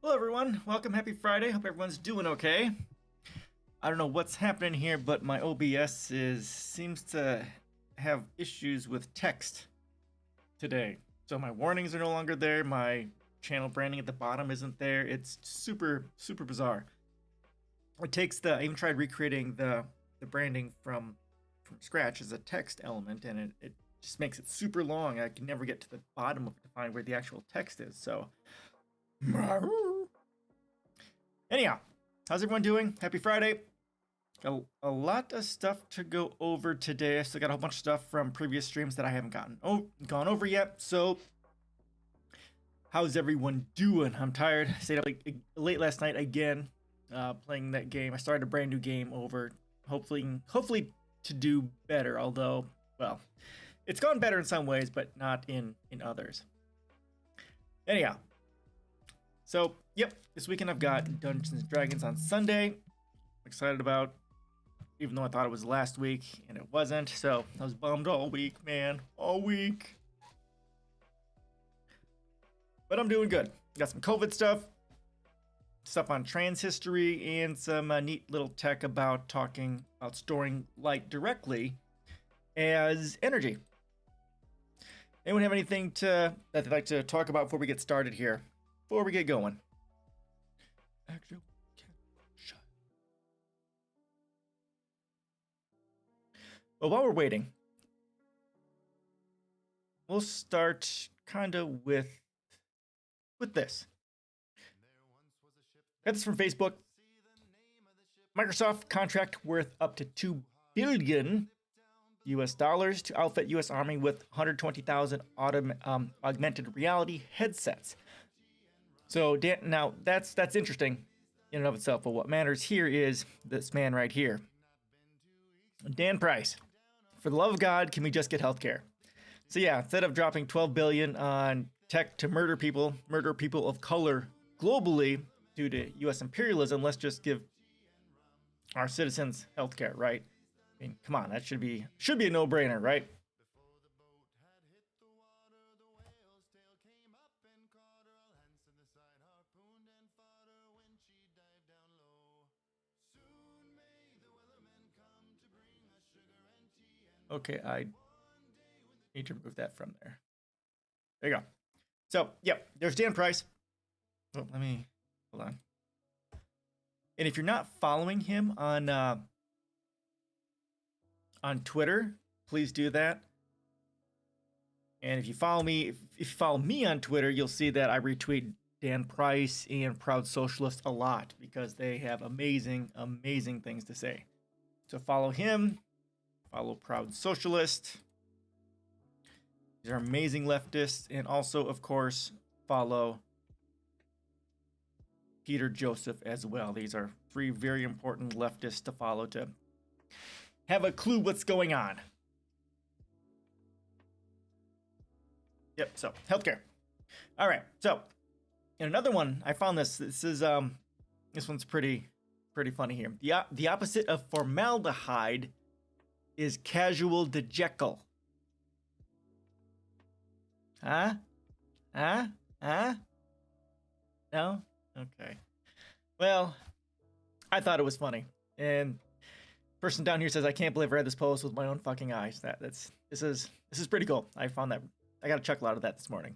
Hello everyone, welcome, happy Friday, hope everyone's doing okay. I don't know what's happening here, but my OBS seems to have issues with text today. So my warnings are no longer there, my channel branding at the bottom isn't there, it's super bizarre. I even tried recreating the branding from scratch as a text element, and it just makes it super long. I can never get to the bottom of it to find where the actual text is, so... Anyhow, how's everyone doing? Happy Friday. Got a lot of stuff to go over today. I still got a whole bunch of stuff from previous streams that I haven't gone over yet. So, how's everyone doing? I'm tired. Stayed up late last night again, playing that game. I started a brand new game over. Hopefully to do better. Although, well, it's gone better in some ways, but not in others. Anyhow. So, yep, this weekend I've got Dungeons & Dragons on Sunday. I'm excited about, even though I thought it was last week, and it wasn't. So, I was bummed all week, man. All week. But I'm doing good. Got some COVID stuff on trans history, and some neat little tech about storing light directly as energy. Anyone have anything that they'd like to talk about before we get started here? Before we get going. Actually, shut. Well, while we're waiting, we'll start kind of with this. Got this from Facebook. Microsoft contract worth up to $2 billion US dollars to outfit US Army with 120,000 augmented reality headsets. So Dan, now that's interesting in and of itself, but what matters here is this man right here. Dan Price. For the love of God, can we just get healthcare? So yeah, instead of dropping $12 billion on tech to murder people of color globally due to US imperialism, let's just give our citizens healthcare, right? I mean, come on, that should be a no-brainer, right? Okay, I need to remove that from there. There you go. So, yep, there's Dan Price. Oh, let me, hold on. And if you're not following him on Twitter, please do that. And if you follow me on Twitter, you'll see that I retweet Dan Price and Proud Socialist a lot because they have amazing things to say. So follow him. Follow Proud Socialist. These are amazing leftists. And also, of course, follow Peter Joseph as well. These are three very important leftists to follow to have a clue what's going on. Yep, so healthcare. All right, so and another one, I found this. This one's pretty funny here. The opposite of formaldehyde is casual dejekyll. Huh? No? Okay. Well, I thought it was funny. And person down here says, I can't believe I read this post with my own fucking eyes. This is pretty cool. I found that. I got a chuckle out of that this morning.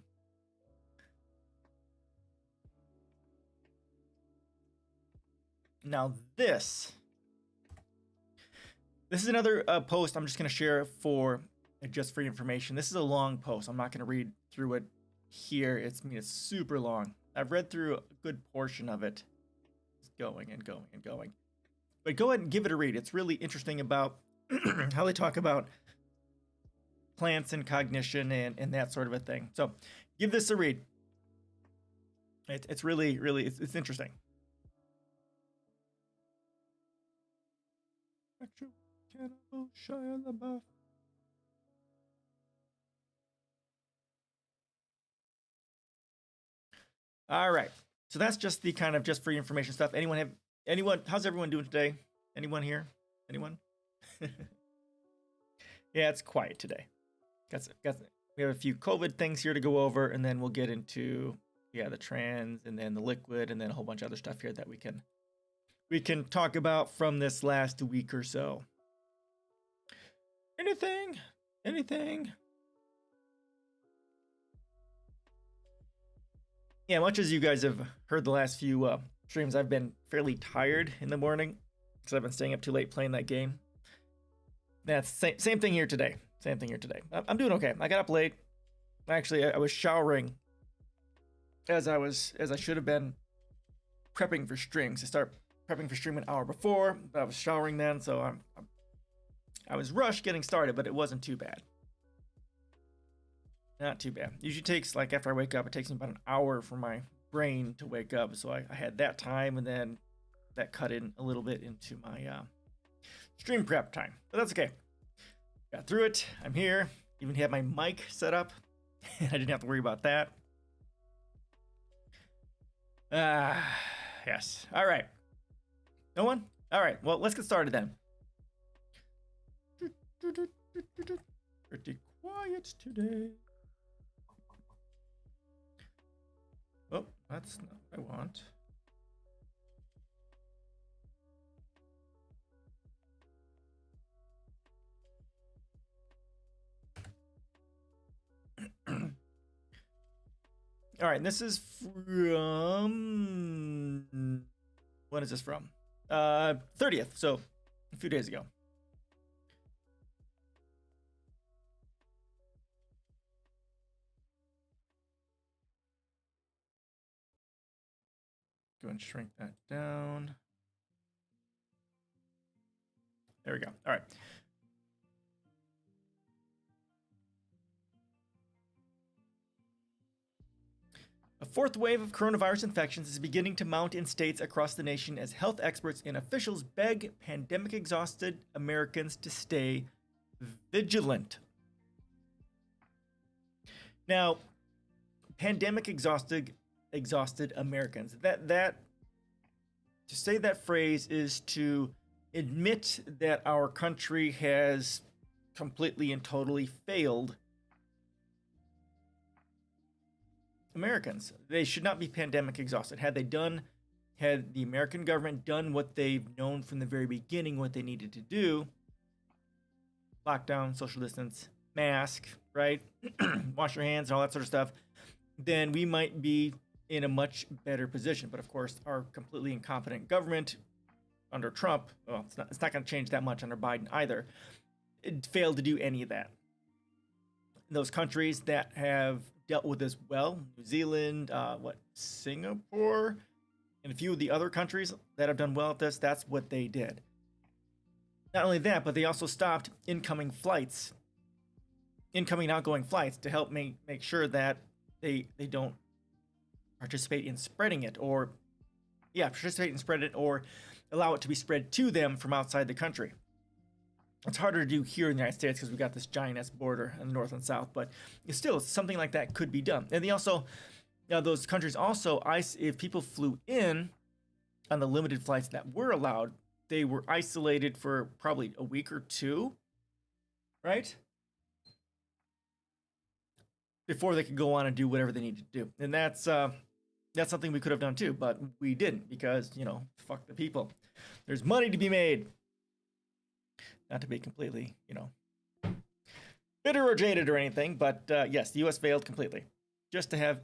Now this is another post I'm just going to share for free information. This is a long post. I'm not going to read through it here. It's super long. I've read through a good portion of it. It's going and going and going. But go ahead and give it a read. It's really interesting about how they talk about plants and cognition and that sort of a thing. So give this a read. It's really it's interesting. All right. So that's just the kind of just free information stuff. Anyone, how's everyone doing today? Anyone here? Anyone? Yeah, it's quiet today. We have a few COVID things here to go over, and then we'll get into yeah, the trans, and then the liquid, and then a whole bunch of other stuff here that we can talk about from this last week or so. Anything? Anything? Yeah, much as you guys have heard the last few streams, I've been fairly tired in the morning because I've been staying up too late playing that game. That's same thing here today. Same thing here today. I'm doing okay. I got up late. Actually, I was showering as I should have been prepping for streams. I start prepping for stream an hour before, but I was showering then, so I was rushed getting started, but it wasn't too bad. Not too bad. Usually takes, like, after I wake up, it takes me about an hour for my brain to wake up, so I had that time, and then that cut in a little bit into my stream prep time. But that's okay. Got through it. I'm here. Even had my mic set up, and I didn't have to worry about that. Yes. All right. No one? All right. Well, let's get started then. Pretty quiet today. Oh, that's not what I want. All right, this is from, when is this from? 30th, so a few days ago. Go and shrink that down. There we go. All right. A fourth wave of coronavirus infections is beginning to mount in states across the nation as health experts and officials beg pandemic-exhausted Americans to stay vigilant. Now, pandemic-exhausted Americans. That to say that phrase is to admit that our country has completely and totally failed Americans. They should not be pandemic exhausted. Had the American government done what they've known from the very beginning, what they needed to do, lockdown, social distance, mask, right? Wash your hands and all that sort of stuff, then we might be in a much better position. But of course, our completely incompetent government under Trump, well, it's not going to change that much under Biden either. It failed to do any of that. Those countries that have dealt with this well, New Zealand, Singapore, and a few of the other countries that have done well at this, that's what they did. Not only that, but they also stopped incoming and outgoing flights to help make sure that they don't participate in spreading it or allow it to be spread to them from outside the country. It's harder to do here in the United States because we've got this giant-ass border in the north and south, but still, something like that could be done. And they also, those countries also, if people flew in on the limited flights that were allowed, they were isolated for probably a week or two, right? Before they could go on and do whatever they needed to do. And that's something we could have done too, but we didn't because, fuck the people. There's money to be made. Not to be completely, bitter or jaded or anything, but yes, the U.S. failed completely. Just to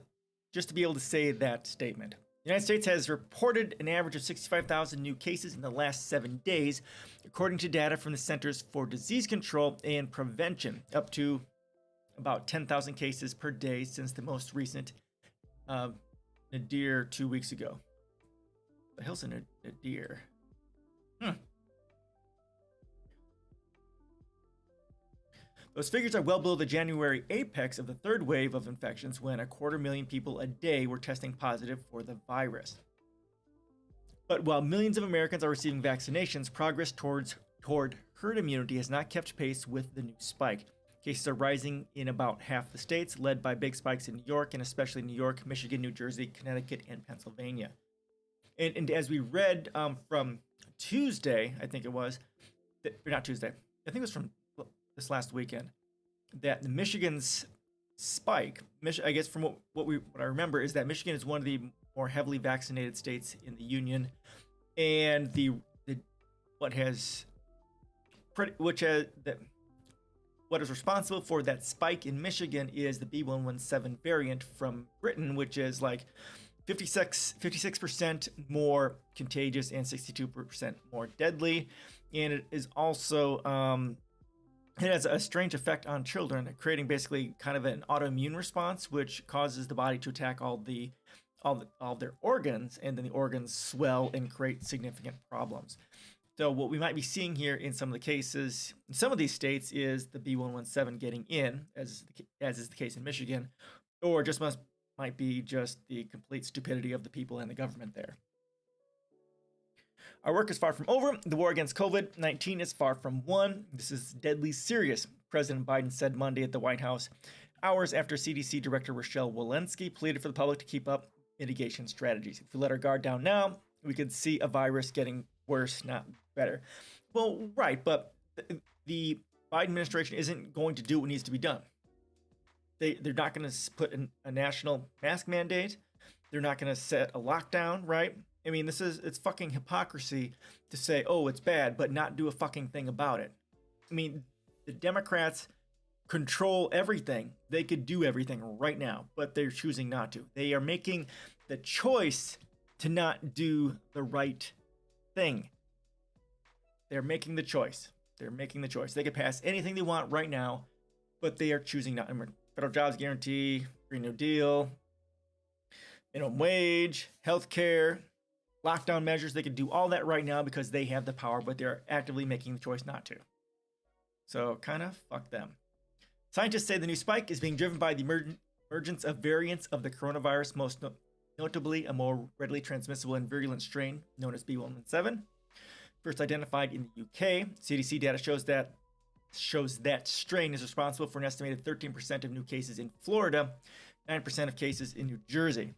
be able to say that statement. The United States has reported an average of 65,000 new cases in the last 7 days, according to data from the Centers for Disease Control and Prevention, up to about 10,000 cases per day since the most recent nadir 2 weeks ago. The hell's a nadir? Those figures are well below the January apex of the third wave of infections when 250,000 people a day were testing positive for the virus. But while millions of Americans are receiving vaccinations, progress toward herd immunity has not kept pace with the new spike. Cases are rising in about half the states, led by big spikes in New York, and especially New York, Michigan, New Jersey, Connecticut, and Pennsylvania. And as we read from Tuesday, I think it was, not Tuesday, I think it was from this last weekend, that the Michigan's spike, I guess from what I remember is that Michigan is one of the more heavily vaccinated states in the union, and the what has which has that what is responsible for that spike in Michigan is the B117 variant from Britain, which is like 56% more contagious and 62% more deadly. And it is also, it has a strange effect on children, creating basically kind of an autoimmune response, which causes the body to attack all of their organs, and then the organs swell and create significant problems. So what we might be seeing here in some of the cases, in some of these states, is the B117 getting in, as is the case in Michigan, or might be just the complete stupidity of the people and the government there. Our work is far from over. The war against COVID-19 is far from won. This is deadly serious, President Biden said Monday at the White House, hours after CDC Director Rochelle Walensky pleaded for the public to keep up mitigation strategies. If we let our guard down now, we could see a virus getting worse, not better. Well, right, but the Biden administration isn't going to do what needs to be done. They're not going to put a national mask mandate. They're not going to set a lockdown, right? I mean, it's fucking hypocrisy to say, oh, it's bad, but not do a fucking thing about it. I mean, the Democrats control everything. They could do everything right now, but they're choosing not to. They are making the choice to not do the right thing. They're making the choice. They could pass anything they want right now, but they are choosing not. Federal jobs guarantee, Green New Deal, minimum wage, healthcare, lockdown measures. They could do all that right now because they have the power, but they're actively making the choice not to. So kind of fuck them. Scientists say the new spike is being driven by the emergence of variants of the coronavirus, most notably a more readily transmissible and virulent strain known as B117. First identified in the UK, CDC data shows that strain is responsible for an estimated 13% of new cases in Florida, 9% of cases in New Jersey.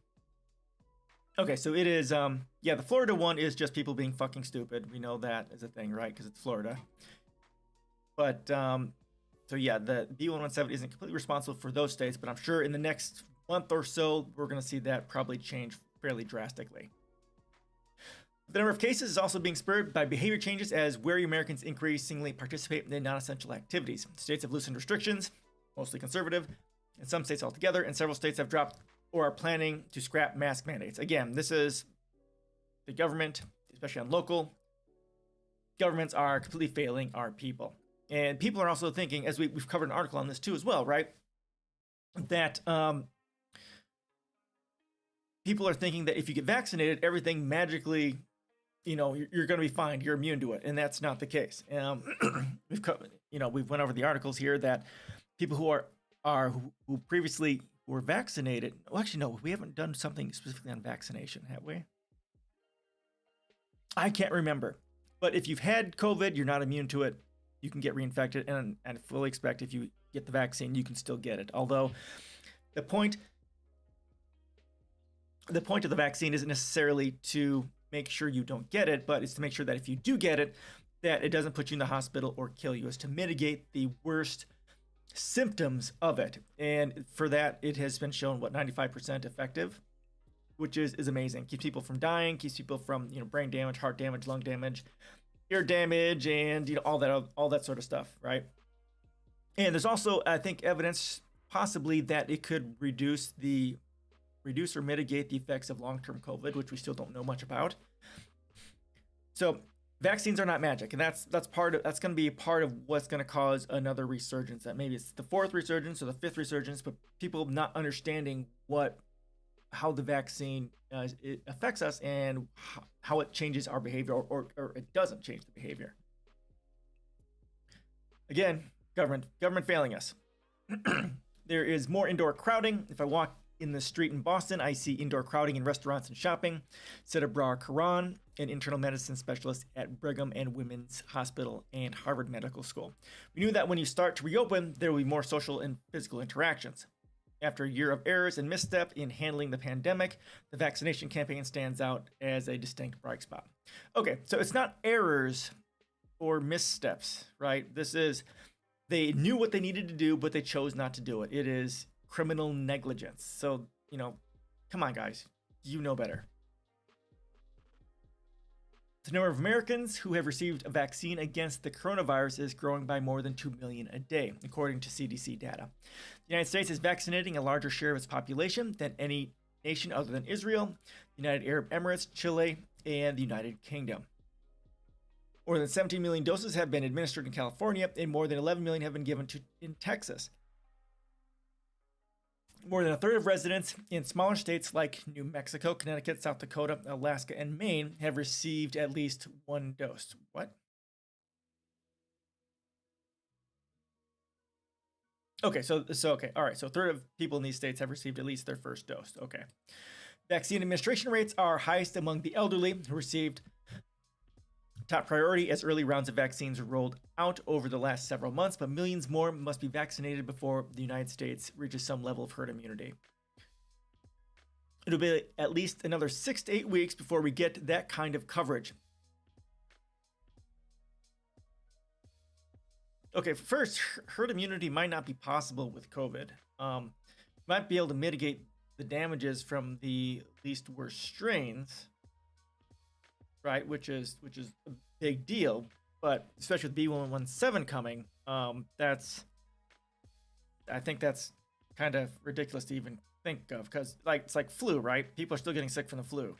Okay, so it is, the Florida one is just people being fucking stupid. We know that is a thing, right? Because it's Florida. But, so yeah, the B117 isn't completely responsible for those states, but I'm sure in the next month or so, we're going to see that probably change fairly drastically. The number of cases is also being spurred by behavior changes as wary Americans increasingly participate in non-essential activities. States have loosened restrictions, mostly conservative, in some states altogether, and several states have dropped or are planning to scrap mask mandates. Again, this is the government, especially on local governments, are completely failing our people. And people are also thinking, as we've covered an article on this too as well, right? That people are thinking that if you get vaccinated, everything magically, you're going to be fine. You're immune to it, and that's not the case. We've went over the articles here that people who previously were vaccinated. Well, actually, no, we haven't done something specifically on vaccination, have we? I can't remember. But if you've had COVID, you're not immune to it. You can get reinfected, and I fully expect if you get the vaccine, you can still get it. Although the point of the vaccine isn't necessarily to make sure you don't get it, but it's to make sure that if you do get it, that it doesn't put you in the hospital or kill you. It's to mitigate the worst symptoms of it. And for that, it has been shown, 95% effective, which is amazing. Keeps people from dying, keeps people from, brain damage, heart damage, lung damage, ear damage, and, all that sort of stuff, right? And there's also, I think, evidence possibly that it could reduce or mitigate the effects of long-term COVID, which we still don't know much about. So vaccines are not magic, and that's going to be part of what's going to cause another resurgence. That maybe it's the fourth resurgence or the fifth resurgence, but people not understanding how the vaccine it affects us and how it changes our behavior, or it doesn't change the behavior. Again, government failing us. There is more indoor crowding. If I walk in the street in Boston, I see indoor crowding in restaurants and shopping, said Abrar Karan, an internal medicine specialist at Brigham and Women's Hospital and Harvard Medical School. We knew that when you start to reopen, there will be more social and physical interactions. After a year of errors and misstep in handling the pandemic, the vaccination campaign stands out as a distinct bright spot. Okay, so it's not errors or missteps, right? They knew what they needed to do, but they chose not to do it. It is criminal negligence. So, come on, guys. You know better. The number of Americans who have received a vaccine against the coronavirus is growing by more than 2 million a day, according to CDC data. The United States is vaccinating a larger share of its population than any nation other than Israel, the United Arab Emirates, Chile, and the United Kingdom. More than 17 million doses have been administered in California, and more than 11 million have been given in Texas. More than a third of residents in smaller states like New Mexico, Connecticut, South Dakota, Alaska, and Maine have received at least one dose. What? Okay, okay, all right. So a third of people in these states have received at least their first dose. Okay. Vaccine administration rates are highest among the elderly, who received top priority as early rounds of vaccines were rolled out over the last several months, but millions more must be vaccinated before the United States reaches some level of herd immunity. It'll be at least another 6 to 8 weeks before we get that kind of coverage. Okay, first, herd immunity might not be possible with COVID. Might be able to mitigate the damages from the least worst strains, right? Which is a big deal, but especially with B117 coming, I think that's kind of ridiculous to even think of, because it's like flu, right? People are still getting sick from the flu.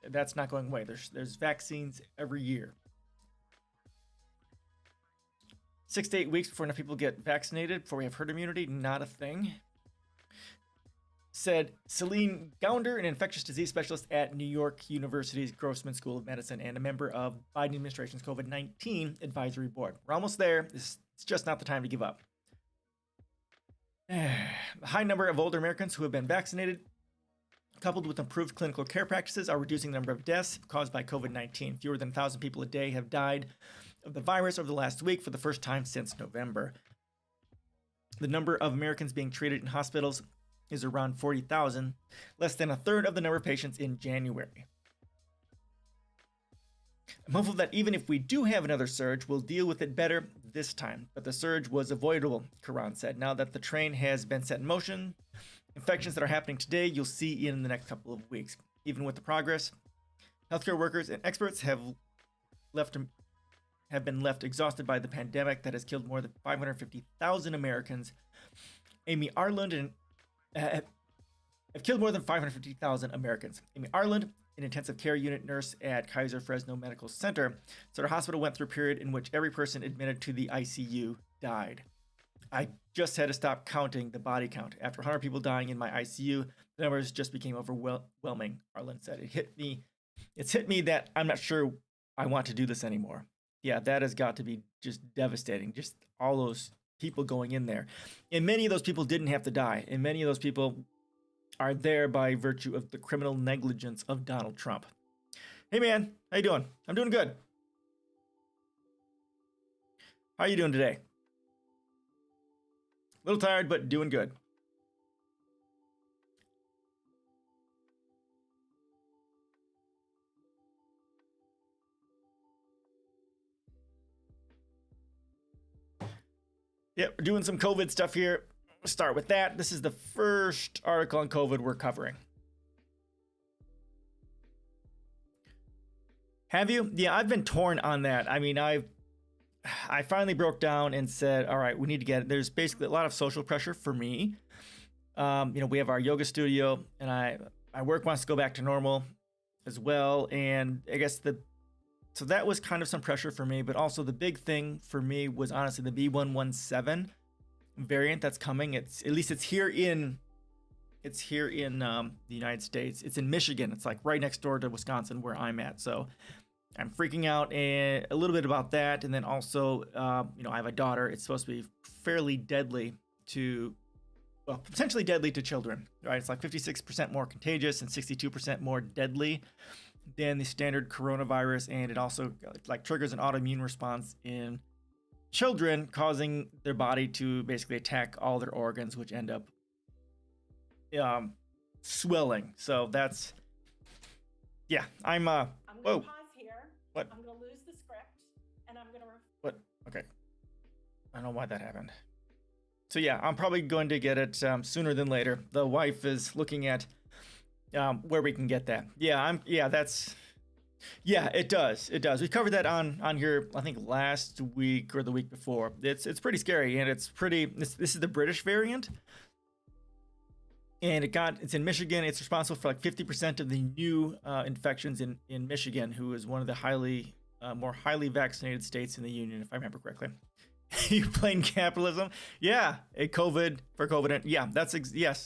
That's not going away. There's vaccines every year. 6 to 8 weeks before enough people get vaccinated, before we have herd immunity, not a thing. Said Celine Gounder, an infectious disease specialist at New York University's Grossman School of Medicine and a member of Biden administration's COVID-19 advisory board. We're almost there. It's just not the time to give up. The high number of older Americans who have been vaccinated, coupled with improved clinical care practices, are reducing the number of deaths caused by COVID-19. Fewer than 1,000 people a day have died of the virus over the last week for the first time since November. The number of Americans being treated in hospitals is around 40,000, less than a third of the number of patients in January. I'm hopeful that even if we do have another surge, we'll deal with it better this time. But the surge was avoidable, Karan said. Now that the train has been set in motion, infections that are happening today, you'll see in the next couple of weeks. Even with the progress, healthcare workers and experts have been left exhausted by the pandemic that has killed more than 550,000 Americans. Amy Arland have killed more than 550,000 Americans. Amy Arland, an intensive care unit nurse at Kaiser Fresno Medical Center, said her hospital went through a period in which every person admitted to the ICU died. I just had to stop counting the body count. After 100 people dying in my ICU, the numbers just became overwhelming, Arland said. It's hit me that I'm not sure I want to do this anymore. Yeah, that has got to be just devastating. Just all those people going in there. And many of those people didn't have to die. And many of those people are there by virtue of the criminal negligence of Donald Trump. Hey man, how you doing? I'm doing good. How are you doing today? A little tired, but doing good. Yep, we're doing some COVID stuff here. We'll start with that. This is the first article on COVID we're covering. Have you? Yeah, I've been torn on that. I mean, I finally broke down and said, all right, we need to get it. There's basically a lot of social pressure for me. We have our yoga studio, and my work wants to go back to normal as well. And I guess so that was kind of some pressure for me, but also the big thing for me was honestly the B117 variant that's coming. It's here in the United States. It's in Michigan. It's like right next door to Wisconsin where I'm at. So I'm freaking out a little bit about that. And then also, I have a daughter. It's supposed to be fairly deadly potentially deadly to children, right? It's like 56% more contagious and 62% more deadly than the standard coronavirus, and it also like triggers an autoimmune response in children, causing their body to basically attack all their organs, which end up swelling. So that's I'm gonna whoa. Pause here. What? I'm gonna lose the script, and I'm gonna. What? Okay. I don't know why that happened. So yeah, I'm probably going to get it sooner than later. The wife is looking at where we can get that. Yeah, it does. It does. We covered that on here, I think last week or the week before. It's pretty scary, and this is the British variant, and it's in Michigan. It's responsible for like 50% of the new infections in Michigan, who is one of the more highly vaccinated states in the union, if I remember correctly. You playing capitalism? Yeah, COVID for COVID. Yeah,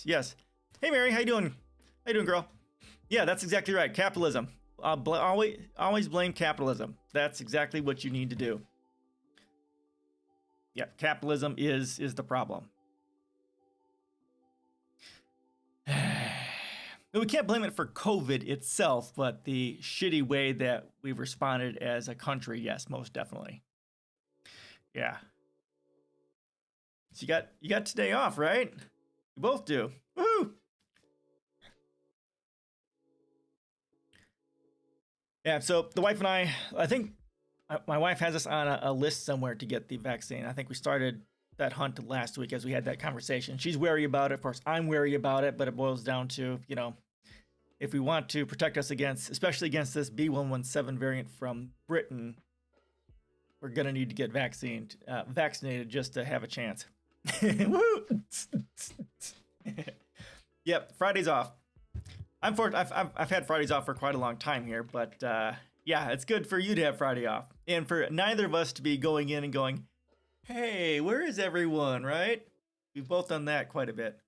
yes. Hey Mary, how you doing? How you doing, girl? Yeah, that's exactly right. Capitalism. Always blame capitalism. That's exactly what you need to do. Yeah, capitalism is the problem. We can't blame it for COVID itself, but the shitty way that we've responded as a country, yes, most definitely. Yeah. So you got today off, right? We both do. Woohoo! Yeah, so the wife and I think my wife has us on a list somewhere to get the vaccine. I think we started that hunt last week as we had that conversation. She's wary about it. Of course, I'm wary about it, but it boils down to, if we want to protect us especially against this B117 variant from Britain, we're going to need to get vaccinated just to have a chance. Woo! Yep, Friday's off. I've had Fridays off for quite a long time here, but yeah, it's good for you to have Friday off, and for neither of us to be going in and going, "Hey, where is everyone?" Right? We've both done that quite a bit.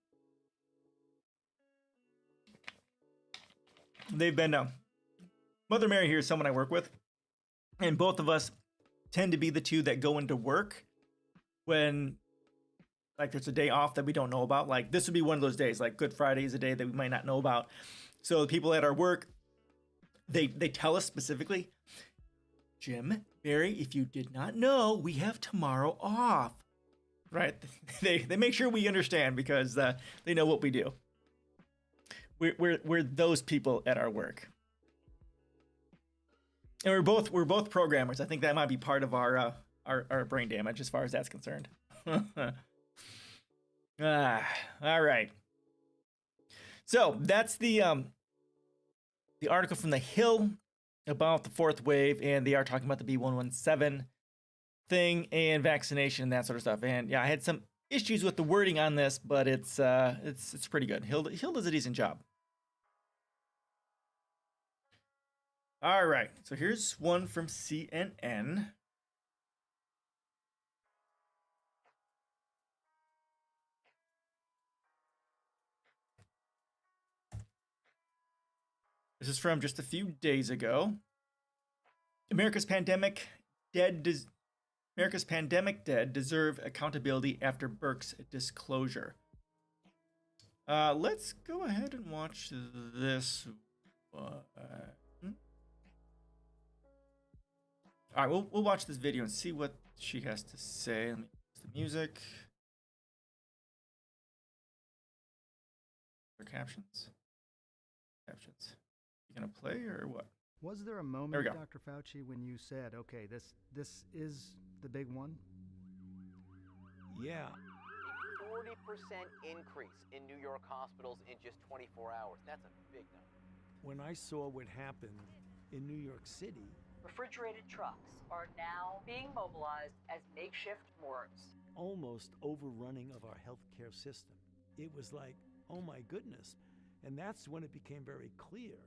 They've been Mother Mary here is someone I work with, and both of us tend to be the two that go into work when, like, there's a day off that we don't know about. Like, this would be one of those days. Like, Good Friday is a day that we might not know about. So the people at our work, they tell us specifically, Jim, Mary, if you did not know, we have tomorrow off. Right? They make sure we understand because they know what we do. We're those people at our work. And we're both programmers. I think that might be part of our brain damage as far as that's concerned. All right. So that's the article from The Hill about the fourth wave, and they are talking about the B117 thing and vaccination and that sort of stuff. And yeah, I had some issues with the wording on this, but it's pretty good. Hill does a decent job. All right, so here's one from CNN. This is from just a few days ago. America's pandemic dead deserve accountability after Burke's disclosure. Let's go ahead and watch this. All right, we'll watch this video and see what she has to say. Let me use the music. Or captions. You gonna play or what? Was there a moment, Dr. Fauci, when you said, "Okay, this is the big one"? Yeah. 40% increase in New York hospitals in just 24 hours. That's a big number. When I saw what happened in New York City, refrigerated trucks are now being mobilized as makeshift morgues. Almost overrunning of our healthcare system. It was like, oh my goodness. And that's when it became very clear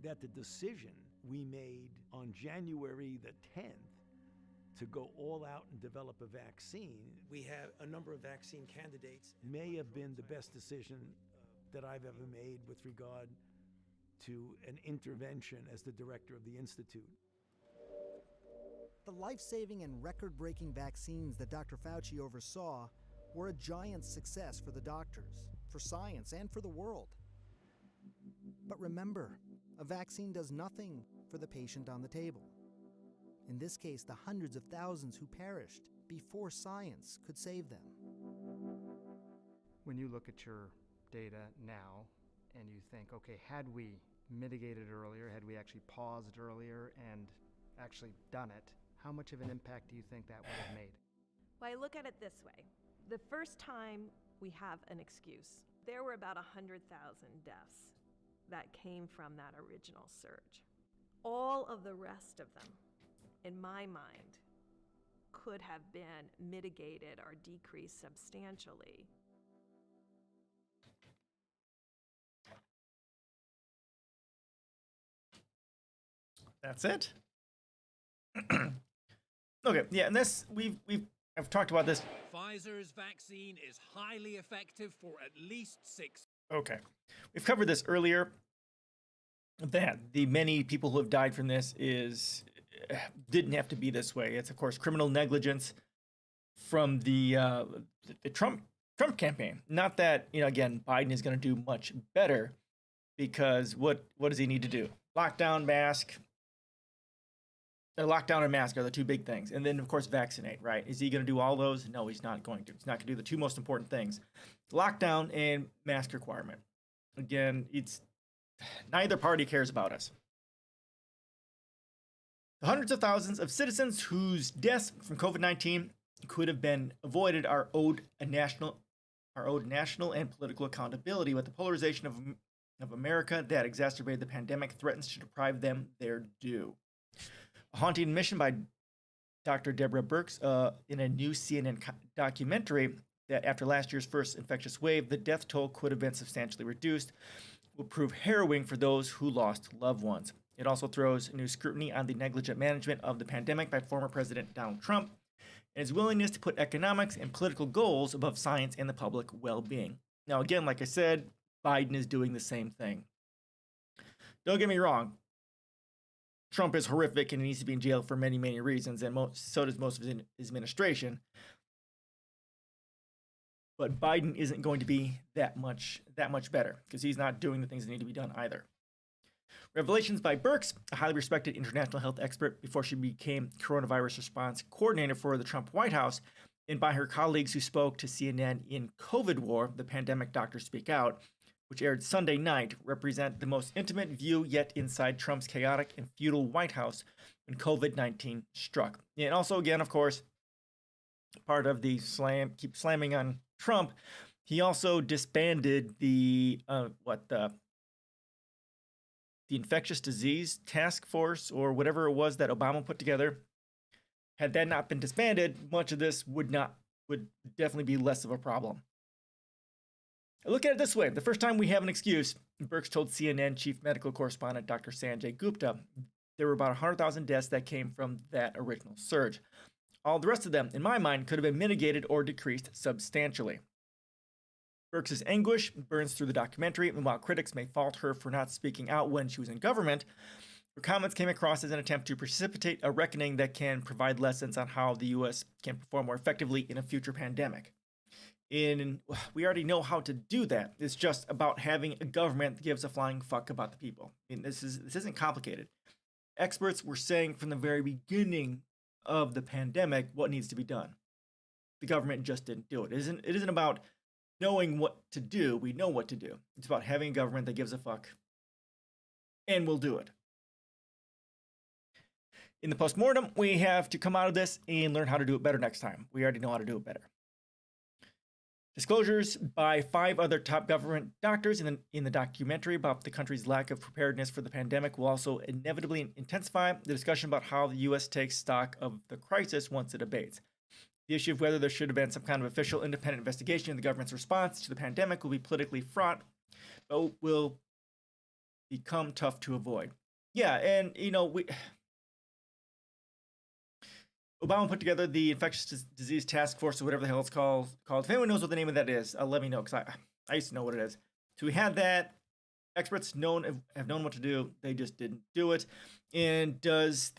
that the decision we made on January the 10th to go all out and develop a vaccine, we have a number of vaccine candidates, may have been the best decision that I've ever made with regard to an intervention as the director of the Institute. The life-saving and record-breaking vaccines that Dr. Fauci oversaw were a giant success for the doctors, for science, and for the world. But remember, a vaccine does nothing for the patient on the table. In this case, the hundreds of thousands who perished before science could save them. When you look at your data now and you think, okay, had we mitigated earlier, had we actually paused earlier and actually done it, how much of an impact do you think that would have made? Well, I look at it this way. The first time we have an excuse, there were about 100,000 deaths that came from that original surge. All of the rest of them, in my mind, could have been mitigated or decreased substantially. That's it. Okay, yeah, and this I've talked about this. Pfizer's vaccine is highly effective for at least 6. Okay, we've covered this earlier. That the many people who have died from this didn't have to be this way. It's of course criminal negligence from the Trump campaign. Not that, again, Biden is going to do much better, because what does he need to do? Lockdown and mask are the two big things. And then, of course, vaccinate, right? Is he going to do all those? No, he's not going to. He's not going to do the two most important things. Lockdown and mask requirement. Again, neither party cares about us. The hundreds of thousands of citizens whose deaths from COVID-19 could have been avoided are owed national and political accountability, but the polarization of America that exacerbated the pandemic threatens to deprive them their due. A haunting admission by Dr. Deborah Birx in a new CNN documentary that after last year's first infectious wave, the death toll could have been substantially reduced, will prove harrowing for those who lost loved ones. It also throws new scrutiny on the negligent management of the pandemic by former President Donald Trump and his willingness to put economics and political goals above science and the public well-being. Now, again, like I said, Biden is doing the same thing. Don't get me wrong. Trump is horrific and he needs to be in jail for many, many reasons, and so does most of his administration. But Biden isn't going to be that much better, because he's not doing the things that need to be done either. Revelations by Birx, a highly respected international health expert before she became coronavirus response coordinator for the Trump White House, and by her colleagues who spoke to CNN in COVID War, The Pandemic Doctors Speak Out, which aired Sunday night, represent the most intimate view yet inside Trump's chaotic and feudal White House when COVID-19 struck. And also, again, of course, part of the keep slamming on Trump, he also disbanded the infectious disease task force, or whatever it was that Obama put together. Had that not been disbanded, much of this would definitely be less of a problem. Look at it this way. The first time we have an excuse, Birx told CNN chief medical correspondent Dr. Sanjay Gupta, there were about 100,000 deaths that came from that original surge. All the rest of them, in my mind, could have been mitigated or decreased substantially. Birx's anguish burns through the documentary, and while critics may fault her for not speaking out when she was in government, her comments came across as an attempt to precipitate a reckoning that can provide lessons on how the U.S. can perform more effectively in a future pandemic. We already know how to do that. It's just about having a government that gives a flying fuck about the people. I mean, this isn't complicated. Experts were saying from the very beginning of the pandemic what needs to be done. The government just didn't do it. It isn't about knowing what to do. We know what to do. It's about having a government that gives a fuck and will do it. In the postmortem, we have to come out of this and learn how to do it better next time. We already know how to do it better. Disclosures by 5 other top government doctors in the documentary about the country's lack of preparedness for the pandemic will also inevitably intensify the discussion about how the U.S. takes stock of the crisis once it abates. The issue of whether there should have been some kind of official independent investigation of the government's response to the pandemic will be politically fraught, but will become tough to avoid. Yeah, and Obama put together the infectious disease task force, or whatever the hell it's called. If anyone knows what the name of that is, let me know, because I used to know what it is. So we had that. Experts have known what to do. They just didn't do it. And does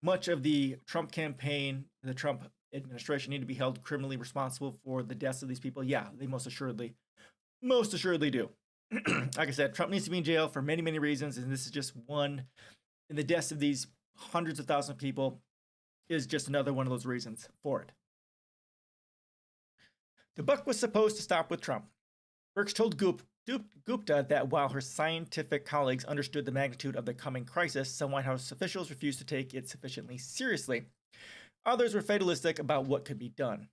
much of the Trump campaign, the Trump administration, need to be held criminally responsible for the deaths of these people? Yeah, they most assuredly do. Like I said, Trump needs to be in jail for many, many reasons, and this is just one. And the deaths of these hundreds of thousands of people is just another one of those reasons for it. The buck was supposed to stop with Trump. Birx told Gupta that while her scientific colleagues understood the magnitude of the coming crisis, some White House officials refused to take it sufficiently seriously. Others were fatalistic about what could be done.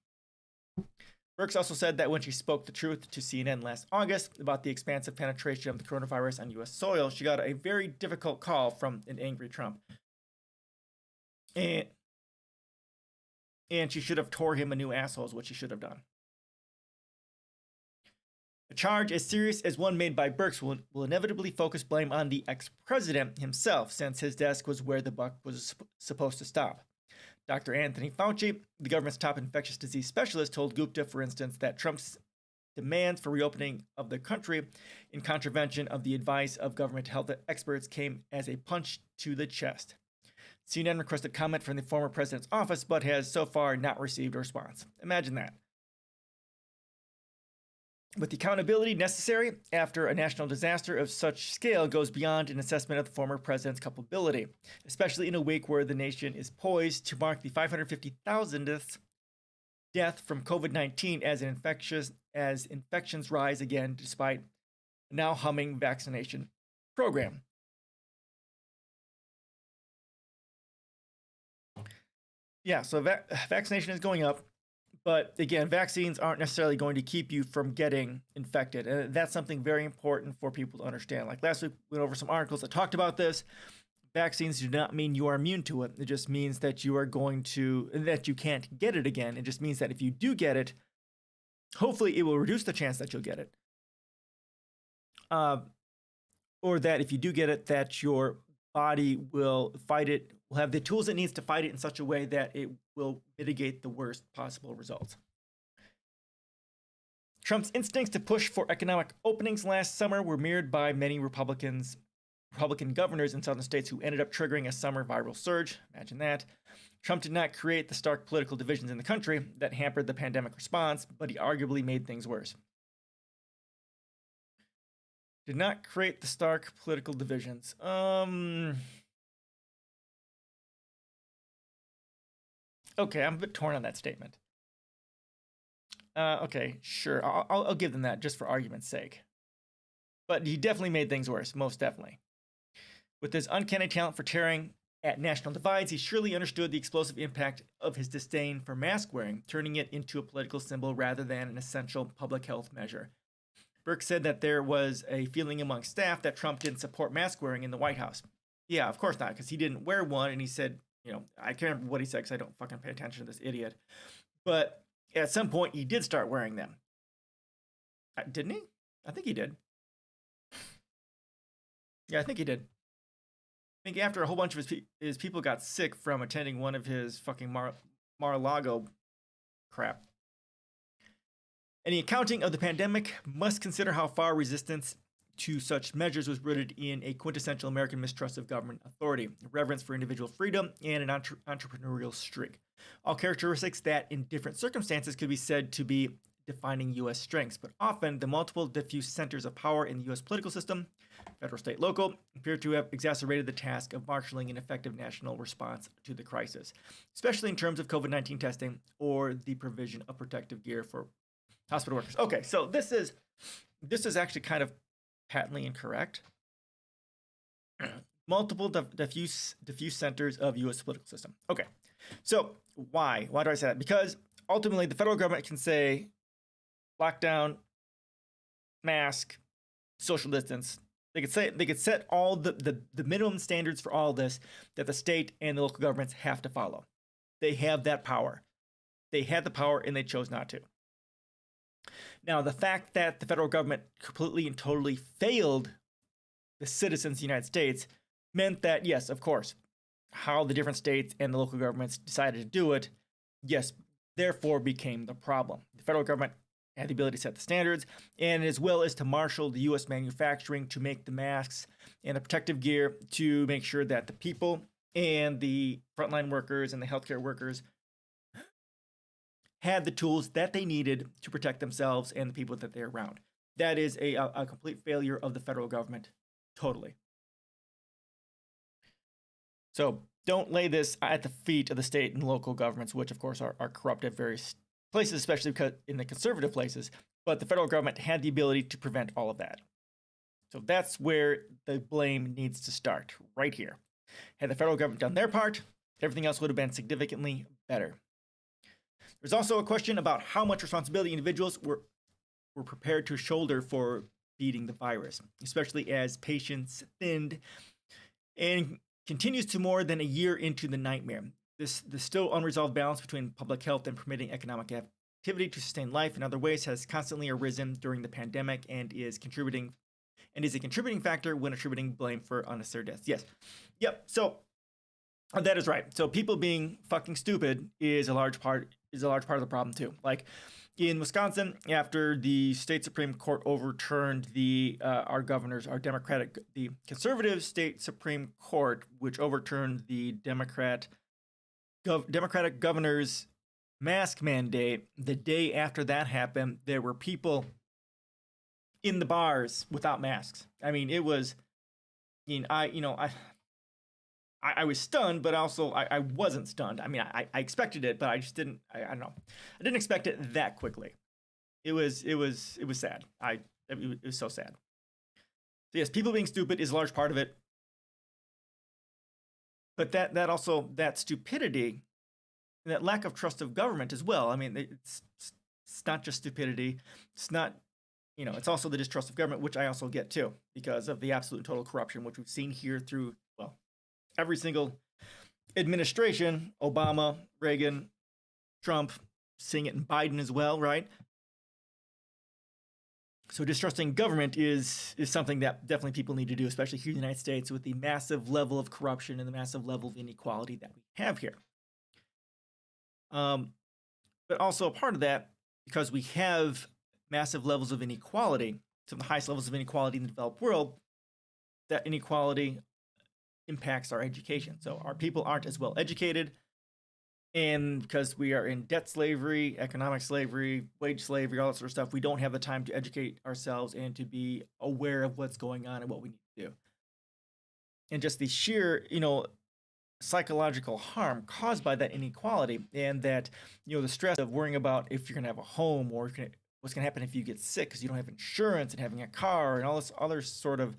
Birx also said that when she spoke the truth to CNN last August about the expansive penetration of the coronavirus on U.S. soil, she got a very difficult call from an angry Trump. And she should have tore him a new asshole is what she should have done. A charge as serious as one made by Birx will inevitably focus blame on the ex-president himself, since his desk was where the buck was supposed to stop. Dr. Anthony Fauci, the government's top infectious disease specialist, told Gupta, for instance, that Trump's demands for reopening of the country in contravention of the advice of government health experts came as a punch to the chest. CNN requested comment from the former president's office, but has so far not received a response. Imagine that. But the accountability necessary after a national disaster of such scale goes beyond an assessment of the former president's culpability, especially in a week where the nation is poised to mark the 550,000th death from COVID-19 as infections rise again despite a now humming vaccination program. Yeah, so vaccination is going up. But again, vaccines aren't necessarily going to keep you from getting infected. And that's something very important for people to understand. Like last week, we went over some articles that talked about this. Vaccines do not mean you are immune to it. It just means that that you can't get it again. It just means that if you do get it, hopefully it will reduce the chance that you'll get it. Or that if you do get it, that your body will fight it, will have the tools it needs to fight it in such a way that it will mitigate the worst possible results. Trump's instincts to push for economic openings last summer were mirrored by many Republican governors in southern states who ended up triggering a summer viral surge. Imagine that. Trump did not create the stark political divisions in the country that hampered the pandemic response, but he arguably made things worse. Did not create the stark political divisions. Okay, I'm a bit torn on that statement. Okay, sure. I'll give them that just for argument's sake. But he definitely made things worse, most definitely. With his uncanny talent for tearing at national divides, he surely understood the explosive impact of his disdain for mask wearing, turning it into a political symbol rather than an essential public health measure. Birx said that there was a feeling among staff that Trump didn't support mask wearing in the White House. Yeah, of course not, because he didn't wear one, and he said, I can't remember what he said because I don't fucking pay attention to this idiot. But at some point, he did start wearing them. Didn't he? I think he did. Yeah, I think he did. I think after a whole bunch of his people got sick from attending one of his fucking Mar-a-Lago crap. Any accounting of the pandemic must consider how far resistance to such measures was rooted in a quintessential American mistrust of government authority, reverence for individual freedom, and an entrepreneurial streak. All characteristics that, in different circumstances, could be said to be defining U.S. strengths, but often the multiple diffuse centers of power in the U.S. political system, federal, state, local, appear to have exacerbated the task of marshaling an effective national response to the crisis, especially in terms of COVID-19 testing or the provision of protective gear for hospital workers. Okay, so this is actually kind of patently incorrect. Multiple diffuse centers of U.S. political system. Okay, so why? Why do I say that? Because ultimately, the federal government can say lockdown, mask, social distance. They could set all the minimum standards for all this that the state and the local governments have to follow. They have that power. They had the power and they chose not to. Now, the fact that the federal government completely and totally failed the citizens of the United States meant that, yes, of course, how the different states and the local governments decided to do it, yes, therefore became the problem. The federal government had the ability to set the standards, and as well as to marshal the U.S. manufacturing to make the masks and the protective gear to make sure that the people and the frontline workers and the healthcare workers had the tools that they needed to protect themselves and the people that they're around. That is a complete failure of the federal government, totally. So don't lay this at the feet of the state and local governments, which of course are corrupt at various places, especially because in the conservative places, but the federal government had the ability to prevent all of that. So that's where the blame needs to start, right here. Had the federal government done their part, everything else would have been significantly better. There's also a question about how much responsibility individuals were prepared to shoulder for beating the virus, especially as patients thinned and continues to more than a year into the nightmare. The still unresolved balance between public health and permitting economic activity to sustain life in other ways has constantly arisen during the pandemic and is a contributing factor when attributing blame for unnecessary deaths. Yes. Yep. So that is right. So people being fucking stupid is a large part of the problem too. Like in Wisconsin, after the state Supreme Court overturned the conservative state Supreme Court, which overturned the Democratic governor's mask mandate, the day after that happened, there were people in the bars without masks. I mean, it was, I was stunned, but also I wasn't stunned. I mean, I expected it, but I just didn't. I don't know. I didn't expect it that quickly. It was sad. It was so sad. So yes, people being stupid is a large part of it. But that stupidity, that lack of trust of government as well. I mean, it's not just stupidity. It's not, it's also the distrust of government, which I also get too, because of the absolute and total corruption, which we've seen here through, well, every single administration, Obama, Reagan, Trump, seeing it in Biden as well, right? So distrusting government is something that definitely people need to do, especially here in the United States with the massive level of corruption and the massive level of inequality that we have here. But also a part of that, because we have massive levels of inequality, some of the highest levels of inequality in the developed world, that inequality impacts our education. So our people aren't as well educated, and because we are in debt slavery, economic slavery, wage slavery, all that sort of stuff, we don't have the time to educate ourselves and to be aware of what's going on and what we need to do. And just the sheer, psychological harm caused by that inequality, and that, the stress of worrying about if you're going to have a home, or what's going to happen if you get sick because you don't have insurance, and having a car and all this other sort of,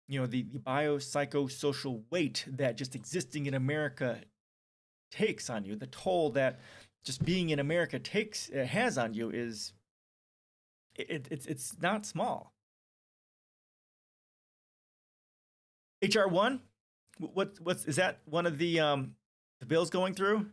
the biopsychosocial weight that just existing in America takes on you, the toll that just being in America has on you is, it's not small. HR 1, is that one of the bills going through?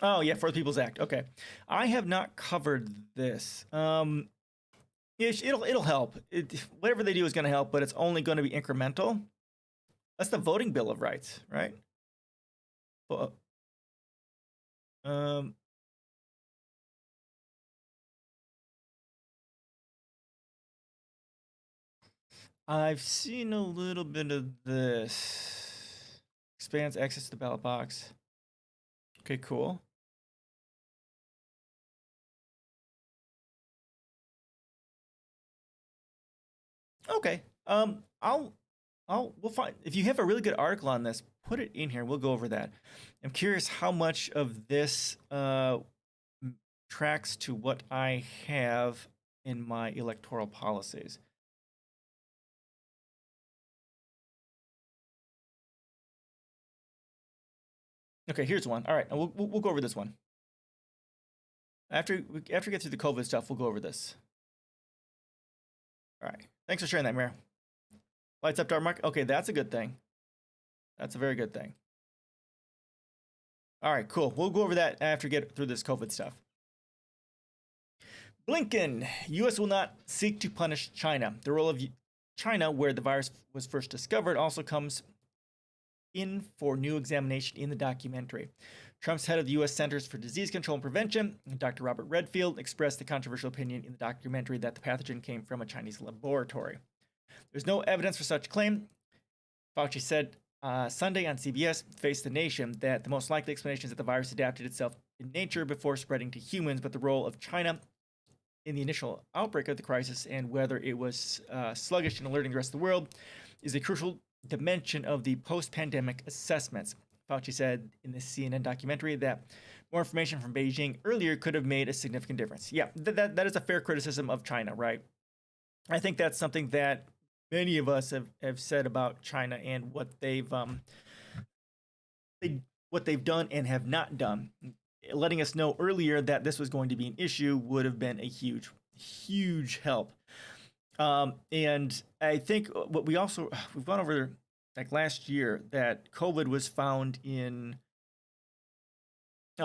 Oh yeah, For the People's Act. Okay, I have not covered this. It'll help. Whatever they do is going to help, but it's only going to be incremental. That's the Voting Bill of Rights, right? Well, I've seen a little bit of this. Expands access to the ballot box. Okay, cool. Okay. We'll find, if you have a really good article on this, put it in here. We'll go over that. I'm curious how much of this tracks to what I have in my electoral policies. Okay, here's one. All right, we'll go over this one. After we get through the COVID stuff, we'll go over this. All right. Thanks for sharing that, Mayor. Lights up, dark market. Okay, that's a good thing. That's a very good thing. All right, cool. We'll go over that after we get through this COVID stuff. Blinken, U.S. will not seek to punish China. The role of China, where the virus was first discovered, also comes in for new examination in the documentary. Trump's head of the U.S. Centers for Disease Control and Prevention, Dr. Robert Redfield, expressed the controversial opinion in the documentary that the pathogen came from a Chinese laboratory. There's no evidence for such claim. Fauci said Sunday on CBS, Face the Nation, that the most likely explanation is that the virus adapted itself in nature before spreading to humans, but the role of China in the initial outbreak of the crisis and whether it was sluggish in alerting the rest of the world is a crucial dimension of the post-pandemic assessments. Fauci said in the CNN documentary that more information from Beijing earlier could have made a significant difference. Yeah, that is a fair criticism of China, right? I think that's something that many of us have said about China and what they've done and have not done. Letting us know earlier that this was going to be an issue would have been a huge help. And I think what we've gone over like last year that COVID was found in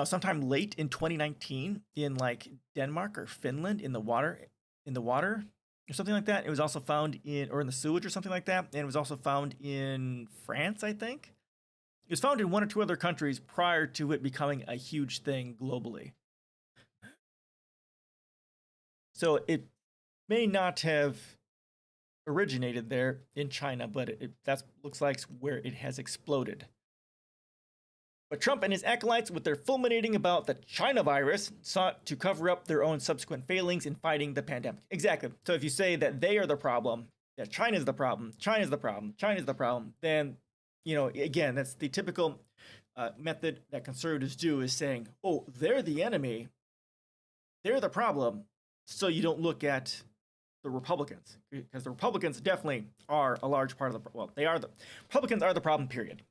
sometime late in 2019 in like Denmark or Finland in the water or something like that. It was also found in the sewage or something like that, and it was also found in France, I think. It was found in one or two other countries prior to it becoming a huge thing globally. So it may not have originated there in China, but that looks like where it has exploded. But Trump and his acolytes, with their fulminating about the China virus, sought to cover up their own subsequent failings in fighting the pandemic. Exactly. So if you say that they are the problem, that China's the problem, China's the problem, China's the problem, then, again, that's the typical method that conservatives do, is saying, oh, they're the enemy, they're the problem, so you don't look at the Republicans, because the Republicans definitely are a large part of Republicans are the problem, period.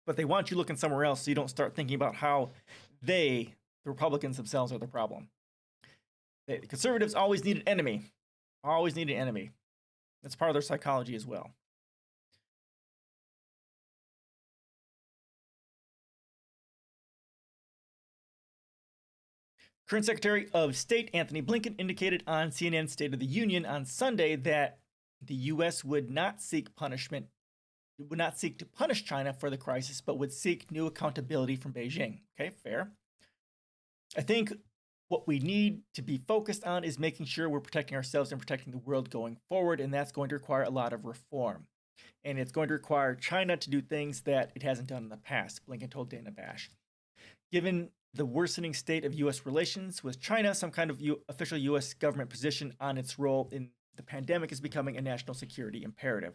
But they want you looking somewhere else so you don't start thinking about how the Republicans themselves, are the problem. The conservatives always need an enemy. Always need an enemy. That's part of their psychology as well. Current Secretary of State Anthony Blinken indicated on CNN's State of the Union on Sunday that the U.S. would not seek to punish China for the crisis, but would seek new accountability from Beijing. Okay, fair. I think what we need to be focused on is making sure we're protecting ourselves and protecting the world going forward, and that's going to require a lot of reform. And it's going to require China to do things that it hasn't done in the past, Blinken told Dana Bash. Given the worsening state of U.S. relations with China, some kind of official U.S. government position on its role in the pandemic is becoming a national security imperative.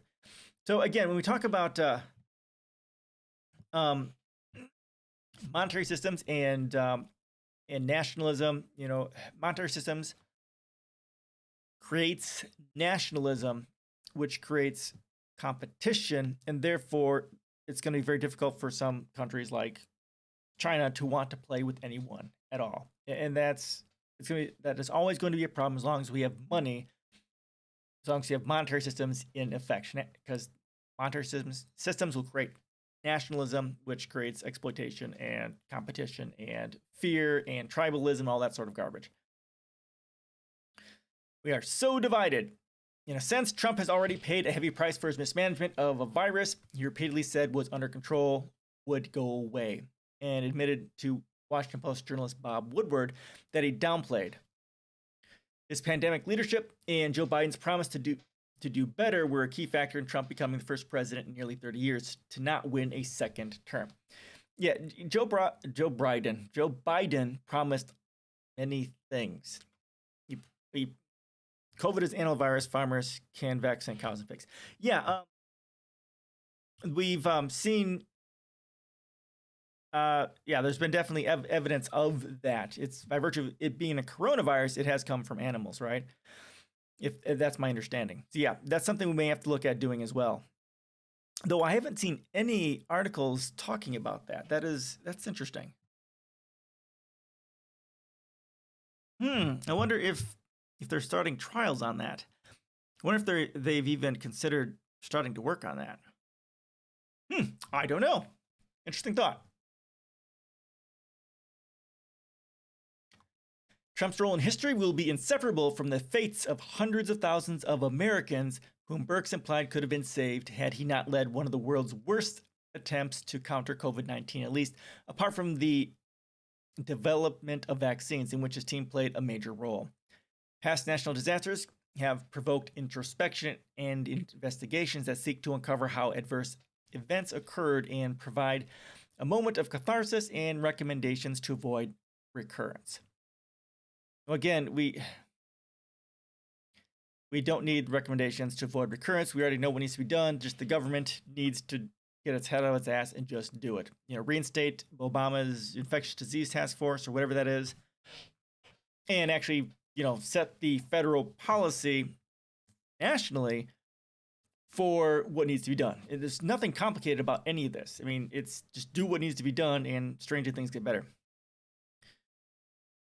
So again, when we talk about monetary systems and nationalism, monetary systems creates nationalism, which creates competition, and therefore it's going to be very difficult for some countries like China to want to play with anyone at all. And that is always going to be a problem as long as we have money, as long as you have monetary systems in effect, because monetary systems will create nationalism, which creates exploitation and competition and fear and tribalism, all that sort of garbage. We are so divided. In a sense, Trump has already paid a heavy price for his mismanagement of a virus he repeatedly said was under control, would go away, and admitted to Washington Post journalist Bob Woodward that he downplayed his pandemic leadership and Joe Biden's promise to do better were a key factor in Trump becoming the first president in nearly 30 years to not win a second term. Yeah, Joe Biden promised many things. COVID is animal virus, farmers can vaccinate cows and pigs. Yeah, we've seen. There's been definitely evidence of that. It's by virtue of it being a coronavirus, it has come from animals, right? If that's my understanding. So yeah, that's something we may have to look at doing as well. Though I haven't seen any articles talking about that. That's interesting. I wonder if they're starting trials on that. I wonder if they've even considered starting to work on that. I don't know. Interesting thought. Trump's role in history will be inseparable from the fates of hundreds of thousands of Americans whom Birx implied could have been saved had he not led one of the world's worst attempts to counter COVID-19, at least apart from the development of vaccines in which his team played a major role. Past national disasters have provoked introspection and investigations that seek to uncover how adverse events occurred and provide a moment of catharsis and recommendations to avoid recurrence. Again, we don't need recommendations to avoid recurrence. We already know what needs to be done. Just the government needs to get its head out of its ass and just do it. Reinstate Obama's infectious disease task force or whatever that is, and actually, set the federal policy nationally for what needs to be done. There's nothing complicated about any of this. I mean, it's just do what needs to be done, and stranger things get better.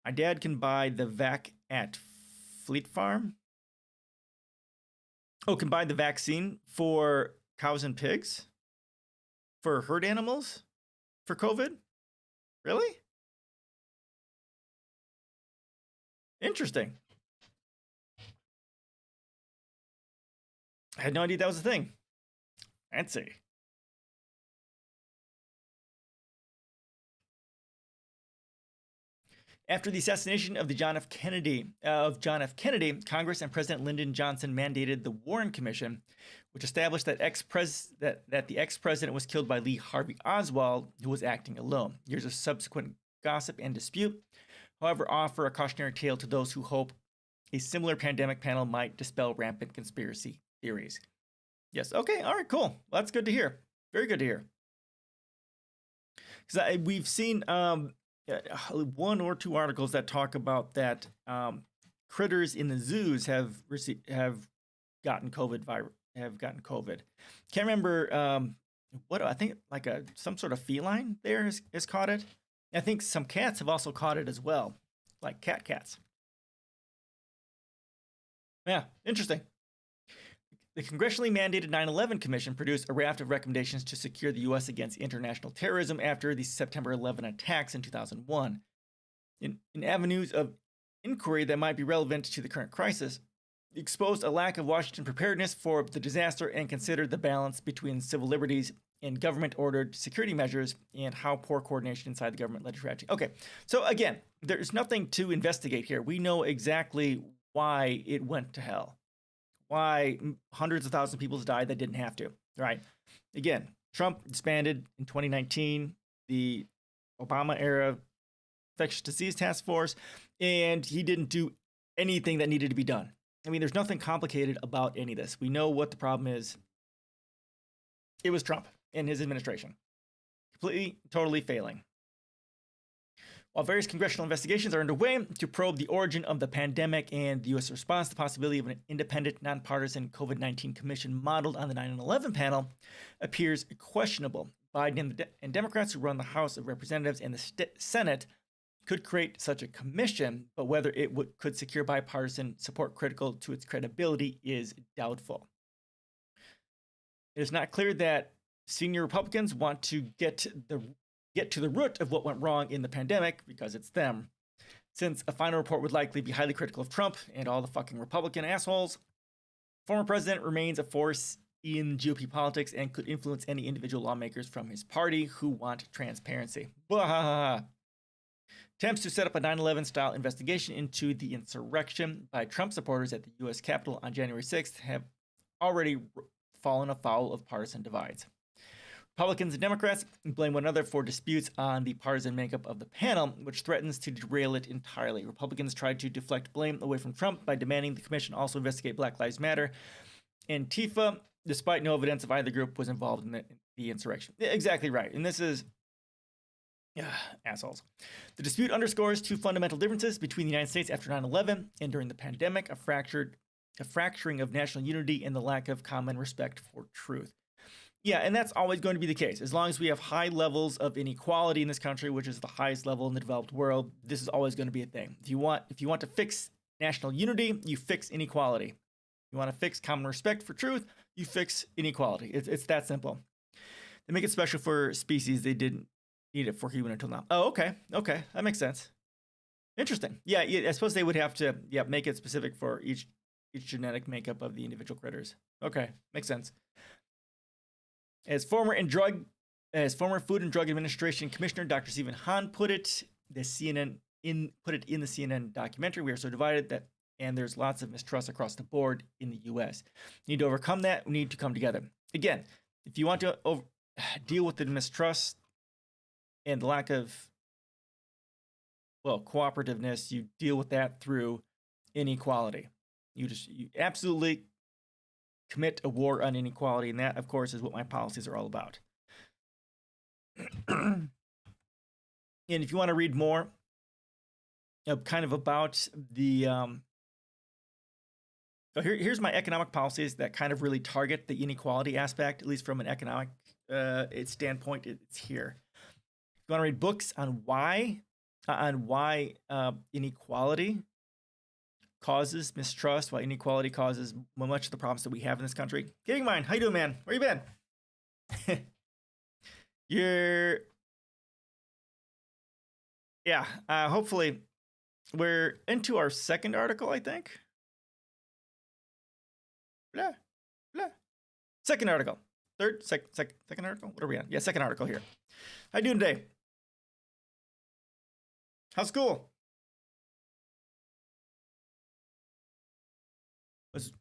My dad can buy the vac at Fleet Farm. Oh, can buy the vaccine for cows and pigs? For herd animals? For COVID? Really? Interesting. I had no idea that was a thing. Fancy. After the assassination of John F. Kennedy, Congress and President Lyndon Johnson mandated the Warren Commission, which established that the ex-president was killed by Lee Harvey Oswald, who was acting alone. Years of subsequent gossip and dispute, however, offer a cautionary tale to those who hope a similar pandemic panel might dispel rampant conspiracy theories. Yes. Okay. All right. Cool. Well, that's good to hear. Very good to hear. Because we've seen one or two articles that talk about that critters in the zoos have gotten COVID. Can't remember what I think, like some sort of feline there has caught it. I think some cats have also caught it as well, like cats. Yeah, interesting. The congressionally mandated 9/11 Commission produced a raft of recommendations to secure the U.S. against international terrorism after the September 11 attacks in 2001. In avenues of inquiry that might be relevant to the current crisis, exposed a lack of Washington preparedness for the disaster and considered the balance between civil liberties and government-ordered security measures and how poor coordination inside the government led to tragedy. Okay, so again, there's nothing to investigate here. We know exactly why it went to hell. Why hundreds of thousands of people died that didn't have to, right? Again, Trump disbanded in 2019 the Obama-era infectious disease task force, and he didn't do anything that needed to be done. I mean, there's nothing complicated about any of this. We know what the problem is. It was Trump and his administration. Completely, totally failing. While various congressional investigations are underway to probe the origin of the pandemic and the U.S. response, the possibility of an independent, nonpartisan COVID-19 commission modeled on the 9/11 panel appears questionable. Biden and Democrats who run the House of Representatives and the Senate could create such a commission, but whether it could secure bipartisan support critical to its credibility is doubtful. It is not clear that senior Republicans want to get to the root of what went wrong in the pandemic, because it's them. Since a final report would likely be highly critical of Trump and all the fucking Republican assholes, former president remains a force in GOP politics and could influence any individual lawmakers from his party who want transparency. Blah. Attempts to set up a 9/11 style investigation into the insurrection by Trump supporters at the U.S. Capitol on January 6th have already fallen afoul of partisan divides. Republicans and Democrats blame one another for disputes on the partisan makeup of the panel, which threatens to derail it entirely. Republicans tried to deflect blame away from Trump by demanding the commission also investigate Black Lives Matter and Antifa, despite no evidence of either group was involved in the insurrection. Exactly right. And this is assholes. The dispute underscores two fundamental differences between the United States after 9/11 and during the pandemic, a fracturing of national unity and the lack of common respect for truth. Yeah, and that's always going to be the case. As long as we have high levels of inequality in this country, which is the highest level in the developed world, this is always going to be a thing. If you want to fix national unity, you fix inequality. You want to fix common respect for truth, you fix inequality. It's that simple. They make it special for species they didn't need it for human until now. Oh, okay, that makes sense. Interesting. Yeah, I suppose they would have to make it specific for each genetic makeup of the individual critters. Okay, makes sense. As former Food and Drug Administration Commissioner Dr. Stephen Hahn put it, in the CNN documentary, we are so divided that, and there's lots of mistrust across the board in the U.S. We need to overcome that. We need to come together. Again, if you want to deal with the mistrust and the lack of, cooperativeness, you deal with that through inequality. You absolutely commit a war on inequality, and that, of course, is what my policies are all about. And if you want to read more kind of about the So here's my economic policies that kind of really target the inequality aspect, at least from an economic standpoint. It's here. If you want to read books on why inequality causes mistrust, why inequality causes much of the problems that we have in this country. Getting mine. How you doing, man? Where you been? Hopefully we're into our second article, I think. Blah, blah. Second article. Second article? What are we on? Yeah, second article here. How you doing today? How's school? Was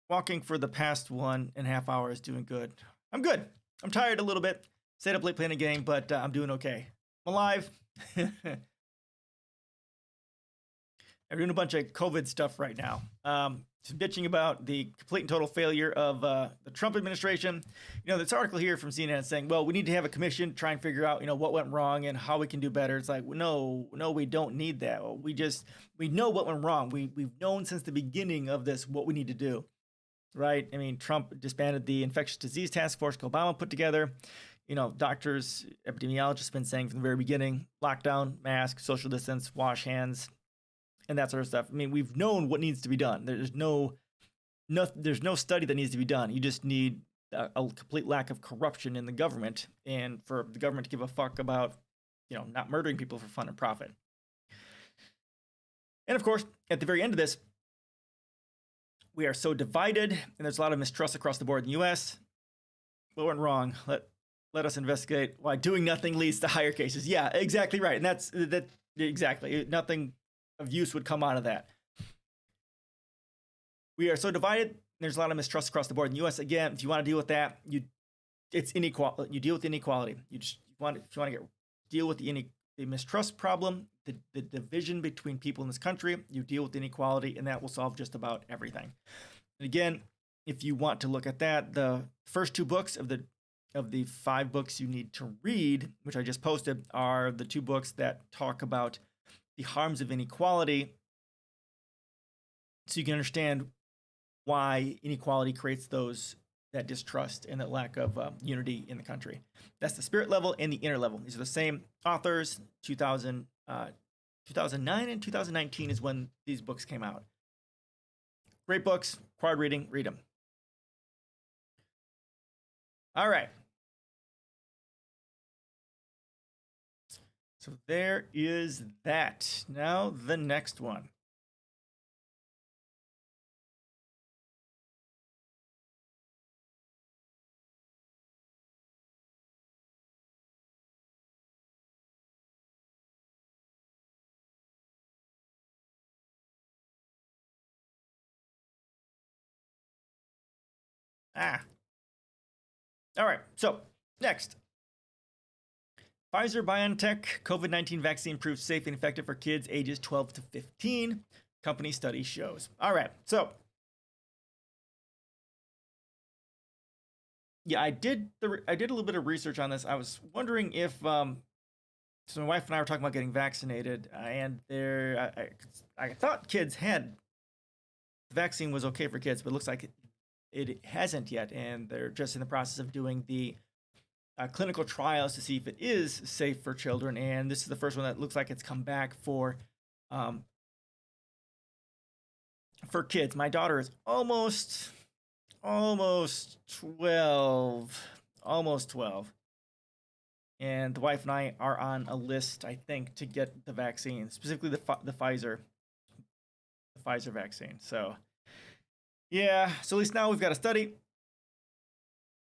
walking for the past 1.5 hours, doing good. I'm good. I'm tired a little bit. Stayed up late playing a game, but I'm doing okay. I'm alive. I'm doing a bunch of COVID stuff right now. Just bitching about the complete and total failure of the Trump administration. You know, this article here from CNN saying, well, we need to have a commission to try and figure out, what went wrong and how we can do better. It's like, no, we don't need that. We know what went wrong. We've known since the beginning of this what we need to do, right? I mean, Trump disbanded the infectious disease task force Obama put together. Doctors, epidemiologists have been saying from the very beginning, lockdown, mask, social distance, wash hands, and that sort of stuff. I mean, we've known what needs to be done. There's no study that needs to be done. You just need a complete lack of corruption in the government, and for the government to give a fuck about, not murdering people for fun and profit. And of course, at the very end of this, we are so divided, and there's a lot of mistrust across the board in the U.S. What went wrong? Let us investigate why doing nothing leads to higher cases. Yeah, exactly right. And that's exactly. Nothing of use would come out of that. We are so divided. There's a lot of mistrust across the board in the U.S. Again, if you want to deal with that, it's inequality. You deal with inequality. If you want to deal with the mistrust problem, the division between people in this country, you deal with inequality, and that will solve just about everything. And again, if you want to look at that, the first 2 books of the 5 books you need to read, which I just posted, are the 2 books that talk about the harms of inequality, so you can understand why inequality creates that distrust and that lack of unity in the country. That's the spirit level and the inner level. These are the same authors. 2009 and 2019 is when these books came out. Great books, required reading, read them. All right. So there is that. Now the next one. All right. So next. Pfizer-BioNTech COVID-19 vaccine proves safe and effective for kids ages 12 to 15. Company study shows. All right. So, yeah, I did a little bit of research on this. I was wondering if so my wife and I were talking about getting vaccinated, and I thought kids had the vaccine was okay for kids, but it looks like it hasn't yet, and they're just in the process of doing the clinical trials to see if it is safe for children, and this is the first one that looks like it's come back for kids. My daughter is almost 12, and the wife and I are on a list, I think, to get the vaccine, specifically the Pfizer vaccine. So yeah, so at least now we've got a study,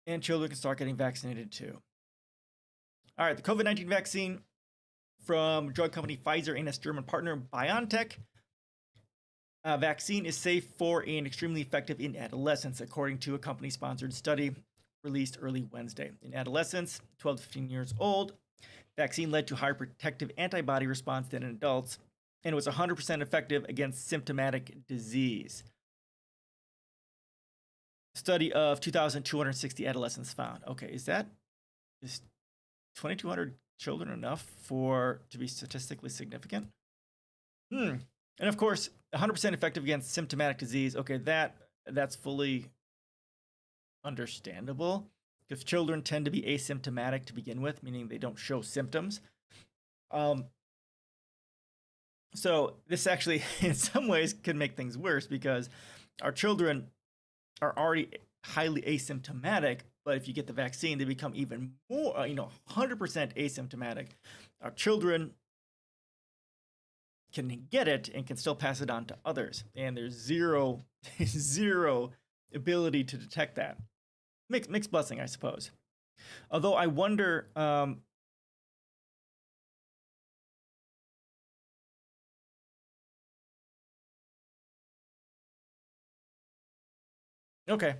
and children can start getting vaccinated too. All right, the COVID-19 vaccine from drug company Pfizer and its German partner BioNTech. Vaccine is safe for and extremely effective in adolescents, according to a company-sponsored study released early Wednesday. In adolescents, 12 to 15 years old, vaccine led to higher protective antibody response than in adults, and it was 100% effective against symptomatic disease. Study of 2,260 adolescents found. Okay, is 2,200 children enough to be statistically significant? And of course, 100% effective against symptomatic disease. Okay, that's fully understandable because children tend to be asymptomatic to begin with, meaning they don't show symptoms. So this actually, in some ways, can make things worse because our children are already highly asymptomatic, but if you get the vaccine, they become even more, 100% asymptomatic. Our children can get it and can still pass it on to others, and there's zero ability to detect that. Mixed blessing, I suppose. Although I wonder, okay.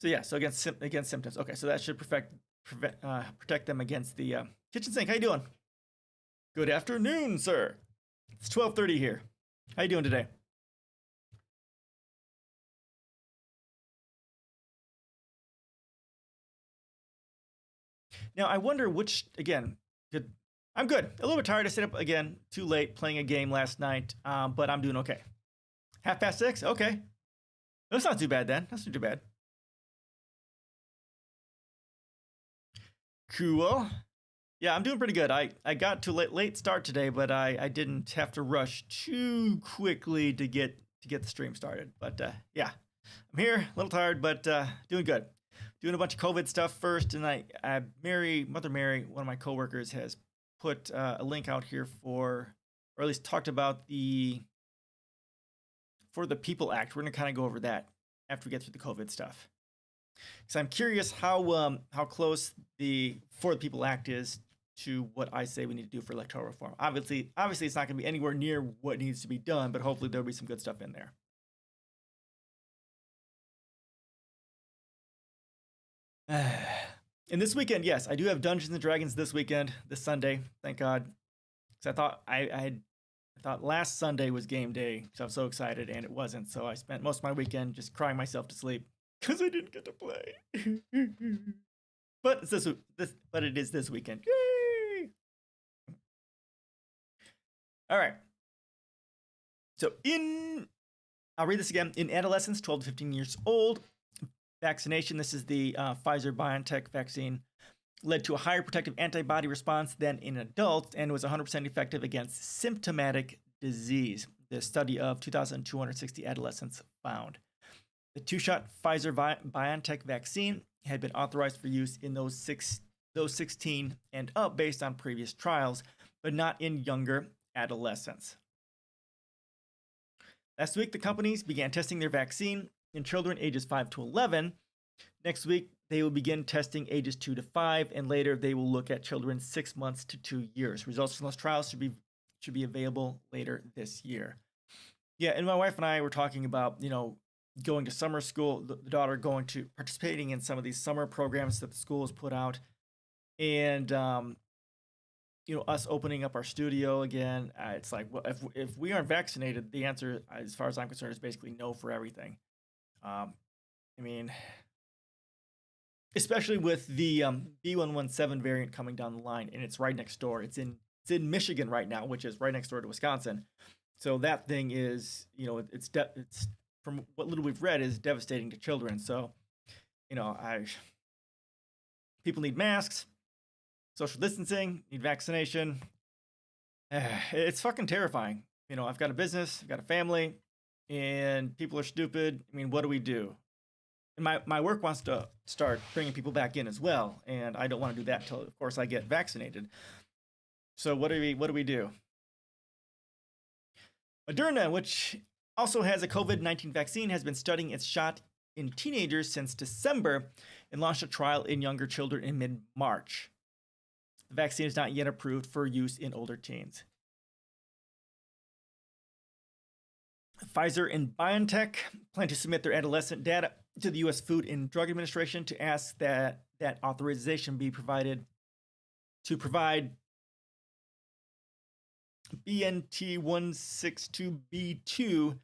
So yeah, so against symptoms. Okay, so that should protect them against the kitchen sink. How you doing? Good afternoon, sir. It's 12:30 here. How you doing today? Now I wonder which again. Good. I'm good. A little bit tired. I stayed up again too late playing a game last night, but I'm doing okay. 6:30. Okay, that's not too bad then. That's not too bad. Cool. Yeah, I'm doing pretty good. I got to late start today, but I didn't have to rush too quickly to get the stream started. But yeah, I'm here, a little tired, but doing good. Doing a bunch of COVID stuff first, and Mother Mary, one of my coworkers, has put a link out here for, or at least talked about for the People Act. We're gonna kind of go over that after we get through the COVID stuff. Because I'm curious how close the For the People Act is to what I say we need to do for electoral reform. Obviously, it's not going to be anywhere near what needs to be done, but hopefully there'll be some good stuff in there. And this weekend, yes, I do have Dungeons and Dragons this weekend, this Sunday. Thank God, because I thought I thought last Sunday was game day, so I was so excited, and it wasn't. So I spent most of my weekend just crying myself to sleep because I didn't get to play. But it is this weekend. Yay! All right. So I'll read this again. In adolescents, 12 to 15 years old, vaccination, this is the Pfizer-BioNTech vaccine, led to a higher protective antibody response than in adults and was 100% effective against symptomatic disease. The study of 2,260 adolescents found. The two-shot Pfizer-BioNTech vaccine had been authorized for use in those 16 and up based on previous trials, but not in younger adolescents. Last week, the companies began testing their vaccine in children ages 5 to 11. Next week, they will begin testing ages 2 to 5, and later they will look at children 6 months to 2 years. Results from those trials should be available later this year. Yeah, and my wife and I were talking about, going to summer school, the daughter going to participating in some of these summer programs that the school has put out, and us opening up our studio again. It's like, well, if we aren't vaccinated, the answer, as far as I'm concerned, is basically no for everything. I mean, especially with the B117 variant coming down the line, and it's right next door. It's in Michigan right now, which is right next door to Wisconsin. So that thing is, it's from what little we've read, is devastating to children. So, people need masks, social distancing, need vaccination. It's fucking terrifying. I've got a business, I've got a family, and people are stupid. I mean, what do we do? And my work wants to start bringing people back in as well, and I don't want to do that until, of course, I get vaccinated. So what do we do? Moderna, which also has a COVID-19 vaccine, has been studying its shot in teenagers since December and launched a trial in younger children in mid-March. The vaccine is not yet approved for use in older teens. Pfizer and BioNTech plan to submit their adolescent data to the U.S. Food and Drug Administration to ask that authorization be provided to provide BNT162b2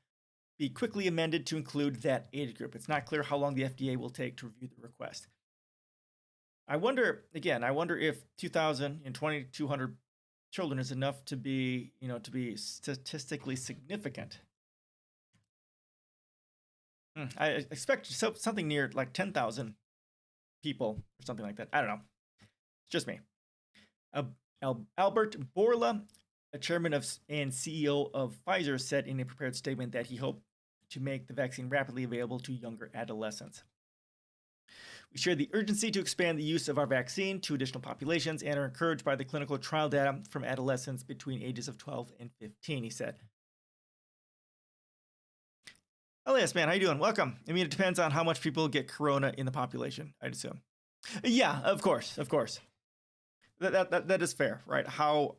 be quickly amended to include that age group. It's not clear how long the FDA will take to review the request. I wonder if 2,000 and 2,200 children is enough to be, to be statistically significant. I expect something near like 10,000 people or something like that. I don't know. It's just me. Albert Bourla, a chairman and CEO of Pfizer, said in a prepared statement that he hoped to make the vaccine rapidly available to younger adolescents. We share the urgency to expand the use of our vaccine to additional populations and are encouraged by the clinical trial data from adolescents between ages of 12 and 15, he said. Elias, man, how you doing? Welcome. I mean, it depends on how much people get corona in the population, I'd assume. Yeah, of course. That is fair, right? How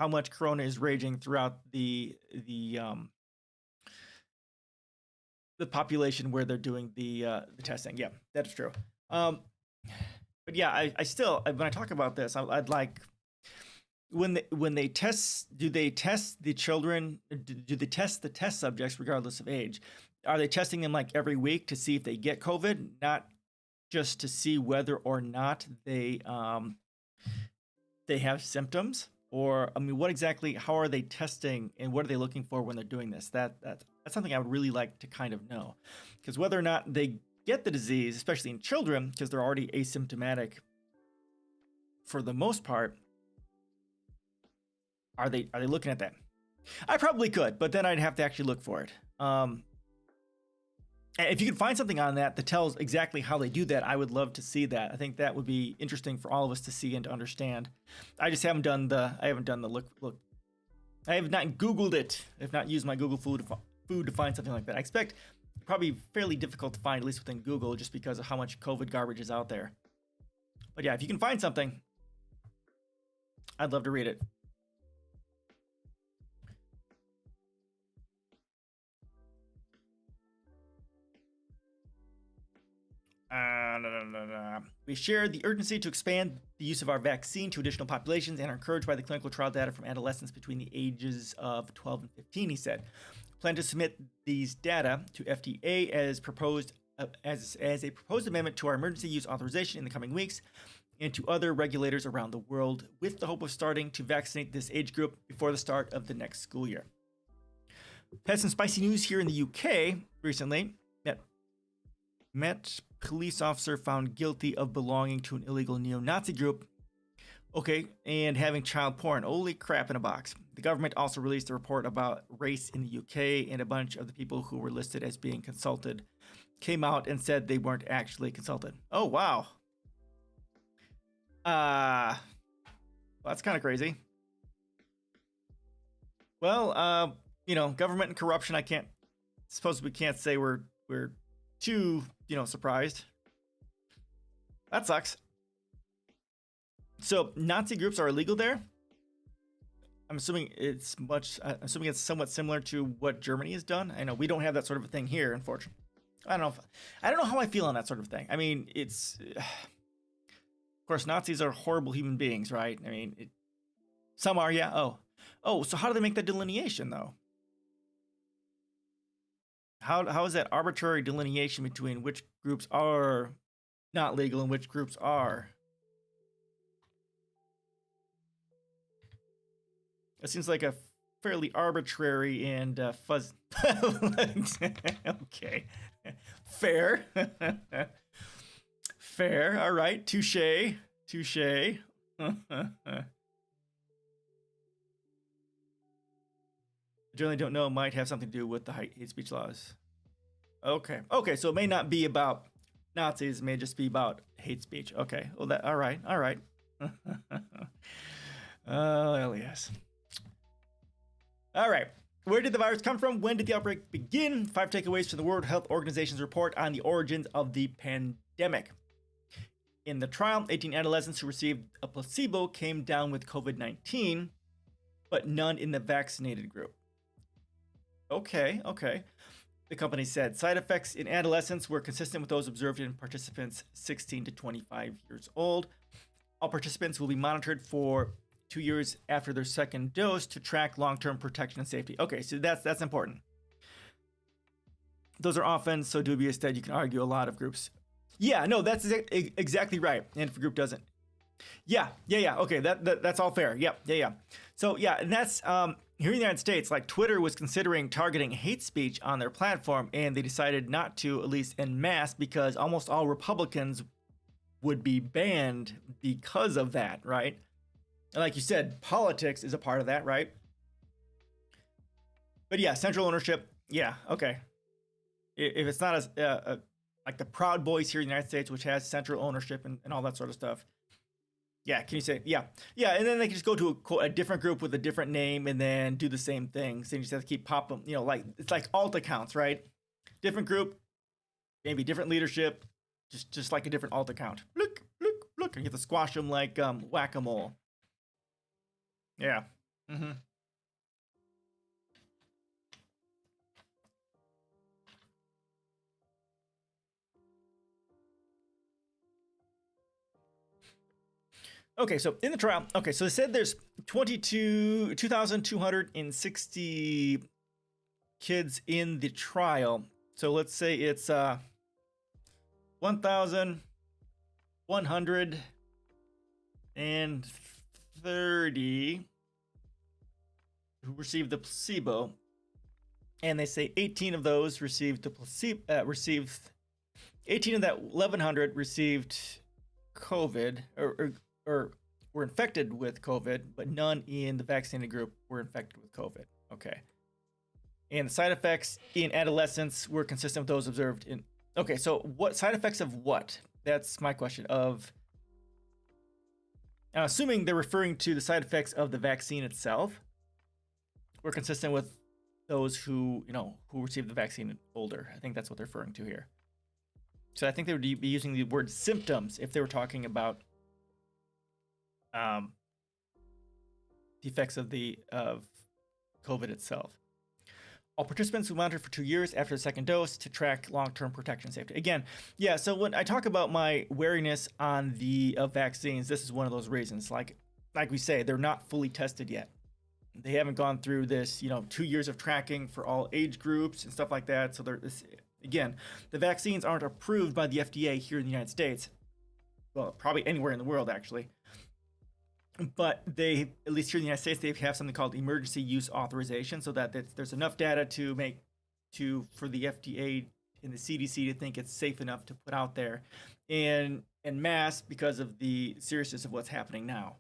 much corona is raging throughout the population where they're doing the testing. Yeah, that is true. But yeah, I still, when I talk about this, I'd like, when they test, do they test the children? Do they test the test subjects regardless of age? Are they testing them like every week to see if they get COVID, not just to see whether or not they have symptoms? Or, I mean, what exactly, how are they testing and what are they looking for when they're doing this? That's something I would really like to kind of know. Because whether or not they get the disease, especially in children, because they're already asymptomatic for the most part, are they looking at that? I probably could, but then I'd have to actually look for it. If you could find something on that tells exactly how they do that, I would love to see that. I think that would be interesting for all of us to see and to understand. I just haven't done the look. I have not Googled it. I have not used my Google food to find something like that. I expect probably fairly difficult to find, at least within Google, just because of how much COVID garbage is out there. But yeah, if you can find something, I'd love to read it. We share the urgency to expand the use of our vaccine to additional populations and are encouraged by the clinical trial data from adolescents between the ages of 12 and 15, he said. Plan to submit these data to FDA as proposed as a proposed amendment to our emergency use authorization in the coming weeks and to other regulators around the world with the hope of starting to vaccinate this age group before the start of the next school year. Had some spicy news here in the UK recently. Met police officer found guilty of belonging to an illegal neo-Nazi group. Okay, and having child porn. Holy crap in a box. The government also released a report about race in the UK, and a bunch of the people who were listed as being consulted came out and said they weren't actually consulted. Oh, wow. Well, that's kind of crazy. Well, government and corruption, I suppose we can't say we're too, surprised. That sucks. So Nazi groups are illegal there. I'm assuming it's somewhat similar to what Germany has done. I know we don't have that sort of a thing here, unfortunately. I don't know how I feel on that sort of thing. I mean, of course, Nazis are horrible human beings, right? I mean, some are, yeah. Oh, so how do they make that delineation though? How is that arbitrary delineation between which groups are not legal and which groups are? It seems like a fairly arbitrary and fuzz. Okay, fair, fair. All right, touche. Generally don't know, might have something to do with the hate speech laws. Okay, so it may not be about Nazis, it may just be about hate speech. Okay, well, all right. Oh, Elias. All right, where did the virus come from? When did the outbreak begin? 5 takeaways from the World Health Organization's report on the origins of the pandemic. In the trial, 18 adolescents who received a placebo came down with COVID-19, but none in the vaccinated group. Okay. The company said side effects in adolescents were consistent with those observed in participants 16 to 25 years old. All participants will be monitored for 2 years after their second dose to track long-term protection and safety. Okay, so that's important. Those are often so dubious that you can argue a lot of groups. Yeah, no, that's exactly right. And if a group doesn't Yeah. Okay, that's all fair. Yep. Yeah. So yeah, and that's here in the United States, like Twitter was considering targeting hate speech on their platform, and they decided not to, at least en masse, because almost all Republicans would be banned because of that, right? And like you said, politics is a part of that, right? But yeah, central ownership. Yeah. Okay. If it's not as like the Proud Boys here in the United States, which has central ownership and all that sort of stuff. Yeah, can you say, yeah, and then they can just go to a different group with a different name and then do the same thing. So you just have to keep popping, like it's like alt accounts, right? Different group, maybe different leadership, just like a different alt account. Look, and you have to squash them like whack-a-mole. Yeah. Mm-hmm. Okay, so in the trial, okay, so they said there's 2,260 kids in the trial. So let's say it's 1,130 who received the placebo, and they say 18 of those received the placebo. 18 of that 1,100 received COVID or were infected with COVID, but none in the vaccinated group were infected with COVID. Okay. And the side effects in adolescents were consistent with those observed in. Okay, so what side effects of what? That's my question. Of assuming they're referring to the side effects of the vaccine itself, were consistent with those who received the vaccine older. I think that's what they're referring to here. So I think they would be using the word symptoms if they were talking about the effects of COVID itself. All participants who monitored for 2 years after the second dose to track long-term protection safety. Again, yeah, so when I talk about my wariness on the vaccines, this is one of those reasons. Like we say, they're not fully tested yet. They haven't gone through this, 2 years of tracking for all age groups and stuff like that. So again, the vaccines aren't approved by the FDA here in the United States. Well, probably anywhere in the world, actually. But they, at least here in the United States, they have something called emergency use authorization, so that there's enough data for the FDA and the CDC to think it's safe enough to put out there en masse because of the seriousness of what's happening now.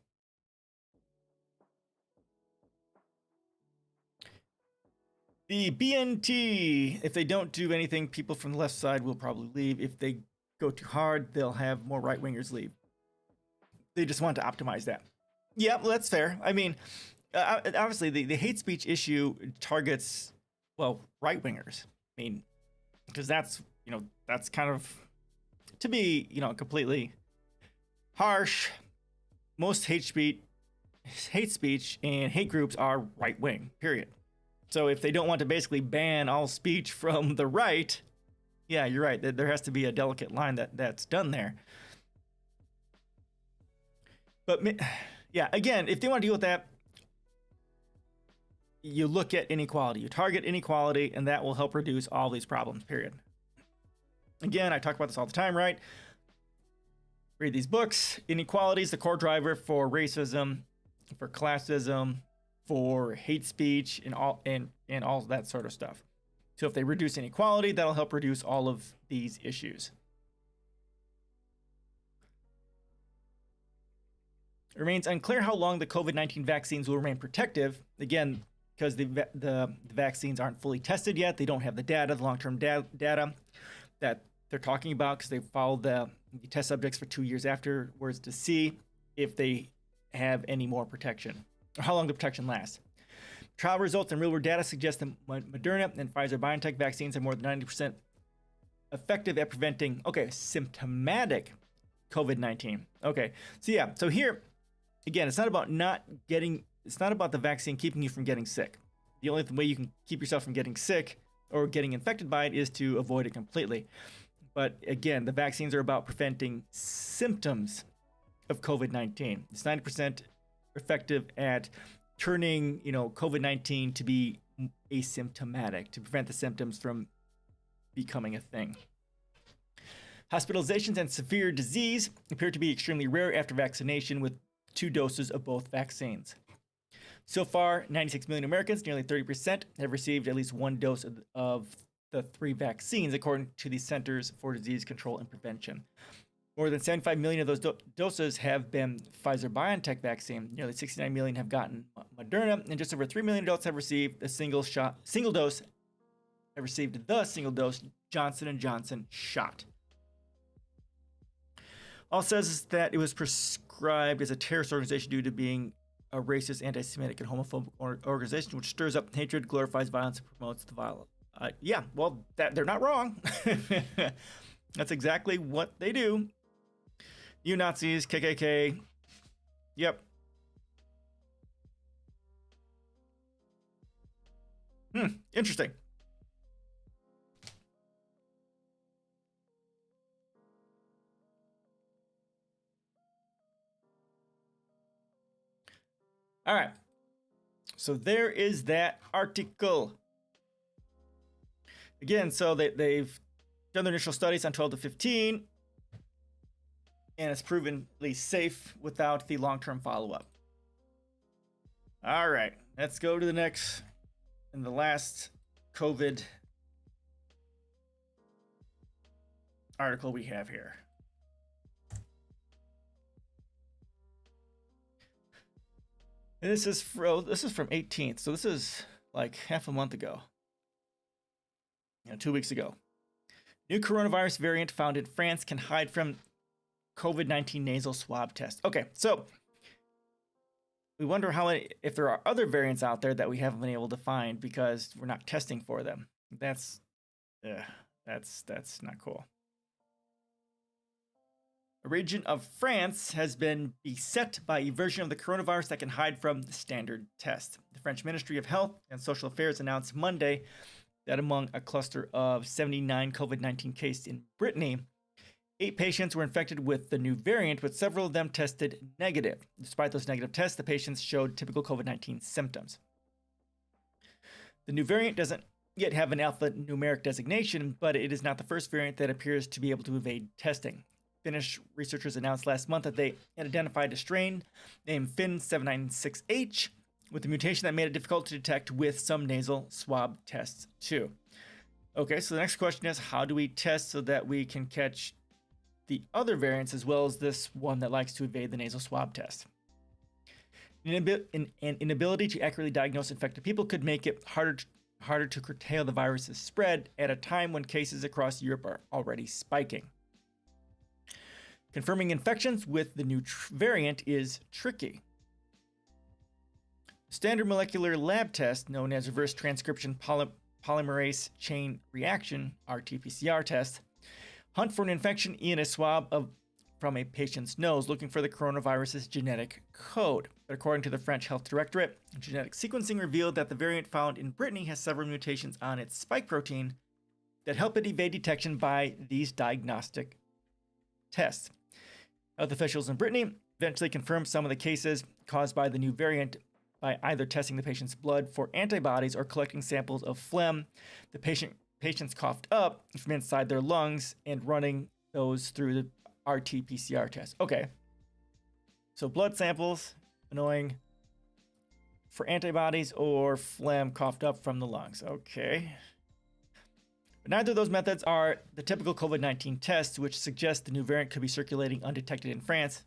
The BNT, if they don't do anything, people from the left side will probably leave. If they go too hard, they'll have more right-wingers leave. They just want to optimize that. Yeah, well, that's fair. I mean, obviously, the hate speech issue targets, right-wingers. I mean, because that's kind of, to be, completely harsh, most hate speech and hate groups are right-wing, period. So if they don't want to basically ban all speech from the right, yeah, you're right. There has to be a delicate line that's done there. But yeah, again, if they want to deal with that, you look at inequality. You target inequality, and that will help reduce all these problems, period. Again, I talk about this all the time, right? Read these books. Inequality is the core driver for racism, for classism, for hate speech, and all that sort of stuff. So if they reduce inequality, that'll help reduce all of these issues. It remains unclear how long the COVID-19 vaccines will remain protective. Again, because the vaccines aren't fully tested yet. They don't have the long-term data that they're talking about, because they followed the test subjects for 2 years afterwards to see if they have any more protection, or how long the protection lasts. Trial results and real-world data suggest that Moderna and Pfizer-BioNTech vaccines are more than 90% effective at preventing, symptomatic COVID-19. Okay, so yeah, so here, again, it's not about the vaccine keeping you from getting sick. The only way you can keep yourself from getting sick or getting infected by it is to avoid it completely. But again, the vaccines are about preventing symptoms of COVID-19. It's 90% effective at turning, COVID-19 to be asymptomatic, to prevent the symptoms from becoming a thing. Hospitalizations and severe disease appear to be extremely rare after vaccination with 2 doses of both vaccines. So far, 96 million Americans, nearly 30%, have received at least 1 dose of the 3 vaccines, according to the Centers for Disease Control and Prevention. More than 75 million of those doses have been Pfizer-BioNTech vaccine. Nearly 69 million have gotten Moderna, and just over 3 million adults have received the single dose Johnson & Johnson shot. All says is that it was prescribed as a terrorist organization due to being a racist, anti-Semitic, and homophobic organization which stirs up hatred, glorifies violence, and promotes the violence. Yeah, well, they're not wrong. That's exactly what they do. You Nazis, KKK. Yep. Interesting. All right. So there is that article. Again, so they've done their initial studies on 12 to 15, and it's provenly safe without the long-term follow-up. All right, let's go to the next and the last COVID article we have here. And this is from 18th, so this is like half a month ago. 2 weeks ago. New coronavirus variant found in France can hide from COVID-19 nasal swab test. Okay, so we wonder if there are other variants out there that we haven't been able to find because we're not testing for them. That's not cool. A region of France has been beset by a version of the coronavirus that can hide from the standard test. The French Ministry of Health and Social Affairs announced Monday that among a cluster of 79 COVID-19 cases in Brittany, 8 patients were infected with the new variant, but several of them tested negative. Despite those negative tests, the patients showed typical COVID-19 symptoms. The new variant doesn't yet have an alphanumeric designation, but it is not the first variant that appears to be able to evade testing. Finnish researchers announced last month that they had identified a strain named Fin796H with a mutation that made it difficult to detect with some nasal swab tests too. Okay, so the next question is, how do we test so that we can catch the other variants as well as this one that likes to evade the nasal swab test? An inability to accurately diagnose infected people could make it harder to curtail the virus's spread at a time when cases across Europe are already spiking. Confirming infections with the new variant is tricky. Standard molecular lab test, known as reverse transcription polymerase chain reaction, RT-PCR test, hunt for an infection in a swab from a patient's nose looking for the coronavirus's genetic code. But according to the French Health Directorate, genetic sequencing revealed that the variant found in Brittany has several mutations on its spike protein that help it evade detection by these diagnostic tests. Health officials in Brittany eventually confirmed some of the cases caused by the new variant by either testing the patient's blood for antibodies or collecting samples of phlegm the patients coughed up from inside their lungs and running those through the RT-PCR test. Okay. So blood samples, annoying, for antibodies or phlegm coughed up from the lungs. Okay. But neither of those methods are the typical COVID-19 tests, which suggest the new variant could be circulating undetected in France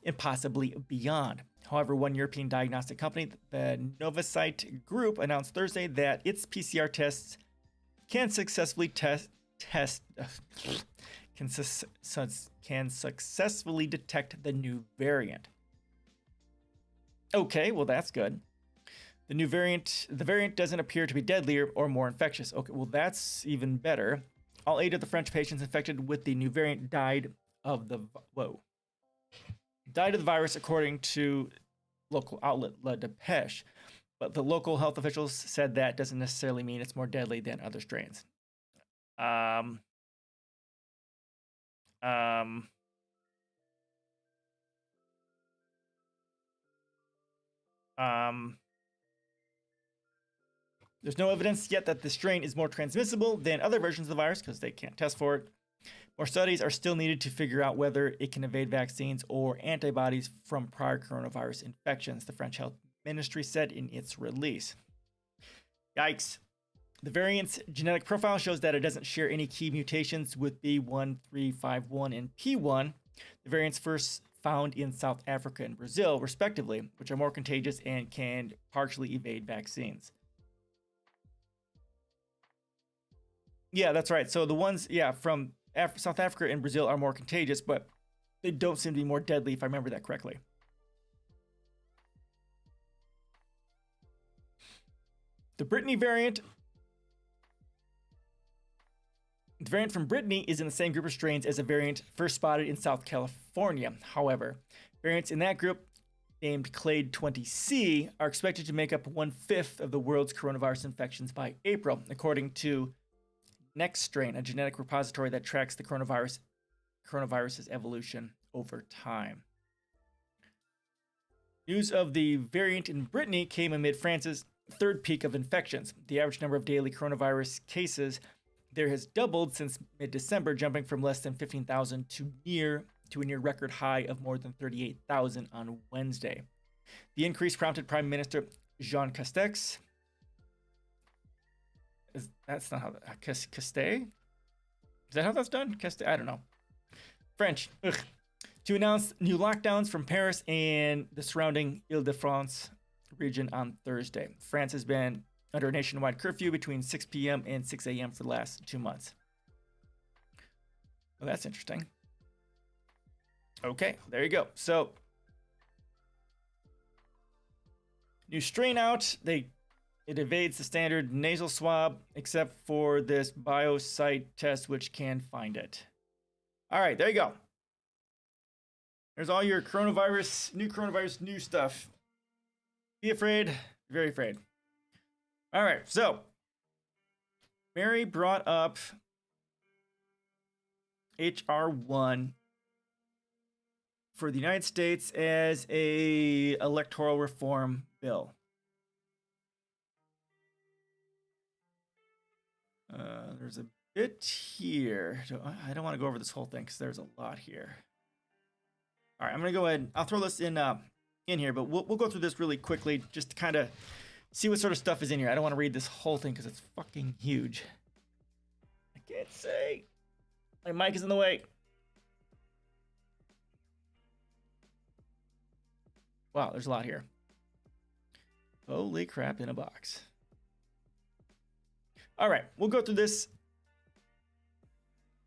and possibly beyond. However, one European diagnostic company, the Novacyte Group, announced Thursday that its PCR tests can successfully detect the new variant. Okay, well that's good. The variant doesn't appear to be deadlier or more infectious. Okay, well that's even better. All 8 of the French patients infected with the new variant died of the virus, according to local outlet La Dépêche. But the local health officials said that doesn't necessarily mean it's more deadly than other strains. There's no evidence yet that the strain is more transmissible than other versions of the virus because they can't test for it. More studies are still needed to figure out whether it can evade vaccines or antibodies from prior coronavirus infections, the French health ministry said in its release. Yikes. The variant's genetic profile shows that it doesn't share any key mutations with B1351 and P1, the variants first found in South Africa and Brazil, respectively, which are more contagious and can partially evade vaccines. Yeah, that's right. So the ones, from South Africa and Brazil are more contagious, but they don't seem to be more deadly, if I remember that correctly. The Brittany variant. The variant from Brittany is in the same group of strains as a variant first spotted in South California. However, variants in that group, named Clade 20C, are expected to make up 1/5 of the world's coronavirus infections by April, according to NextStrain, a genetic repository that tracks the coronavirus's evolution over time. News of the variant in Brittany came amid France's third peak of infections. The average number of daily coronavirus cases there has doubled since mid-December, jumping from less than 15,000 to a near record high of more than 38,000 on Wednesday. The increase prompted Prime Minister Jean Castex. That's not how Castex? Is that how that's done? Castex? I don't know. French. Ugh. To announce new lockdowns from Paris and the surrounding Ile-de-France region on Thursday. France has been under a nationwide curfew between 6 p.m. and 6 a.m. for the last 2 months. Well, that's interesting. Okay, there you go. So, new strain out. It evades the standard nasal swab, except for this biosite test, which can find it. All right, there you go. There's all your coronavirus new stuff. Be afraid, very afraid. All right, so Mary brought up H.R. 1 for the United States as a electoral reform bill. There's a bit here. I don't want to go over this whole thing because there's a lot here. All right, I'm gonna go ahead. I'll throw this in here, but we'll go through this really quickly just to kind of see what sort of stuff is in here. I don't want to read this whole thing because it's fucking huge. I can't say. My mic is in the way. Wow, there's a lot here. Holy crap in a box. All right, we'll go through this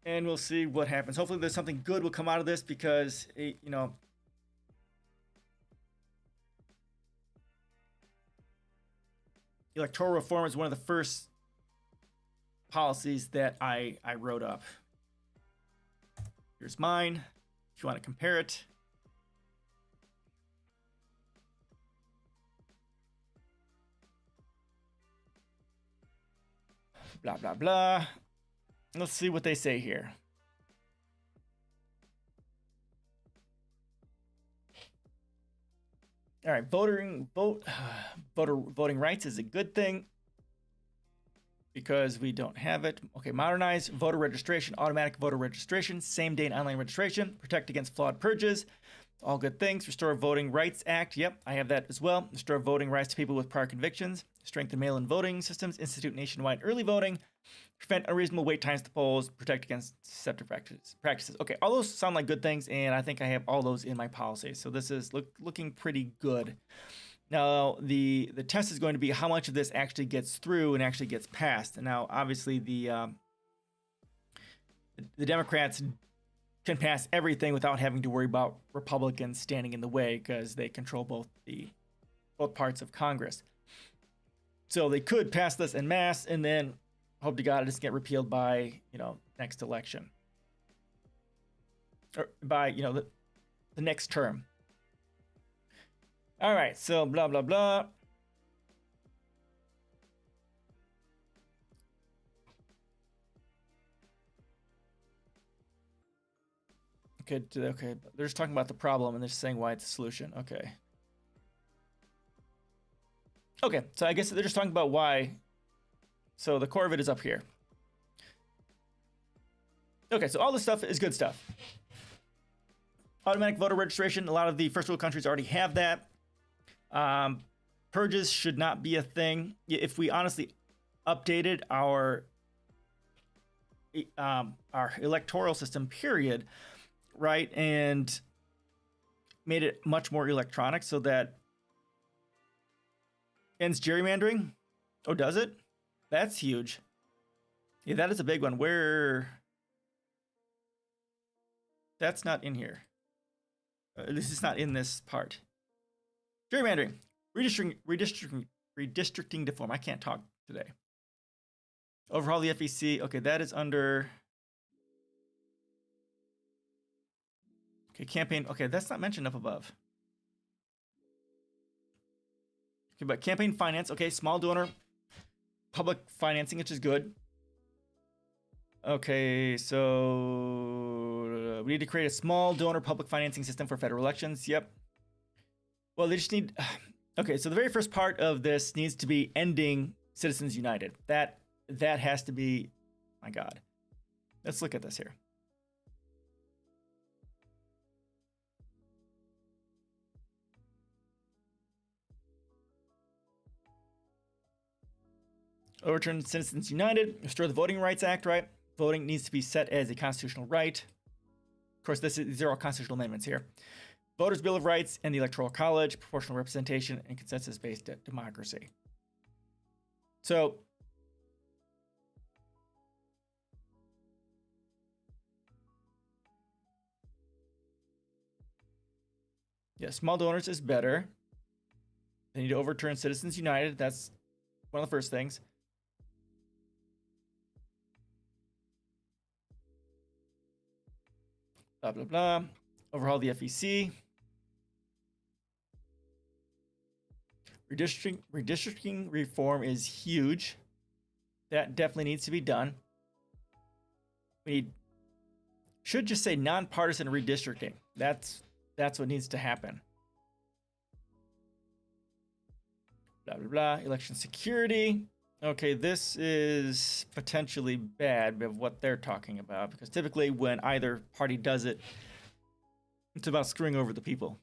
and we'll see what happens. Hopefully there's something good will come out of this because, electoral reform is one of the first policies that I wrote up. Here's mine, if you want to compare it. Blah, blah, blah. Let's see what they say here. All right, voting rights is a good thing because we don't have it. Okay, modernize voter registration, automatic voter registration, same day and online registration, protect against flawed purges, all good things. Restore Voting Rights Act, yep, I have that as well. Restore voting rights to people with prior convictions, strengthen mail-in voting systems, institute nationwide early voting, prevent unreasonable wait times to polls, protect against deceptive practices. Okay, all those sound like good things, and I think I have all those in my policy. So this is looking pretty good. Now, the test is going to be how much of this actually gets through and actually gets passed. And now, obviously, the Democrats can pass everything without having to worry about Republicans standing in the way because they control both parts of Congress. So they could pass this en masse and then hope to God it doesn't get repealed by, next election. Or by, the next term. All right, so blah, blah, blah. Okay, they're just talking about the problem and they're just saying why it's a solution. Okay, so I guess they're just talking about why. So the core of it is up here. Okay, so all this stuff is good stuff. Automatic voter registration. A lot of the first world countries already have that. Purges should not be a thing. If we honestly updated our electoral system, period, right, and made it much more electronic so that ends gerrymandering. Oh, does it? That's huge. Yeah, that is a big one. Where? That's not in here. This is not in this part. Gerrymandering, redistricting deform. I can't talk today. Overhaul the FEC. Okay, that is under. Okay, campaign. Okay, that's not mentioned up above. Okay, but campaign finance. Okay, small donor, public financing, which is good. Okay, so we need to create a small donor public financing system for federal elections. Yep. Well, they just need. Okay, so the very first part of this needs to be ending Citizens United. That has to be. My God. Let's look at this here. Overturn Citizens United. Restore the Voting Rights Act, right? Voting needs to be set as a constitutional right. Of course, these are all constitutional amendments here. Voters' Bill of Rights and the Electoral College, proportional representation, and consensus-based democracy. So, yeah, small donors is better. They need to overturn Citizens United. That's one of the first things. Blah, blah, blah. Overhaul the FEC. Redistricting reform is huge. That definitely needs to be done. We should just say nonpartisan redistricting. That's what needs to happen. Blah, blah, blah. Election security. Okay, this is potentially bad of what they're talking about, because typically when either party does it, it's about screwing over the people.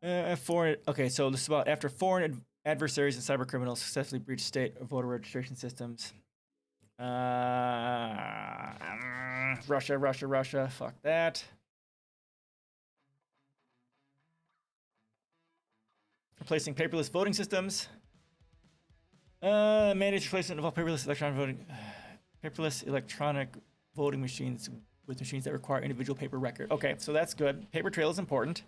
Okay, so this is about after foreign adversaries and cyber criminals successfully breach state or voter registration systems. Russia. Fuck that. Replacing paperless voting systems. Mandates replacement of all paperless electronic voting machines with machines that require individual paper record. Okay, so that's good. Paper trail is important.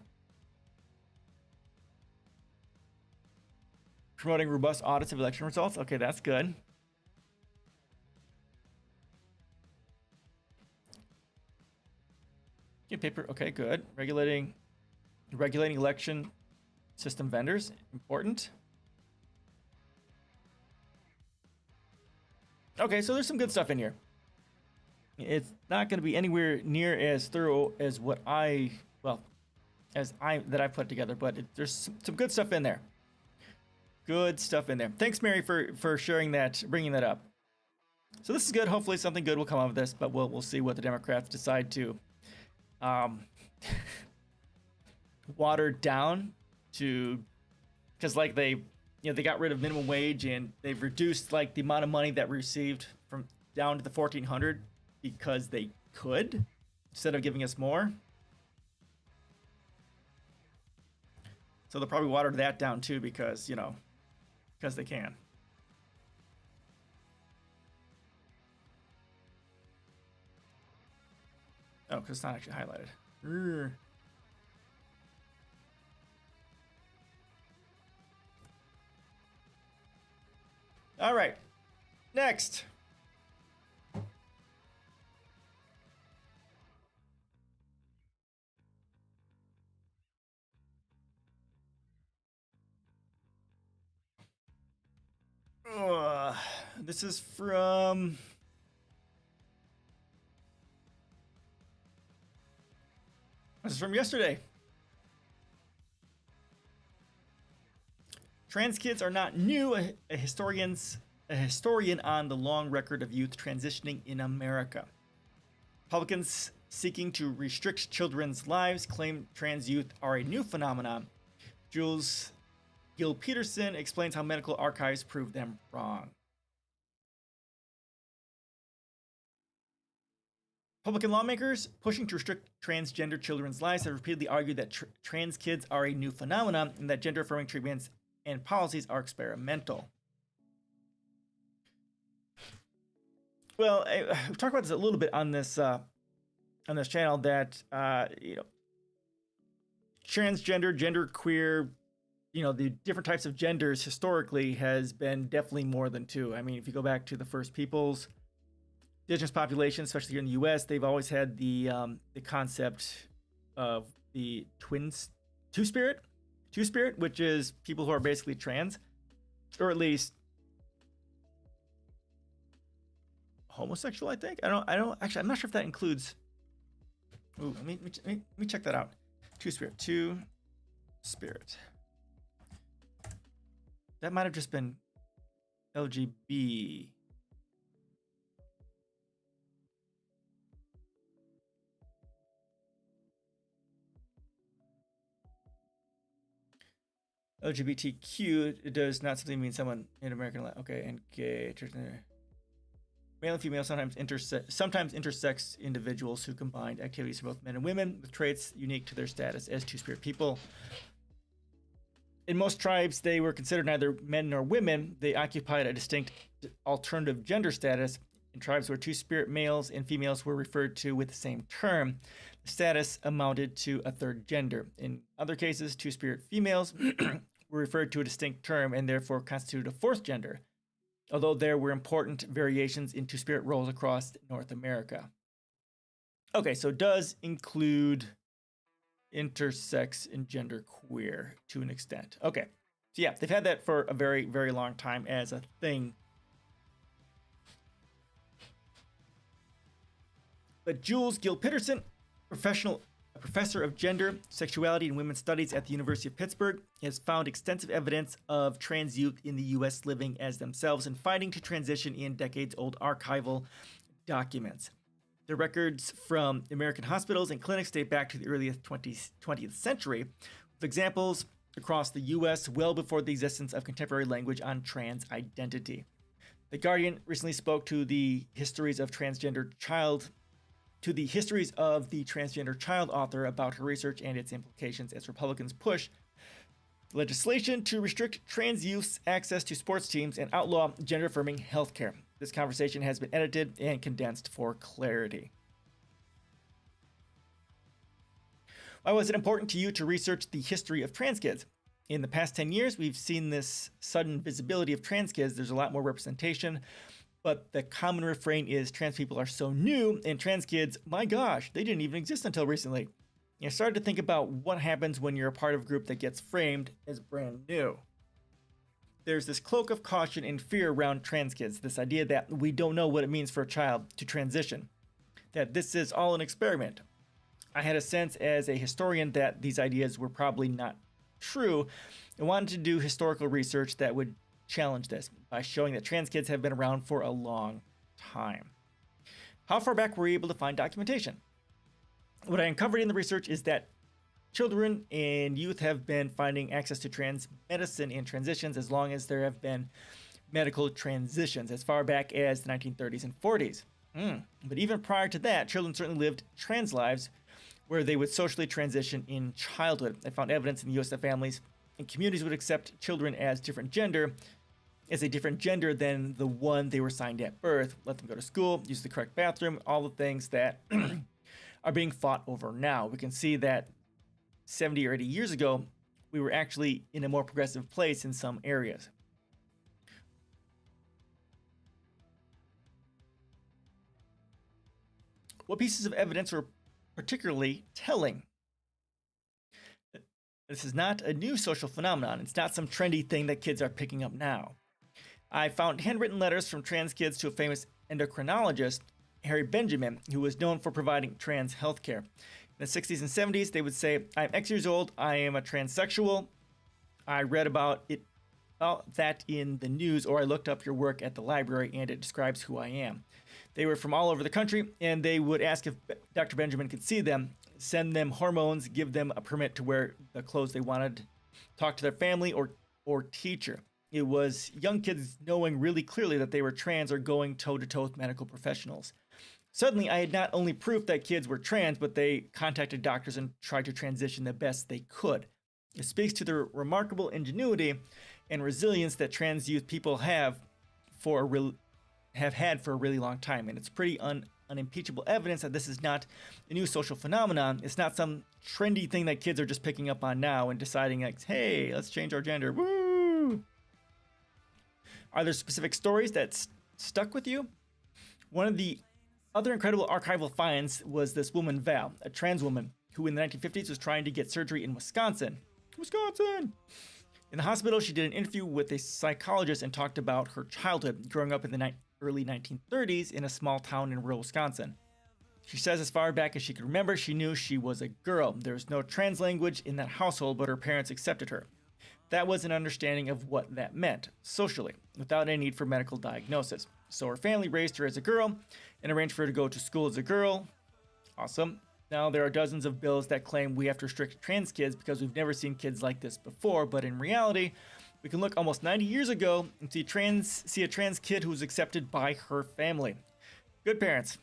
Promoting robust audits of election results. Okay, that's good. Get paper. Okay, good. Regulating election system vendors. Important. Okay, so there's some good stuff in here. It's not going to be anywhere near as thorough as that I put together, but there's some good stuff in there. Good stuff in there. Thanks, Mary, for sharing that, bringing that up. So this is good. Hopefully something good will come out of this, but we'll see what the Democrats decide to water down to, because like they got rid of minimum wage and they've reduced like the amount of money that we received from down to the $1,400 because they could instead of giving us more. So they'll probably water that down too because they can. Oh, because it's not actually highlighted. All right, next. This is from yesterday. Trans kids are not new. A historian's a historian on the long record of youth transitioning in America. Republicans seeking to restrict children's lives claim trans youth are a new phenomenon. Jules Gil Peterson explains how medical archives prove them wrong. Republican lawmakers pushing to restrict transgender children's lives have repeatedly argued that trans kids are a new phenomenon and that gender-affirming treatments and policies are experimental. Well, we've talked about this a little bit on this channel that transgender, genderqueer, the different types of genders historically has been definitely more than two. I mean, if you go back to the first peoples, indigenous population, especially here in the U.S., they've always had the concept of the two-spirit, which is people who are basically trans, or at least homosexual. I think I don't actually. I'm not sure if that includes. Ooh, let me check that out. Two-spirit. That might have just been LGB. LGBTQ, it does not simply mean someone in American life. Okay, and gay, male and female, sometimes intersex individuals who combined activities for both men and women with traits unique to their status as two-spirit people. In most tribes, they were considered neither men nor women. They occupied a distinct alternative gender status. In tribes where two-spirit males and females were referred to with the same term, the status amounted to a third gender. In other cases, two-spirit females were referred to a distinct term and therefore constituted a fourth gender, although there were important variations in two-spirit roles across North America. Okay, so it does include intersex and genderqueer to an extent. Okay, so yeah, they've had that for a very, very long time as a thing. But Jules Gil Peterson, professor of gender, sexuality, and women's studies at the University of Pittsburgh, has found extensive evidence of trans youth in the U.S. living as themselves and fighting to transition in decades-old archival documents. The records from American hospitals and clinics date back to the earliest 20th century, with examples across the U.S. well before the existence of contemporary language on trans identity. The Guardian recently spoke to the histories of the transgender child author about her research and its implications as Republicans push legislation to restrict trans youth's access to sports teams and outlaw gender-affirming healthcare. This conversation has been edited and condensed for clarity. Why was it important to you to research the history of trans kids? In the past 10 years, we've seen this sudden visibility of trans kids. There's a lot more representation, but the common refrain is trans people are so new, and trans kids, my gosh, they didn't even exist until recently. I started to think about what happens when you're a part of a group that gets framed as brand new. There's this cloak of caution and fear around trans kids, this idea that we don't know what it means for a child to transition, that this is all an experiment. I had a sense as a historian that these ideas were probably not true and wanted to do historical research that would challenge this by showing that trans kids have been around for a long time. How far back were we able to find documentation? What I uncovered in the research is that children and youth have been finding access to trans medicine and transitions as long as there have been medical transitions, as far back as the 1930s and 40s. But even prior to that, children certainly lived trans lives where they would socially transition in childhood. I found evidence in the U.S. that families and communities would accept children as a different gender than the one they were assigned at birth, let them go to school, use the correct bathroom, all the things that are being fought over now. We can see that 70 or 80 years ago, we were actually in a more progressive place in some areas. What pieces of evidence were particularly telling? This is not a new social phenomenon. It's not some trendy thing that kids are picking up now. I found handwritten letters from trans kids to a famous endocrinologist, Harry Benjamin, who was known for providing trans healthcare. In the 60s and 70s, they would say, I'm X years old, I am a transsexual. I read about it about that in the news, or I looked up your work at the library and it describes who I am. They were from all over the country, and they would ask if Dr. Benjamin could see them, send them hormones, give them a permit to wear the clothes they wanted, talk to their family or teacher. It was young kids knowing really clearly that they were trans or going toe-to-toe with medical professionals. Suddenly, I had not only proof that kids were trans, but they contacted doctors and tried to transition the best they could. It speaks to the remarkable ingenuity and resilience that trans youth people have had for a really long time, and it's pretty unimpeachable evidence that this is not a new social phenomenon. It's not some trendy thing that kids are just picking up on now and deciding like, hey, let's change our gender. Woo! Are there specific stories that stuck with you? One of the other incredible archival finds was this woman, Val, a trans woman who in the 1950s was trying to get surgery in Wisconsin. In the hospital, she did an interview with a psychologist and talked about her childhood growing up in the early 1930s in a small town in rural Wisconsin. She says as far back as she could remember, she knew she was a girl. There was no trans language in that household, but her parents accepted her. That was an understanding of what that meant, socially, without any need for medical diagnosis. So her family raised her as a girl and arranged for her to go to school as a girl. Awesome. Now there are dozens of bills that claim we have to restrict trans kids because we've never seen kids like this before, but in reality, we can look almost 90 years ago and see a trans kid who was accepted by her family. Good parents.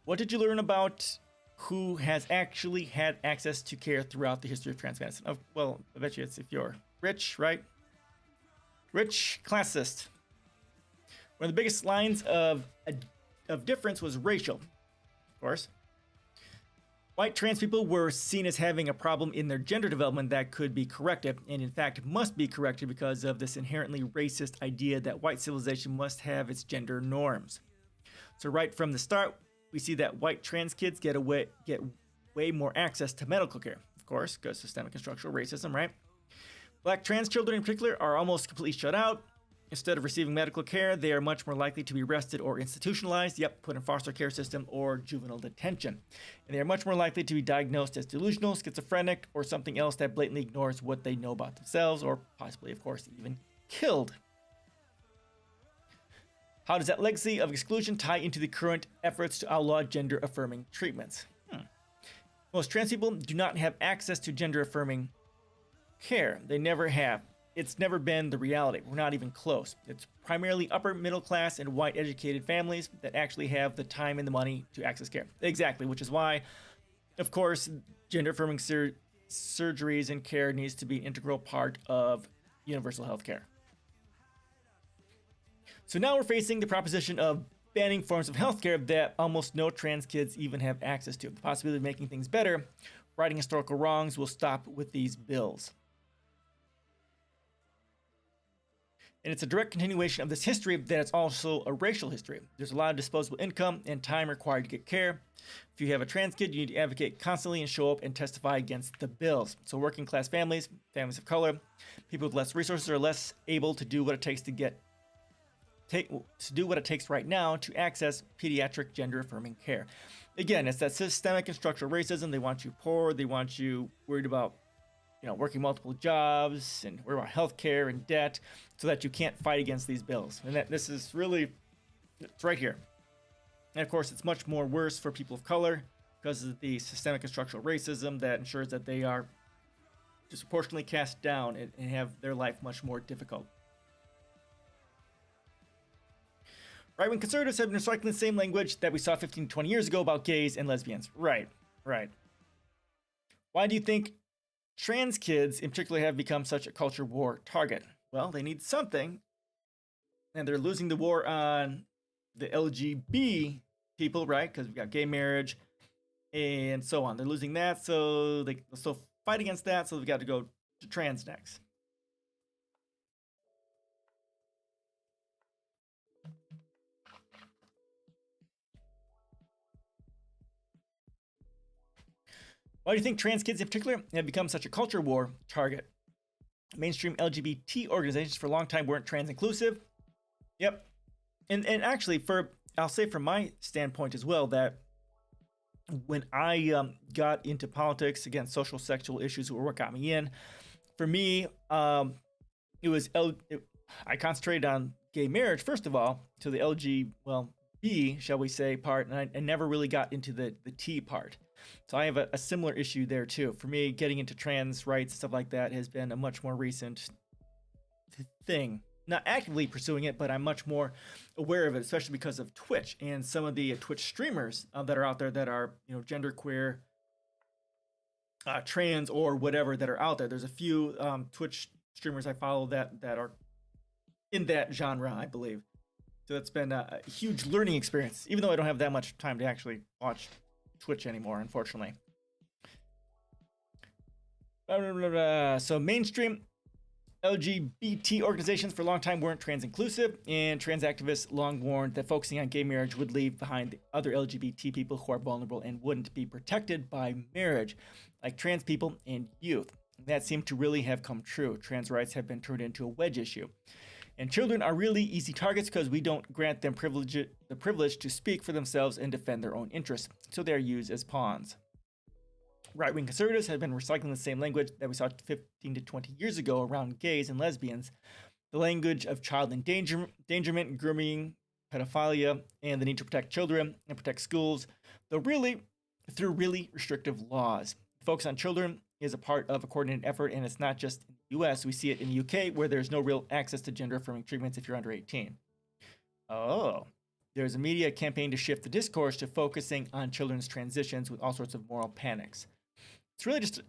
What did you learn about who has actually had access to care throughout the history of trans medicine? Oh, well, I bet you it's if you're rich, right? Rich, classist. One of the biggest lines of difference was racial, of course. White trans people were seen as having a problem in their gender development that could be corrected, and in fact must be corrected because of this inherently racist idea that white civilization must have its gender norms. So right from the start, we see that white trans kids get way more access to medical care, of course, because systemic and structural racism, right? Black trans children in particular are almost completely shut out. Instead of receiving medical care, they are much more likely to be arrested or institutionalized, put in foster care system or juvenile detention. And they are much more likely to be diagnosed as delusional, schizophrenic, or something else that blatantly ignores what they know about themselves, or possibly, of course, even killed. How does that legacy of exclusion tie into the current efforts to outlaw gender-affirming treatments? Most trans people do not have access to gender-affirming care. They never have. It's never been the reality. We're not even close. It's primarily upper middle class and white educated families that actually have the time and the money to access care. Exactly, which is why, of course, gender-affirming surgeries and care needs to be an integral part of universal health care. So now we're facing the proposition of banning forms of healthcare that almost no trans kids even have access to. The possibility of making things better, righting historical wrongs, will stop with these bills. And it's a direct continuation of this history that it's also a racial history. There's a lot of disposable income and time required to get care. If you have a trans kid, you need to advocate constantly and show up and testify against the bills. So working class families, families of color, people with less resources are less able to do what it takes right now to access pediatric gender-affirming care. Again, it's that systemic and structural racism. They want you poor. They want you worried about working multiple jobs and worry about healthcare and debt so that you can't fight against these bills. And that this is really, it's right here. And of course, it's much more worse for people of color because of the systemic and structural racism that ensures that they are disproportionately cast down and have their life much more difficult. Right-wing conservatives have been recycling the same language that we saw 15 to 20 years ago about gays and lesbians. Right. Why do you think trans kids in particular have become such a culture war target? Well, they need something, and they're losing the war on the LGBT people, right? Because we've got gay marriage and so on. They're losing that, so they still fight against that, so we've got to go to trans next. Why do you think trans kids in particular have become such a culture war target? Mainstream LGBT organizations for a long time weren't trans inclusive. Yep. And actually, I'll say from my standpoint as well, that when I got into politics, again, social sexual issues were what got me in. for me, I concentrated on gay marriage first of all, to the B, shall we say, part, and I never really got into the T part. So I have a similar issue there too. For me, getting into trans rights and stuff like that has been a much more recent thing. Not actively pursuing it, but I'm much more aware of it, especially because of Twitch and some of the Twitch streamers that are out there that are, genderqueer, trans, or whatever that are out there. There's a few Twitch streamers I follow that are in that genre, I believe. So it's been a huge learning experience, even though I don't have that much time to actually watch Twitch anymore, unfortunately. So mainstream LGBT organizations for a long time weren't trans inclusive, and trans activists long warned that focusing on gay marriage would leave behind the other LGBT people who are vulnerable and wouldn't be protected by marriage, like trans people and youth. That seemed to really have come true. Trans rights have been turned into a wedge issue. And children are really easy targets because we don't grant them the privilege to speak for themselves and defend their own interests, so they are used as pawns. Right-wing conservatives have been recycling the same language that we saw 15 to 20 years ago around gays and lesbians, the language of child endangerment, grooming, pedophilia, and the need to protect children and protect schools, through really restrictive laws. The focus on children is a part of a coordinated effort, and it's not just in the US. We see it in the UK, where there's no real access to gender-affirming treatments if you're under 18. Oh. There's a media campaign to shift the discourse to focusing on children's transitions with all sorts of moral panics.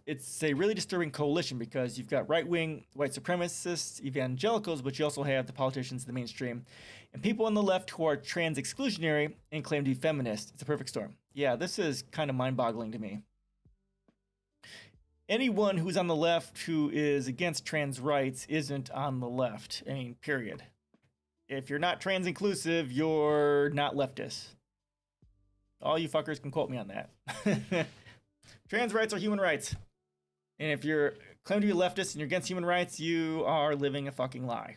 It's a really disturbing coalition because you've got right-wing white supremacists, evangelicals, but you also have the politicians in the mainstream, and people on the left who are trans exclusionary and claim to be feminist. It's a perfect storm. Yeah, this is kind of mind-boggling to me. Anyone who's on the left who is against trans rights isn't on the left. I mean, period. If you're not trans inclusive, you're not leftist. All you fuckers can quote me on that. Trans rights are human rights. And if you're claiming to be leftist and you're against human rights, you are living a fucking lie.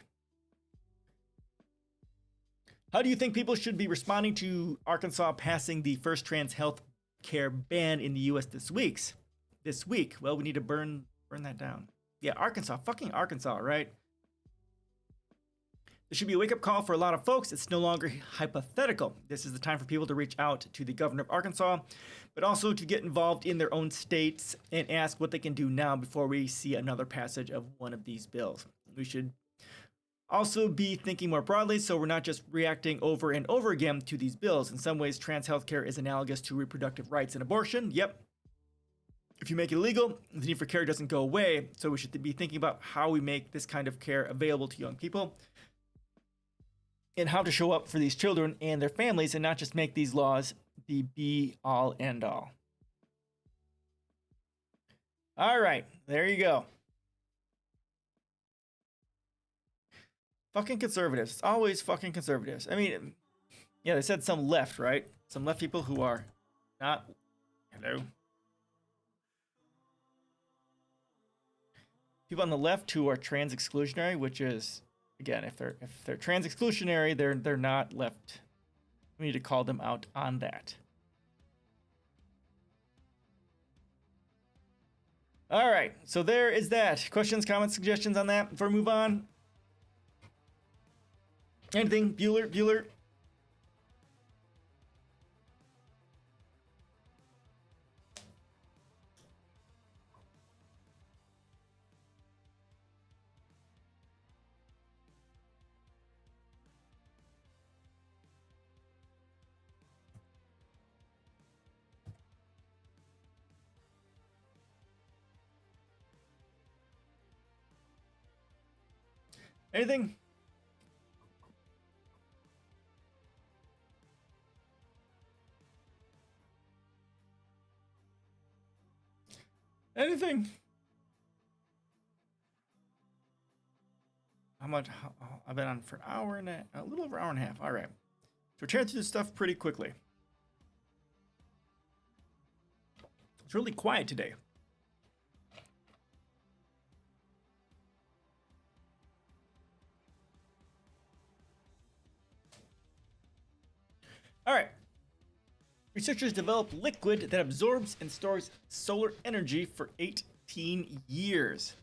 How do you think people should be responding to Arkansas passing the first trans health care ban in the US this week? Well, we need to burn that down. Yeah, Arkansas, fucking Arkansas, right? This should be a wake-up call for a lot of folks. It's no longer hypothetical. This is the time for people to reach out to the governor of Arkansas, but also to get involved in their own states and ask what they can do now before we see another passage of one of these bills. We should also be thinking more broadly, so we're not just reacting over and over again to these bills. In some ways, trans healthcare is analogous to reproductive rights and abortion. Yep. If you make it illegal, the need for care doesn't go away, so we should be thinking about how we make this kind of care available to young people and how to show up for these children and their families and not just make these laws the be-all, end-all. All right, there you go. Fucking conservatives. It's always fucking conservatives. I mean, yeah, they said some left, right? Some left people who are not... Hello? People on the left who are trans exclusionary, which is... Again, if they're trans exclusionary, they're not left. We need to call them out on that. All right, so there is that. Questions, comments, suggestions on that before we move on? Anything? Bueller? Anything? Anything? How much? I've been on for an hour and a little over an hour and a half. All right. So we're tearing through this stuff pretty quickly. It's really quiet today. All right. Researchers develop liquid that absorbs and stores solar energy for 18 years.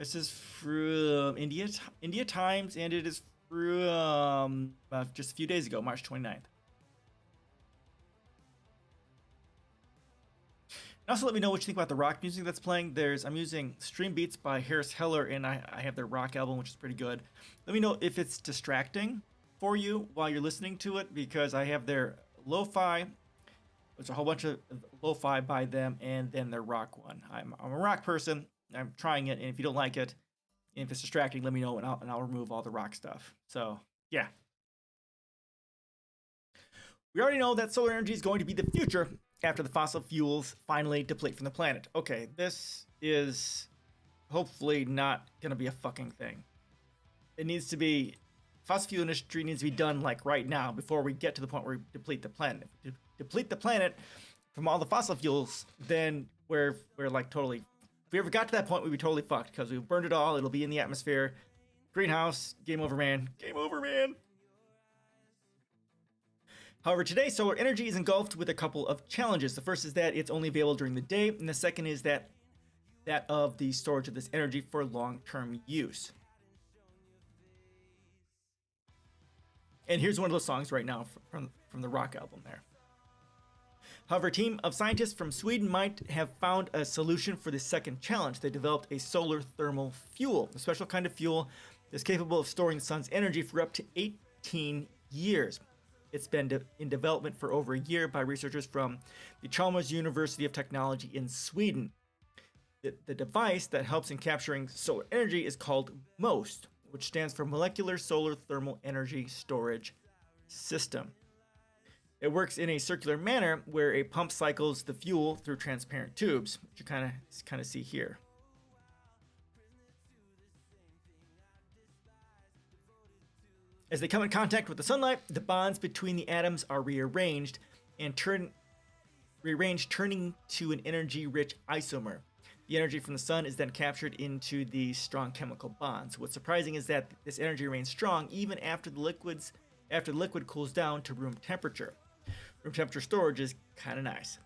This is from India Times, and it is from just a few days ago, March 29th. And also let me know what you think about the rock music that's playing. I'm using Stream Beats by Harris Heller, and I have their rock album, which is pretty good. Let me know if it's distracting for you while you're listening to it, because I have their lo-fi. There's a whole bunch of lo-fi by them, and then their rock one. I'm a rock person. I'm trying it, and if you don't like it, and if it's distracting, let me know, and I'll remove all the rock stuff. So, yeah. We already know that solar energy is going to be the future after the fossil fuels finally deplete from the planet. Okay, this is hopefully not going to be a fucking thing. It needs to be, fossil fuel industry needs to be done like right now before we get to the point where we deplete the planet. If we deplete the planet from all the fossil fuels, then we're like totally, if we ever got to that point, we'd be totally fucked, because we've burned it all. It'll be in the atmosphere. Greenhouse, game over, man. Game over, man. However, today, solar energy is engulfed with a couple of challenges. The first is that it's only available during the day, and the second is that of the storage of this energy for long-term use. And here's one of those songs right now from the rock album there. However, a team of scientists from Sweden might have found a solution for the second challenge. They developed a solar thermal fuel, a special kind of fuel that's capable of storing the sun's energy for up to 18 years. It's been in development for over a year by researchers from the Chalmers University of Technology in Sweden. The device that helps in capturing solar energy is called MOST, which stands for Molecular Solar Thermal Energy Storage System. It works in a circular manner where a pump cycles the fuel through transparent tubes, which you kind of see here. As they come in contact with the sunlight, the bonds between the atoms are rearranged, turning to an energy-rich isomer. The energy from the sun is then captured into these strong chemical bonds. What's surprising is that this energy remains strong even after the liquid cools down to room temperature. Room temperature storage is kind of nice.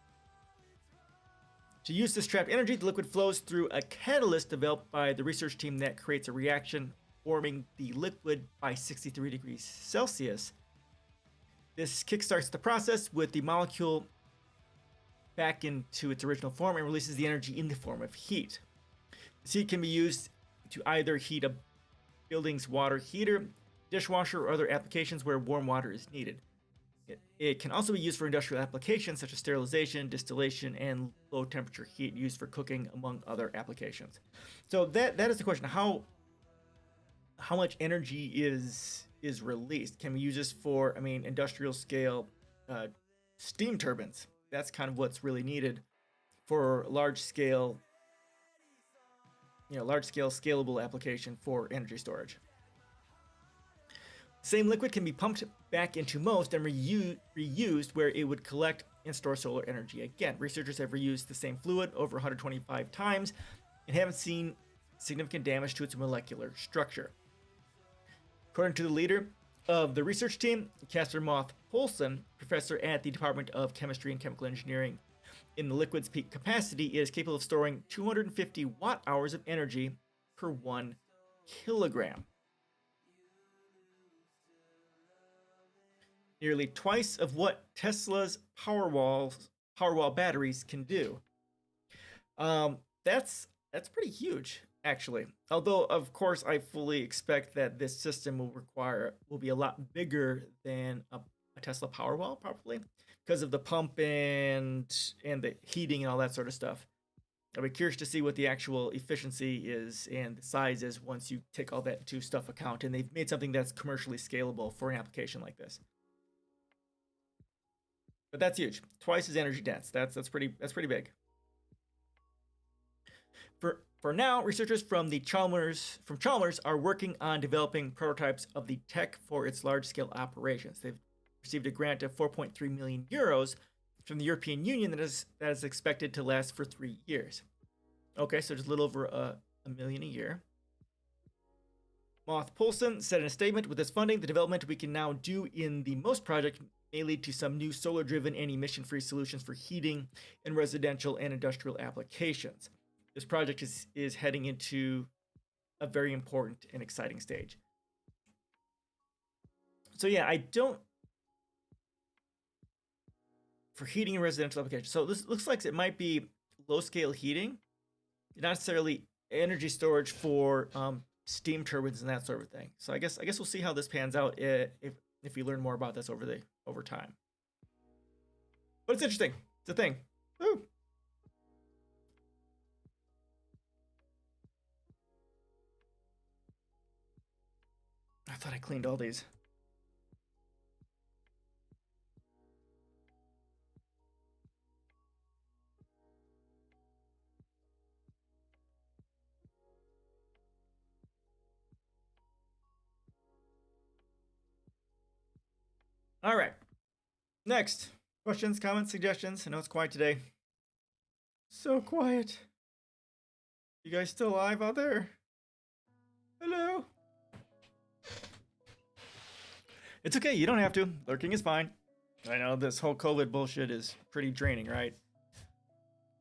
To use this trapped energy, the liquid flows through a catalyst developed by the research team that creates a reaction warming the liquid by 63 degrees Celsius. This kickstarts the process with the molecule back into its original form and releases the energy in the form of heat. This heat can be used to either heat a building's water heater, dishwasher, or other applications where warm water is needed. It can also be used for industrial applications such as sterilization, distillation, and low temperature heat used for cooking, among other applications. So that is the question. How much energy is released? Can we use this for, industrial scale steam turbines? That's kind of what's really needed for large scale scalable application for energy storage. Same liquid can be pumped back into MOST and reused where it would collect and store solar energy again. Researchers have reused the same fluid over 125 times and haven't seen significant damage to its molecular structure. According to the leader of the research team, Casper Moth-Poulsen, professor at the Department of Chemistry and Chemical Engineering, in the liquid's peak capacity, it is capable of storing 250 watt-hours of energy per 1 kilogram. Nearly twice of what Tesla's Powerwall batteries can do. That's pretty huge, actually. Although, of course, I fully expect that this system will be a lot bigger than a Tesla Powerwall, probably, because of the pump and the heating and all that sort of stuff. I'll be curious to see what the actual efficiency is and the size is once you take all that into stuff account, and they've made something that's commercially scalable for an application like this. But that's huge. Twice as energy dense. That's pretty big. For now, researchers from Chalmers are working on developing prototypes of the tech for its large-scale operations. They've received a grant of 4.3 million euros from the European Union that is expected to last for 3 years. Okay, so just a little over a million a year. Moth-Poulsen said in a statement, with this funding, the development we can now do in the MOST project may lead to some new solar-driven and emission-free solutions for heating in residential and industrial applications. This project is heading into a very important and exciting stage. So yeah, I don't, for heating and residential applications. So this looks like it might be low scale heating, not necessarily energy storage for steam turbines and that sort of thing. So I guess we'll see how this pans out if we learn more about this over time. But it's interesting. It's a thing. Woo. I thought I cleaned all these. All right. Next. Questions, comments, suggestions. I know it's quiet today. So quiet. You guys still alive out there? Hello? It's okay. You don't have to. Lurking is fine. I know this whole COVID bullshit is pretty draining, right?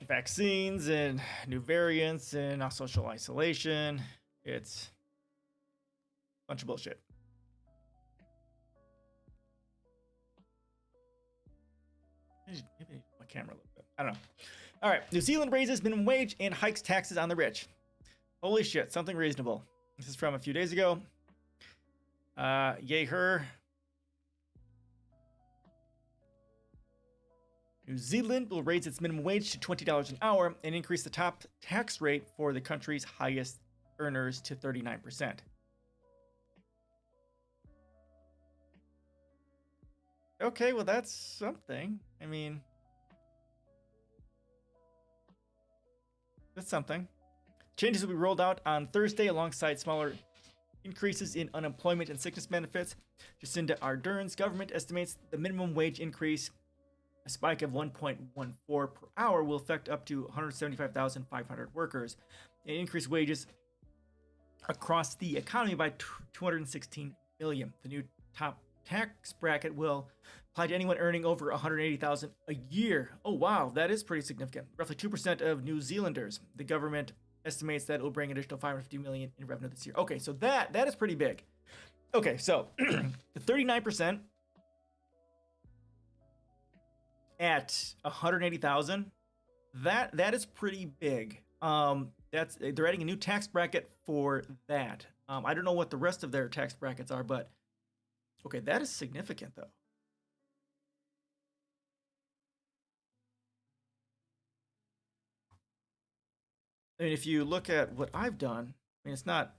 Vaccines and new variants and social isolation. It's a bunch of bullshit. Maybe my camera a little bit. I don't know. All right. New Zealand raises minimum wage and hikes taxes on the rich. Holy shit. Something reasonable. This is from a few days ago. Yay her. New Zealand will raise its minimum wage to $20 an hour and increase the top tax rate for the country's highest earners to 39%. Okay, well, that's something. I mean, that's something. Changes will be rolled out on Thursday alongside smaller increases in unemployment and sickness benefits. Jacinda Ardern's government estimates the minimum wage increase, a spike of 1.14 per hour, will affect up to 175,500 workers and increase wages across the economy by 216 million. The new top tax bracket will apply to anyone earning over 180,000 a year. Oh wow, that is pretty significant. Roughly 2% of New Zealanders. The government estimates that it will bring an additional 550 million in revenue this year. Okay, so that is pretty big. Okay, so the 39% at 180,000, that is pretty big. They're adding a new tax bracket for that. I don't know what the rest of their tax brackets are, but okay, that is significant though. I mean, if you look at what I've done, I mean, it's not.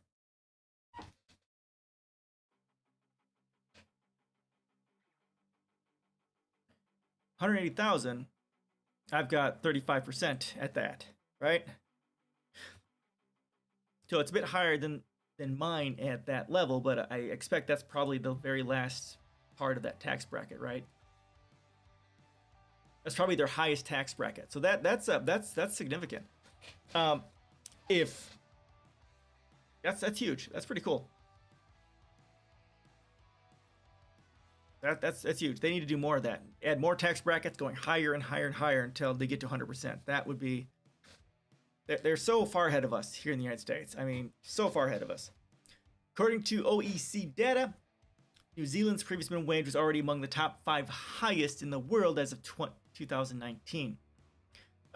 $180,000, I've got 35% at that, right? So it's a bit higher than mine at that level, but I expect that's probably the very last part of that tax bracket, right? That's probably their highest tax bracket. So that's significant. If that's huge. That's pretty cool. That's huge. They need to do more of that. Add more tax brackets going higher and higher and higher until they get to 100%. That would be. They're so far ahead of us here in the United States. I mean, so far ahead of us. According to OECD data, New Zealand's previous minimum wage was already among the top 5 highest in the world as of 2019.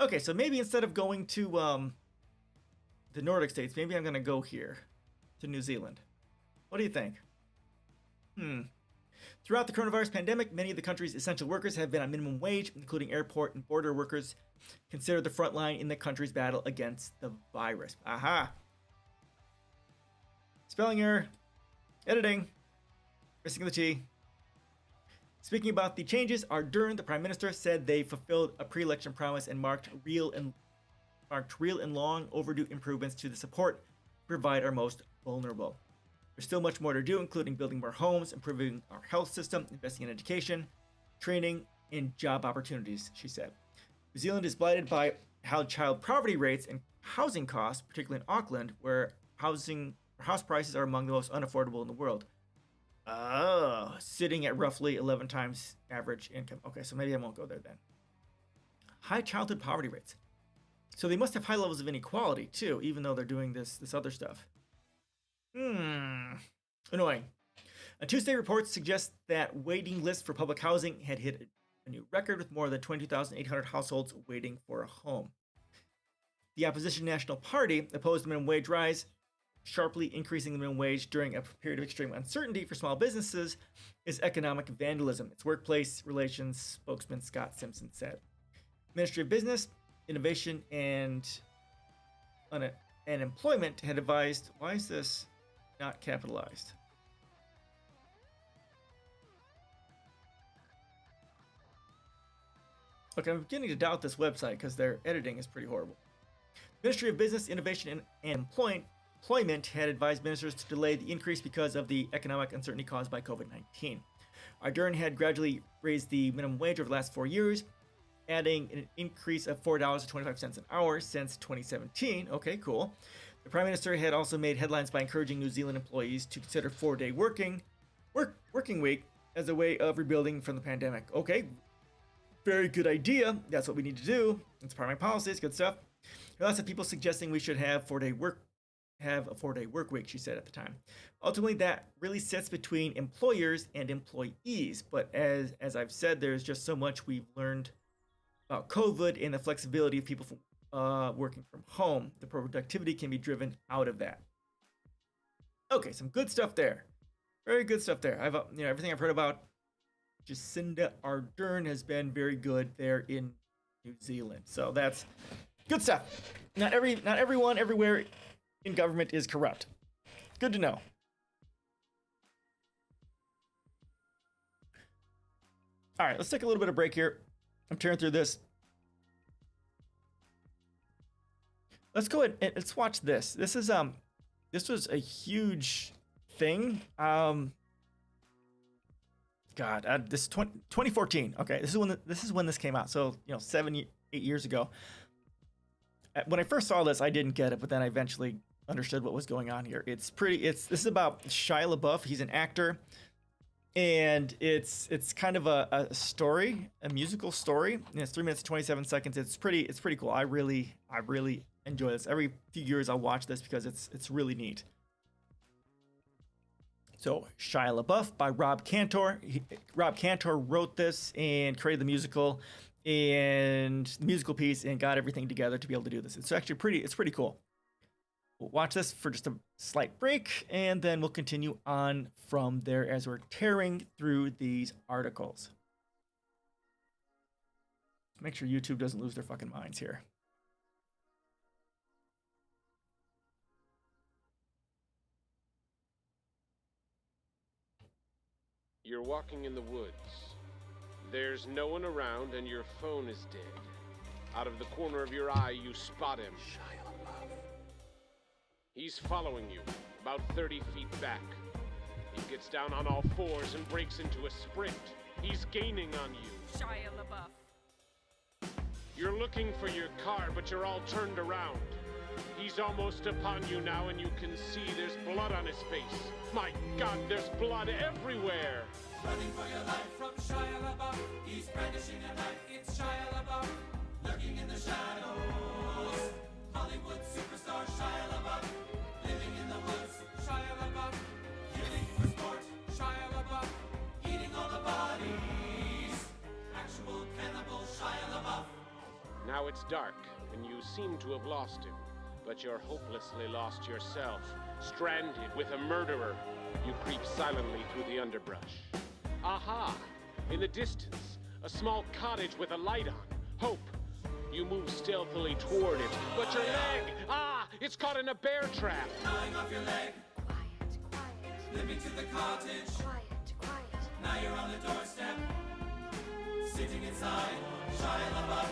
Okay, so maybe instead of going to the Nordic states, maybe I'm going to go here to New Zealand. What do you think? Throughout the coronavirus pandemic, many of the country's essential workers have been on minimum wage, including airport and border workers, considered the front line in the country's battle against the virus. Aha. Spelling error. Editing. Missing the T. Speaking about the changes, Ardern, the Prime Minister, said they fulfilled a pre-election promise and marked real and long overdue improvements to the support to provide our most vulnerable. There's still much more to do, including building more homes, improving our health system, investing in education, training, and job opportunities, she said. New Zealand is blighted by high child poverty rates and housing costs, particularly in Auckland, where house prices are among the most unaffordable in the world. Oh, sitting at roughly 11 times average income. Okay, so maybe I won't go there then. High childhood poverty rates. So they must have high levels of inequality too, even though they're doing this other stuff. Annoying. A Tuesday report suggests that waiting lists for public housing had hit a new record with more than 22,800 households waiting for a home. The opposition National Party opposed the minimum wage rise, sharply increasing the minimum wage during a period of extreme uncertainty for small businesses is economic vandalism, its workplace relations spokesman Scott Simpson said. Ministry of Business, Innovation, and Employment had advised, why is this not capitalized? Okay, I'm beginning to doubt this website because their editing is pretty horrible. Ministry of Business, Innovation, and Employment had advised ministers to delay the increase because of the economic uncertainty caused by COVID-19. Ardern had gradually raised the minimum wage over the last 4 years, adding an increase of $4.25 an hour since 2017. Okay, cool. The Prime Minister had also made headlines by encouraging New Zealand employees to consider 4-day working week as a way of rebuilding from the pandemic. Okay, very good idea. That's what we need to do. It's part of my policy. It's good stuff. There are lots of people suggesting we should have a 4-day work week, she said at the time. Ultimately, that really sits between employers and employees. But as I've said, there's just so much we've learned about COVID and the flexibility of people working from home. The productivity can be driven out of that. Okay, some good stuff there. Very good stuff there. Everything I've heard about Jacinda Ardern has been very good there in New Zealand. So that's good stuff. Not everyone everywhere in government is corrupt. Good to know. All right, let's take a little bit of break here. I'm tearing through this. Let's go ahead and let's watch this. This was a huge thing. This 2014. Okay, this is when this came out. So 7-8 years ago. When I first saw this, I didn't get it, but then I eventually understood what was going on here. This is about Shia LaBeouf. He's an actor, and it's kind of a story, a musical story. And it's 3 minutes and 27 seconds. It's pretty cool. I really enjoy this. Every few years I'll watch this because it's really neat. So Shia LaBeouf by Rob Cantor. Rob Cantor wrote this and created the musical piece and got everything together to be able to do this. It's actually pretty cool. We'll watch this for just a slight break, and then we'll continue on from there as we're tearing through these articles. Make sure YouTube doesn't lose their fucking minds here. You're walking in the woods. There's no one around and your phone is dead. Out of the corner of your eye, you spot him. He's following you, about 30 feet back. He gets down on all fours and breaks into a sprint. He's gaining on you. Shia LaBeouf. You're looking for your car, but you're all turned around. He's almost upon you now, and you can see there's blood on his face. My God, there's blood everywhere! Running for your life from Shia LaBeouf. He's brandishing a knife. It's Shia LaBeouf. Lurking in the shadows. Hollywood superstar Shia LaBeouf. Living in the woods. Shia LaBeouf. Killing for sport. Shia LaBeouf. Eating all the bodies. Actual cannibal Shia LaBeouf. Now it's dark, and you seem to have lost him. But you're hopelessly lost yourself. Stranded with a murderer. You creep silently through the underbrush. Aha! In the distance, a small cottage with a light on. Hope. You move stealthily toward it, but your leg! Ah! It's caught in a bear trap! Gnawing off your leg. Quiet. Limping to the cottage. Quiet. Now you're on the doorstep. Sitting inside. Shia LaBeouf.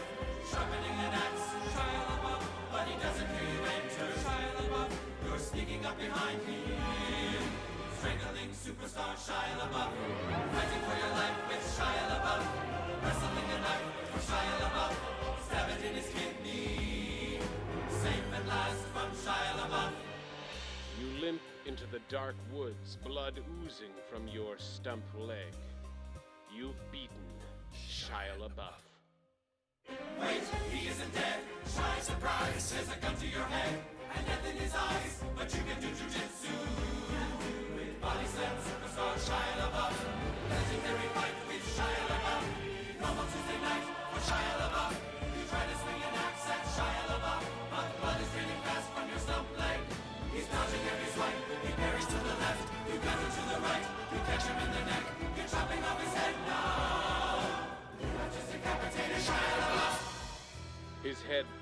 Sharpening an axe. Shia LaBeouf. But he doesn't hear you enter. Shia LaBeouf. You're sneaking up behind him. Strangling superstar Shia LaBeouf. Fighting for your life with Shia LaBeouf. Wrestling a knife for Shia LaBeouf. Stab it in his kidney. Safe at last from Shia LaBeouf. You limp into the dark woods, blood oozing from your stump leg. You've beaten Shia LaBeouf. Wait, he isn't dead. Shy surprise says a gun to your head and death in his eyes. But you can do jujitsu.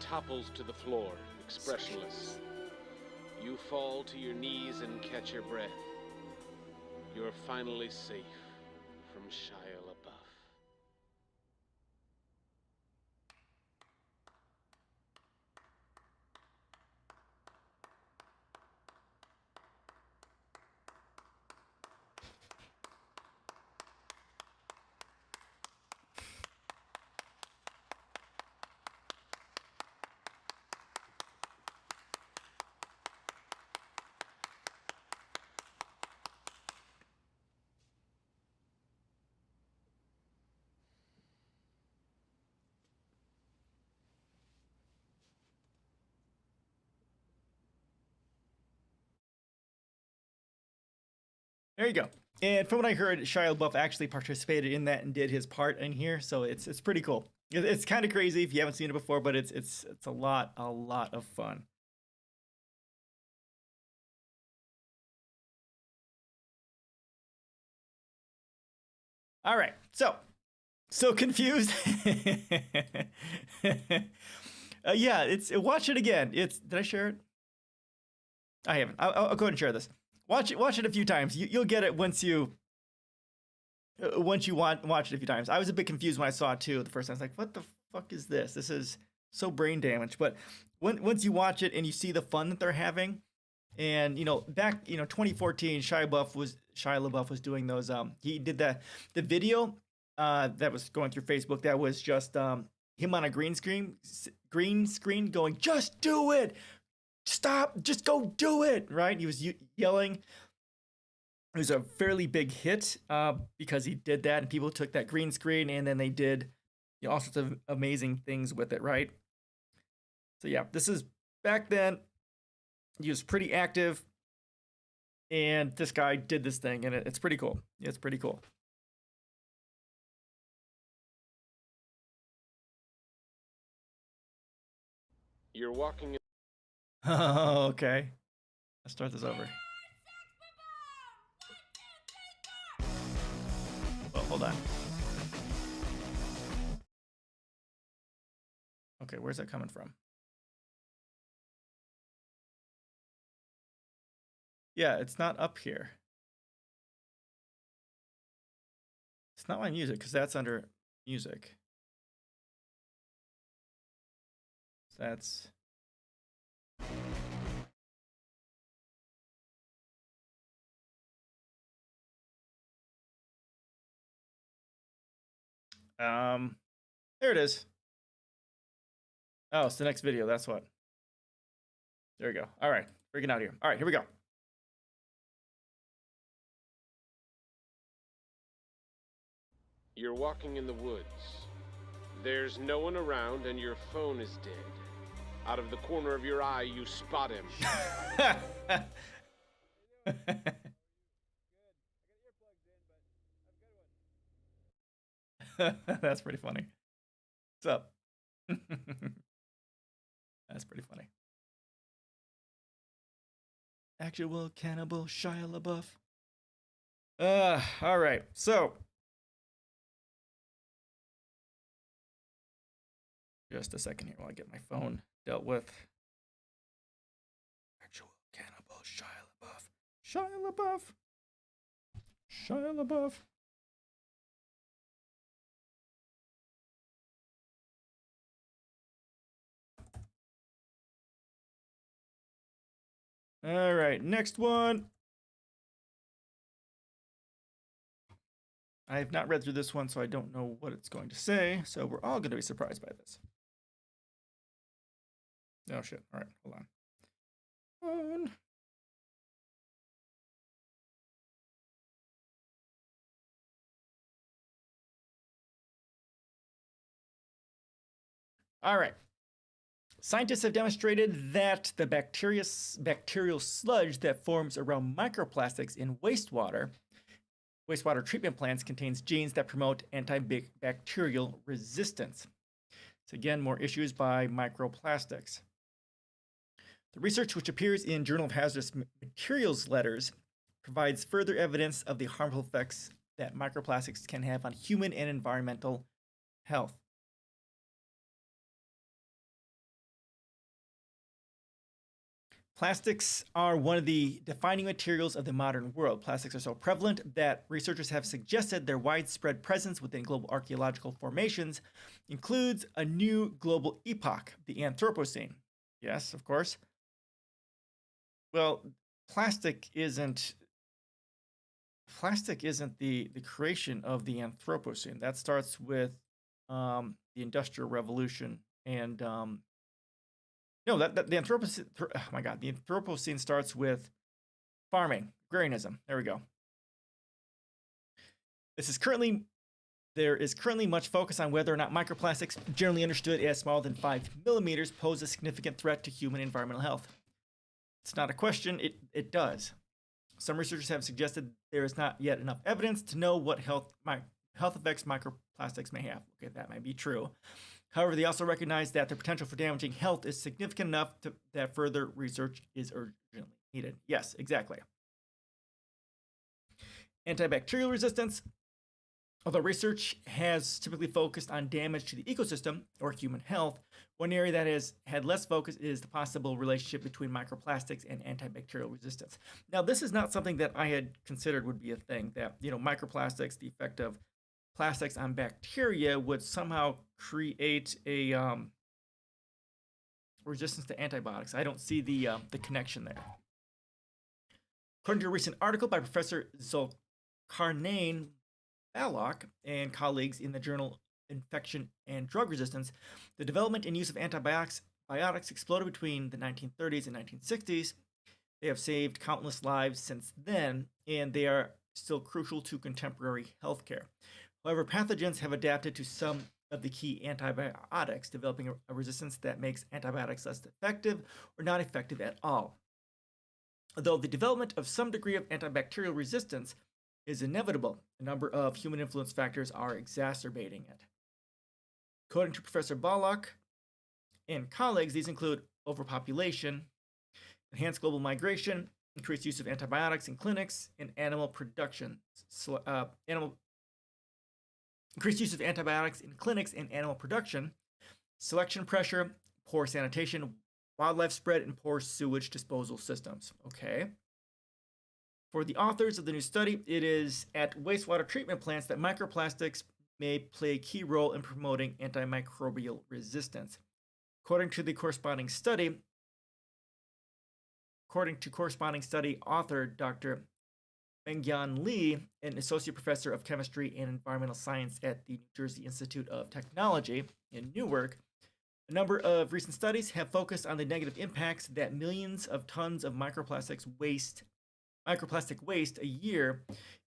topples to the floor, expressionless. You fall to your knees and catch your breath. You're finally safe from Shia LaBeouf. There you go. And from what I heard, Shia LaBeouf actually participated in that and did his part in here, so it's pretty cool. It's kind of crazy if you haven't seen it before, but it's a lot of fun. All right, so confused. Yeah, watch it again. Did I share it? I haven't. I'll go ahead and share this. Watch it a few times. You'll get it once you watch it a few times. I was a bit confused when I saw it too the first time. I was like, what the fuck is this? This is so brain damaged. But once you watch it and you see the fun that they're having, and back 2014, Shia LaBeouf was doing those. He did the video that was going through Facebook. That was just him on a green screen going, just do it. Stop, just go do it, right? He was yelling. It was a fairly big hit because he did that, and people took that green screen, and then they did all sorts of amazing things with it, right? So yeah, this is back then. He was pretty active, and this guy did this thing, and it's pretty cool. It's pretty cool. You're walking. Oh, okay. Let's start this over. Oh, hold on. Okay, where's that coming from? Yeah, it's not up here. It's not my music, because that's under music. That's... there it is. Oh, it's the next video. That's what. There we go. All right, freaking out here. All right, here we go. You're walking in the woods. There's no one around, and your phone is dead. Out of the corner of your eye, you spot him. That's pretty funny. What's up? That's pretty funny. Actual cannibal Shia LaBeouf. All right. So, just a second here while I get my phone dealt with. Actual cannibal Shia LaBeouf. Shia LaBeouf. Shia LaBeouf. All right, next one. I have not read through this one, so I don't know what it's going to say. So we're all going to be surprised by this. Oh, shit. All right, hold on. All right. Scientists have demonstrated that the bacterial sludge that forms around microplastics in wastewater treatment plants contains genes that promote antibacterial resistance. So again, more issues by microplastics. The research, which appears in Journal of Hazardous Materials letters, provides further evidence of the harmful effects that microplastics can have on human and environmental health. Plastics are one of the defining materials of the modern world. Plastics are so prevalent that researchers have suggested their widespread presence within global archaeological formations includes a new global epoch, the Anthropocene. Yes, of course. Well, plastic isn't the creation of the Anthropocene. That starts with the Industrial Revolution and no, that the Anthropocene. Oh my God, the Anthropocene starts with farming, agrarianism. There we go. There is currently much focus on whether or not microplastics, generally understood as smaller than 5 millimeters, pose a significant threat to human environmental health. It's not a question, it does. Some researchers have suggested there is not yet enough evidence to know what health effects microplastics may have. Okay, that might be true. However, they also recognize that the potential for damaging health is significant enough that further research is urgently needed. Yes, exactly. Antibacterial resistance. Although research has typically focused on damage to the ecosystem or human health, one area that has had less focus is the possible relationship between microplastics and antibacterial resistance. Now, this is not something that I had considered would be a thing, that, microplastics, the effect of plastics on bacteria would somehow create a resistance to antibiotics. I don't see the connection there. According to a recent article by Professor Zulkarnain Balak and colleagues in the journal Infection and Drug Resistance, the development and use of antibiotics exploded between the 1930s and 1960s. They have saved countless lives since then, and they are still crucial to contemporary healthcare. However, pathogens have adapted to some of the key antibiotics, developing a resistance that makes antibiotics less effective or not effective at all. Though the development of some degree of antibacterial resistance is inevitable, a number of human influence factors are exacerbating it. According to Professor Balak and colleagues, these include overpopulation, enhanced global migration, increased use of antibiotics in clinics, and animal production. Increased use of antibiotics in clinics and animal production, selection pressure, poor sanitation, wildlife spread, and poor sewage disposal systems. Okay. For the authors of the new study, it is at wastewater treatment plants that microplastics may play a key role in promoting antimicrobial resistance. According to corresponding study author Dr. Mengyan Lee, an associate professor of chemistry and environmental science at the New Jersey Institute of Technology in Newark, a number of recent studies have focused on the negative impacts that millions of tons of microplastic waste a year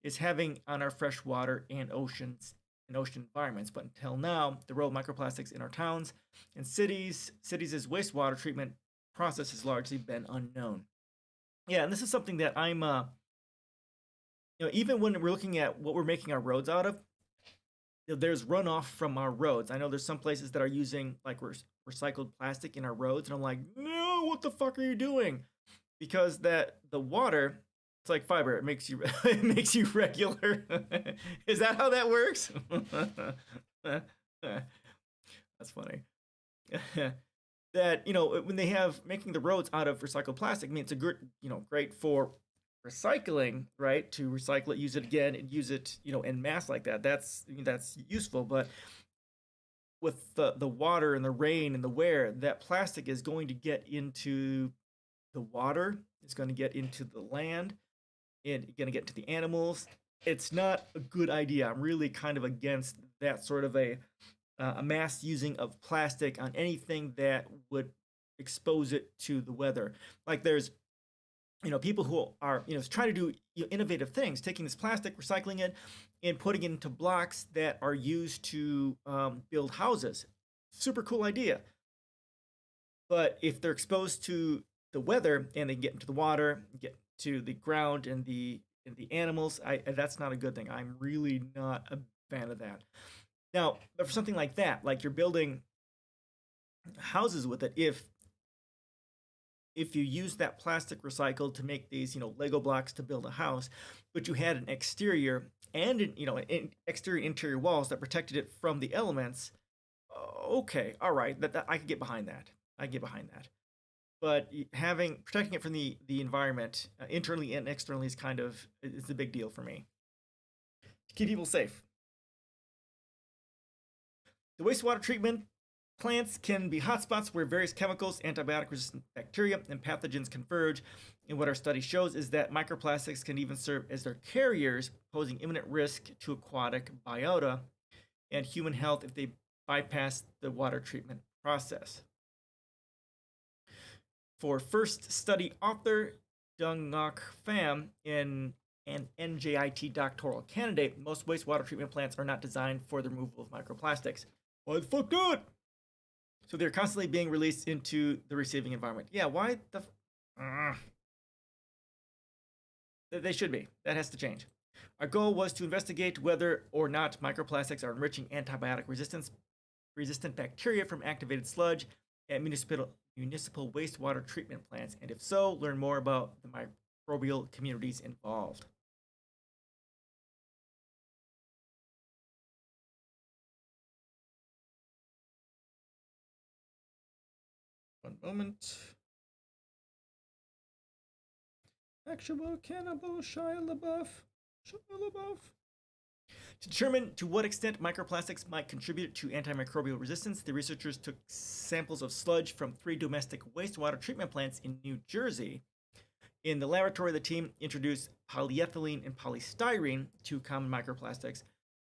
is having on our freshwater and ocean environments. But until now, the role of microplastics in our towns and cities' wastewater treatment process has largely been unknown. Yeah, and this is something that I'm, even when we're looking at what we're making our roads out of, there's runoff from our roads. I know there's some places that are using like recycled plastic in our roads, and I'm like, no, what the fuck are you doing? Because the water, it's like fiber. It makes you regular. Is that how that works? That's funny. That when they have making the roads out of recycled plastic, I mean, it's a good, great for recycling, right? To recycle it, use it again, and use it, en masse like that. That's useful. But with the water and the rain and the wear, that plastic is going to get into the water. It's going to get into the land, and going to get to the animals. It's not a good idea. I'm really kind of against that sort of a mass using of plastic on anything that would expose it to the weather. Like there's, people who are, trying to do innovative things, taking this plastic, recycling it, and putting it into blocks that are used to build houses. Super cool idea. But if they're exposed to the weather and they get into the water, get to the ground and the animals, that's not a good thing. I'm really not a fan of that. Now, for something like that, like you're building houses with it, if you use that plastic recycled to make these, Lego blocks to build a house, but you had an exterior and an exterior and interior walls that protected it from the elements, okay, all right, that I could get behind that. but protecting it from the environment internally and externally is a big deal for me. To keep people safe. The wastewater treatment plants can be hotspots where various chemicals, antibiotic-resistant bacteria, and pathogens converge. And what our study shows is that microplastics can even serve as their carriers, posing imminent risk to aquatic biota and human health if they bypass the water treatment process. For first study author Dung Ngoc Pham in an NJIT doctoral candidate, most wastewater treatment plants are not designed for the removal of microplastics. Why the fuck not? So they're constantly being released into the receiving environment. Yeah, why the... They should be. That has to change. Our goal was to investigate whether or not microplastics are enriching antibiotic resistant bacteria from activated sludge at municipal wastewater treatment plants, and if so, learn more about the microbial communities involved. One moment. Actual cannibal Shia LaBeouf. To determine to what extent microplastics might contribute to antimicrobial resistance, the researchers took samples of sludge from 3 domestic wastewater treatment plants in New Jersey. In the laboratory, the team introduced polyethylene and polystyrene, 2 common microplastics,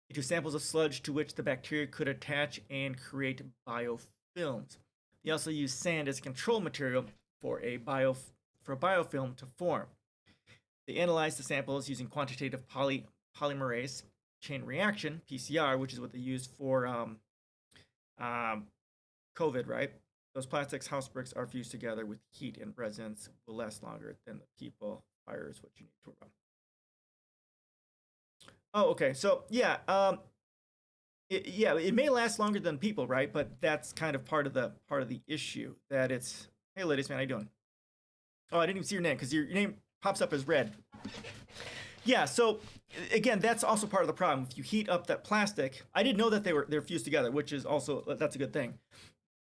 into samples of sludge to which the bacteria could attach and create biofilms. They also used sand as a control material for a biofilm to form. They analyzed the samples using quantitative polymerase chain reaction, PCR, which is what they used for COVID, right? Those plastics house bricks are fused together with heat and resins will last longer than the people. Fire is what you need to run. Oh, okay. So yeah, it may last longer than people, right? But that's kind of part of the issue that it's. Hey, ladies, man, how you doing? Oh, I didn't even see your name because your name pops up as red. Yeah, so again, that's also part of the problem. If you heat up that plastic, I didn't know that they're fused together, which is also that's a good thing.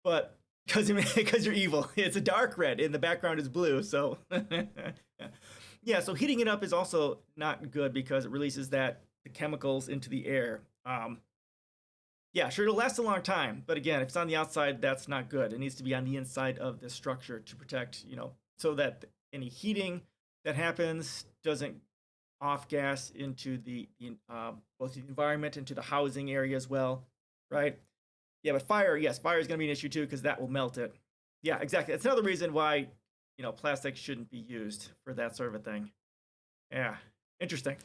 But because you're evil, it's a dark red and the background is blue. So yeah, so heating it up is also not good because it releases the chemicals into the air. Yeah, sure, it'll last a long time, but again, if it's on the outside, that's not good. It needs to be on the inside of the structure to protect, so that any heating that happens doesn't off gas into both the environment, into the housing area as well, right? Yeah, but fire is going to be an issue too because that will melt it. Yeah, exactly. That's another reason why, plastic shouldn't be used for that sort of a thing. Yeah, interesting.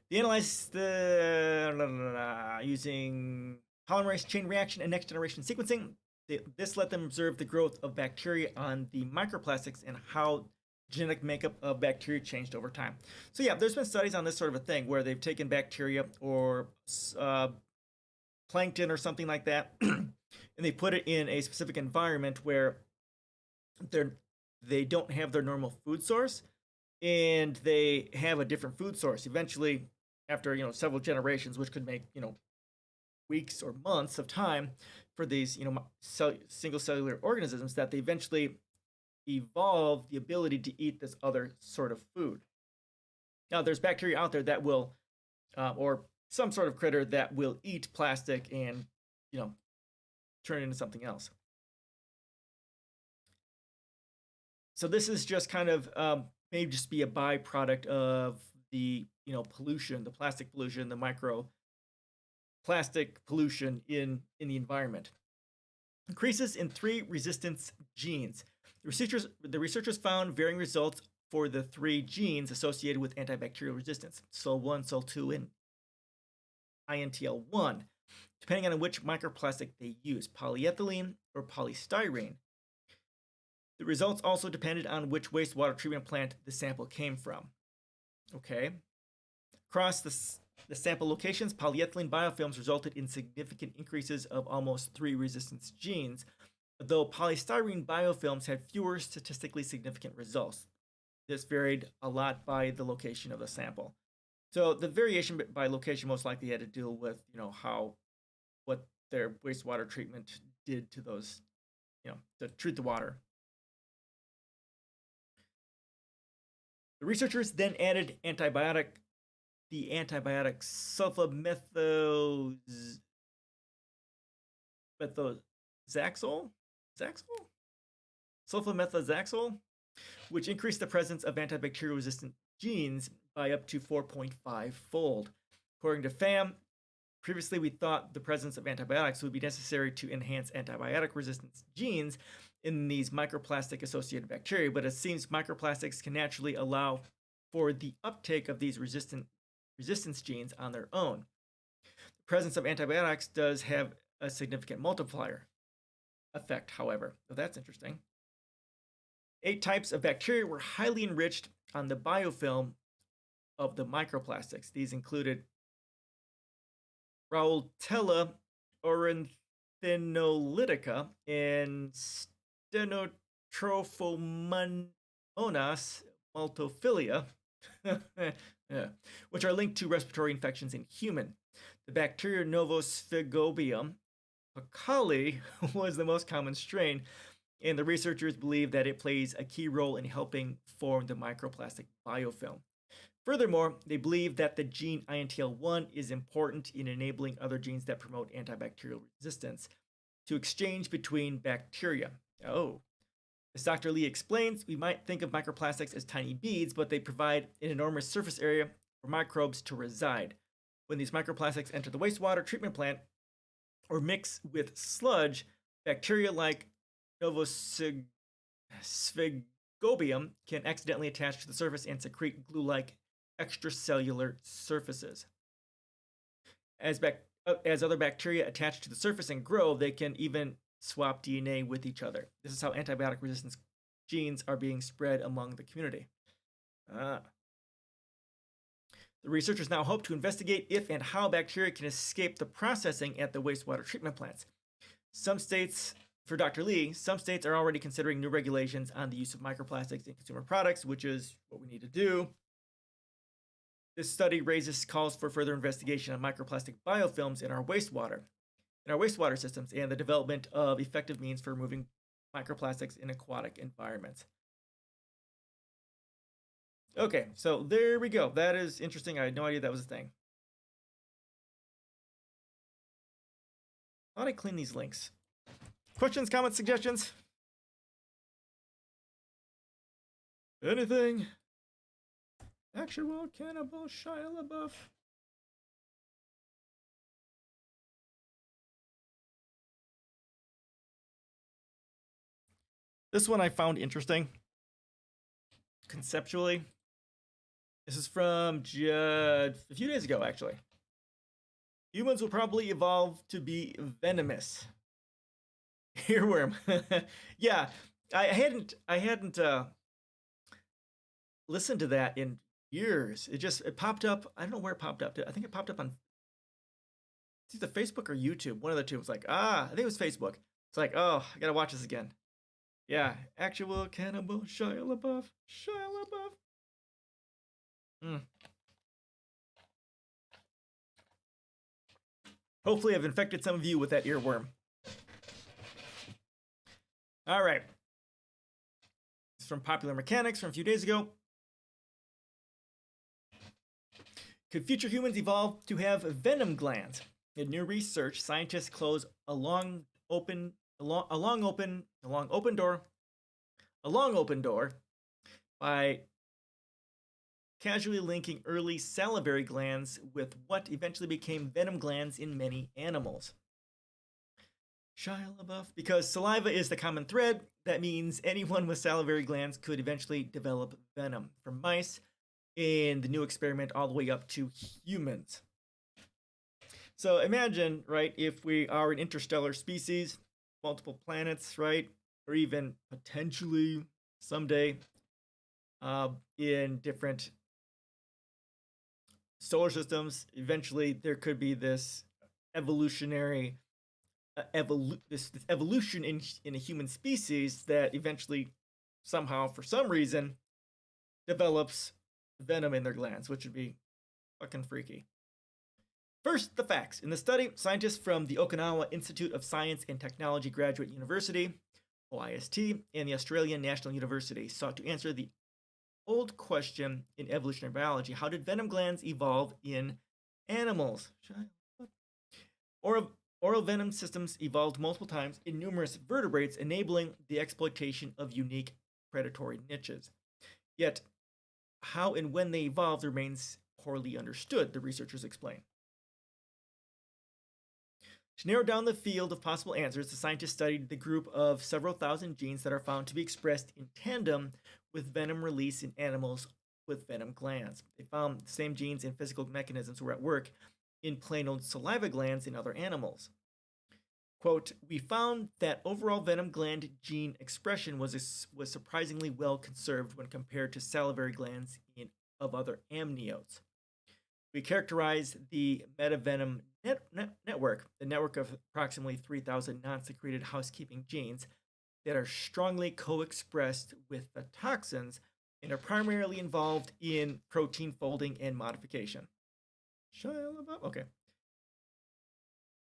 They analyzed using polymerase chain reaction and next generation sequencing. This let them observe the growth of bacteria on the microplastics and how genetic makeup of bacteria changed over time. So yeah, there's been studies on this sort of a thing where they've taken bacteria or plankton or something like that, and they put it in a specific environment where they don't have their normal food source, and they have a different food source. Eventually, after several generations, which could make weeks or months of time for these single cellular organisms, that they eventually evolve the ability to eat this other sort of food. Now, there's bacteria out there that will, or some sort of critter that will eat plastic and turn it into something else. So this is just kind of maybe just be a byproduct of the pollution, the plastic pollution, the microplastic pollution in the environment. Increases in 3 resistance genes. The researchers found varying results for the 3 genes associated with antibacterial resistance: SOL1, SOL2, and INTL1, depending on which microplastic they use, polyethylene or polystyrene. The results also depended on which wastewater treatment plant the sample came from. Okay. Across the sample locations, polyethylene biofilms resulted in significant increases of almost 3 resistance genes, though polystyrene biofilms had fewer statistically significant results. This varied a lot by the location of the sample. So the variation by location most likely had to deal with, what their wastewater treatment did to those, to treat the water. The researchers then added the antibiotic sulfamethoxazole, which increased the presence of antibacterial resistant genes by up to 4.5-fold. According to FAM, previously we thought the presence of antibiotics would be necessary to enhance antibiotic resistance genes in these microplastic associated bacteria, but it seems microplastics can naturally allow for the uptake of these resistance genes on their own. The presence of antibiotics does have a significant multiplier effect, however. So that's interesting. 8 types of bacteria were highly enriched on the biofilm of the microplastics. These included Rautelia ornithinolitica and Stenotrophomonas multiphilia, which are linked to respiratory infections in human. The bacteria Novosphagobium pacali was the most common strain, and the researchers believe that it plays a key role in helping form the microplastic biofilm. Furthermore, they believe that the gene INTL1 is important in enabling other genes that promote antibacterial resistance to exchange between bacteria. Oh. As Dr. Lee explains, we might think of microplastics as tiny beads, but they provide an enormous surface area for microbes to reside. When these microplastics enter the wastewater treatment plant or mix with sludge, bacteria like Novosphagobium can accidentally attach to the surface and secrete glue-like extracellular surfaces. As other bacteria attach to the surface and grow, they can even swap DNA with each other. This is how antibiotic resistance genes are being spread among the community. The researchers now hope to investigate if and how bacteria can escape the processing at the wastewater treatment plants. For Dr. Lee, some states are already considering new regulations on the use of microplastics in consumer products, which is what we need to do. This study raises calls for further investigation on microplastic biofilms in our wastewater systems, and the development of effective means for removing microplastics in aquatic environments. Okay, so there we go. That is interesting. I had no idea that was a thing. How do I clean these links? Questions, comments, suggestions? Anything? Actual cannibal Shia LaBeouf. This one I found interesting. Conceptually. This is from just a few days ago, actually. Humans will probably evolve to be venomous. Earworm. Yeah, I hadn't listened to that in years. It popped up. I don't know where it popped up to. I think it popped up on it's either Facebook or YouTube. One of the two was like, I think it was Facebook. It's like, oh, I gotta watch this again. Yeah, actual cannibal Shia LaBeouf. Hopefully I've infected some of you with that earworm. All right. It's from Popular Mechanics from a few days ago. Could future humans evolve to have venom glands? In new research, scientists close a long open door by casually linking early salivary glands with what eventually became venom glands in many animals. Shia LaBeouf. Because saliva is the common thread, that means anyone with salivary glands could eventually develop venom, from mice in the new experiment all the way up to humans. So imagine, right, if we are an interstellar species, multiple planets, right, or even potentially someday in different solar systems, eventually there could be this evolutionary this evolution in a human species that eventually somehow, for some reason, develops venom in their glands, which would be fucking freaky. First, the facts. In the study, scientists from the Okinawa Institute of Science and Technology Graduate University OIST, and the Australian National University sought to answer the old question in evolutionary biology: how did venom glands evolve in animals? Oral venom systems evolved multiple times in numerous vertebrates, enabling the exploitation of unique predatory niches. Yet, how and when they evolved remains poorly understood, the researchers explain. To narrow down the field of possible answers, the scientists studied the group of several thousand genes that are found to be expressed in tandem with venom release in animals with venom glands. They found the same genes and physical mechanisms were at work in plain old saliva glands in other animals. Quote, we found that overall venom gland gene expression was surprisingly well conserved when compared to salivary glands of other amniotes. We characterized the metavenom network, the network of approximately 3,000 non-secreted housekeeping genes that are strongly co-expressed with the toxins and are primarily involved in protein folding and modification. Okay.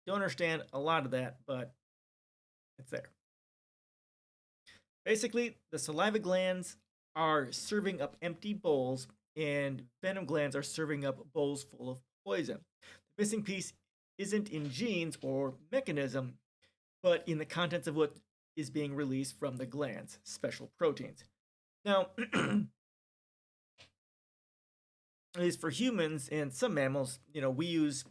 Don't understand a lot of that, but it's there. Basically, the saliva glands are serving up empty bowls, and venom glands are serving up bowls full of poison. The missing piece isn't in genes or mechanism, but in the contents of what is being released from the glands, special proteins. Now, at least for humans and some mammals, we use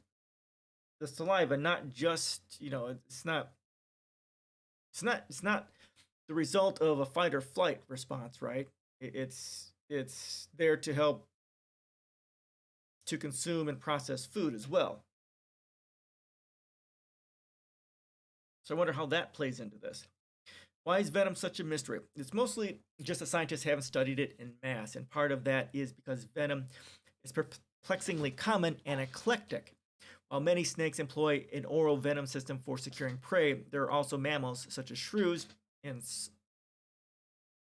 the saliva, not just, it's not the result of a fight or flight response, right? It's there to help to consume and process food as well. So I wonder how that plays into this. Why is venom such a mystery? It's mostly just that scientists haven't studied it in mass, and part of that is because venom is perplexingly common and eclectic. While many snakes employ an oral venom system for securing prey, there are also mammals such as shrews and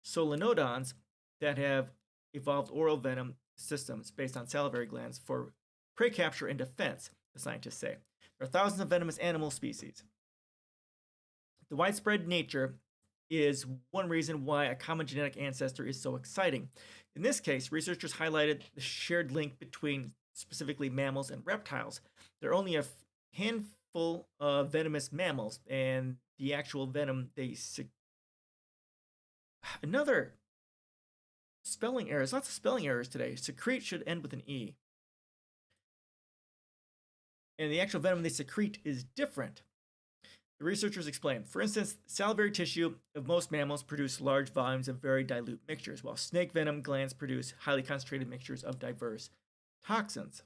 solenodons that have evolved oral venom systems based on salivary glands for prey capture and defense, the scientists say. There are thousands of venomous animal species. The widespread nature is one reason why a common genetic ancestor is so exciting. In this case, researchers highlighted the shared link between specifically mammals and reptiles. There are only a handful of venomous mammals, and the actual venom they another spelling errors. Lots of spelling errors today. Secrete should end with an E. And the actual venom they secrete is different. The researchers explained. For instance, salivary tissue of most mammals produce large volumes of very dilute mixtures, while snake venom glands produce highly concentrated mixtures of diverse toxins.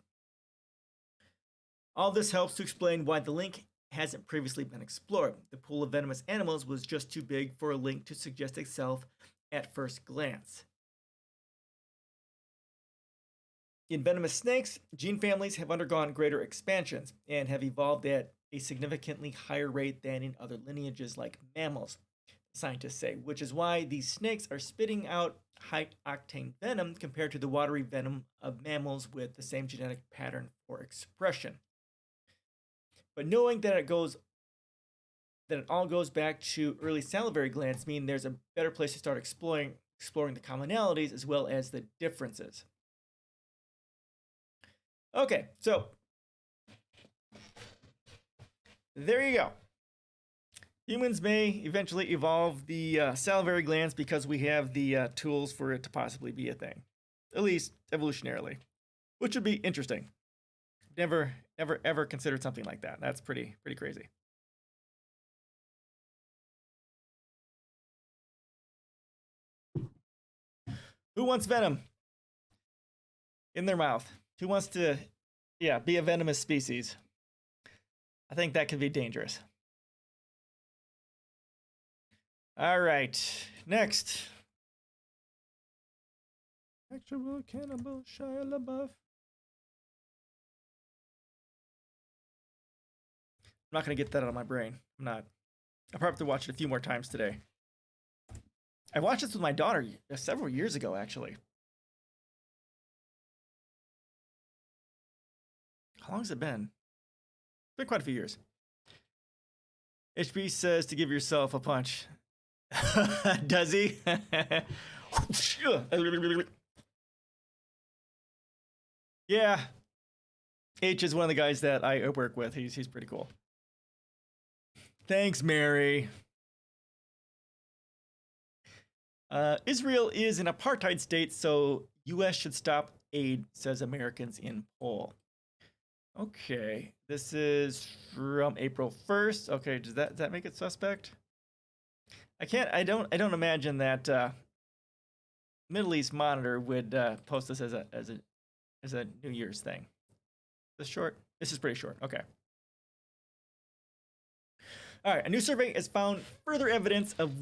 All this helps to explain why the link hasn't previously been explored. The pool of venomous animals was just too big for a link to suggest itself at first glance. In venomous snakes, gene families have undergone greater expansions and have evolved at a significantly higher rate than in other lineages like mammals, scientists say, which is why these snakes are spitting out high-octane venom compared to the watery venom of mammals with the same genetic pattern for expression. But knowing that it all goes back to early salivary glands mean there's a better place to start exploring the commonalities as well as the differences. Okay, so there you go. Humans may eventually evolve the salivary glands because we have the tools for it to possibly be a thing, at least evolutionarily, which would be interesting. Never, ever considered something like that. That's pretty crazy. Who wants venom in their mouth? Who wants to, be a venomous species? I think that could be dangerous. All right, next. Actual cannibal Shia LaBeouf. I'm not going to get that out of my brain. I'm not. I'll probably have to watch it a few more times today. I watched this with my daughter several years ago, actually. How long has it been? It's been quite a few years. HB says to give yourself a punch. Does he? Yeah. H is one of the guys that I work with. He's pretty cool. Thanks, Mary. Israel is an apartheid state, so U.S. should stop aid, says Americans in poll. Okay, this is from April 1st. Okay, does that make it suspect? I don't imagine that Middle East Monitor would post this as a New Year's thing. This short? This is pretty short. Okay. All right, a new survey has found further evidence of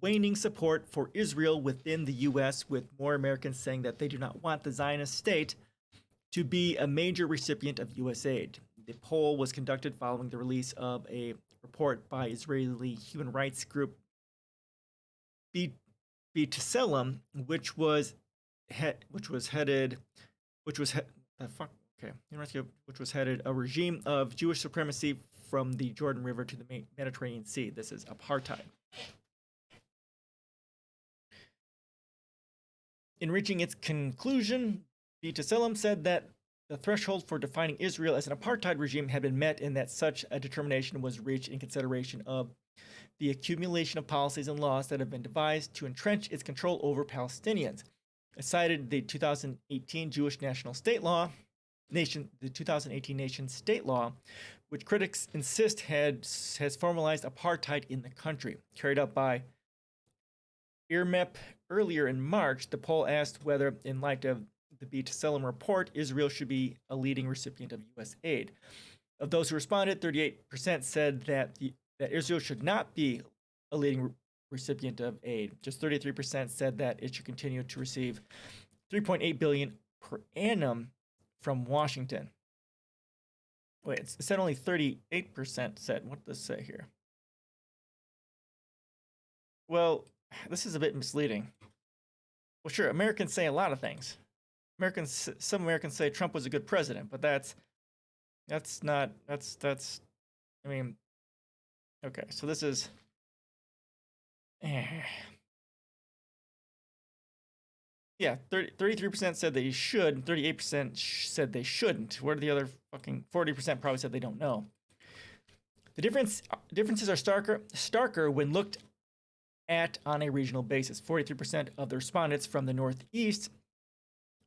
waning support for Israel within the U.S., with more Americans saying that they do not want the Zionist state to be a major recipient of U.S. aid. The poll was conducted following the release of a report by Israeli human rights group B'Tselem, which was headed a regime of Jewish supremacy from the Jordan River to the Mediterranean Sea. This is apartheid. In reaching its conclusion, B'Tselem said that the threshold for defining Israel as an apartheid regime had been met, and that such a determination was reached in consideration of the accumulation of policies and laws that have been devised to entrench its control over Palestinians. It cited the 2018 Jewish national state law, the 2018 nation state law, which critics insist has formalized apartheid in the country. Carried out by IRMEP earlier in March, the poll asked whether, in light of the B'Tselem report, Israel should be a leading recipient of U.S. aid. Of those who responded, 38% said that Israel should not be a leading recipient of aid. Just 33% said that it should continue to receive $3.8 billion per annum from Washington. Wait, it said only 38% said. What does it say here? Well, this is a bit misleading. Well, sure, Americans say a lot of things. Some Americans say Trump was a good president, but that's I mean, okay, so this is yeah, 33% said they should, 38% said they shouldn't. Where are the other fucking 40% probably said they don't know? The differences are starker when looked at on a regional basis. 43% of the respondents from the Northeast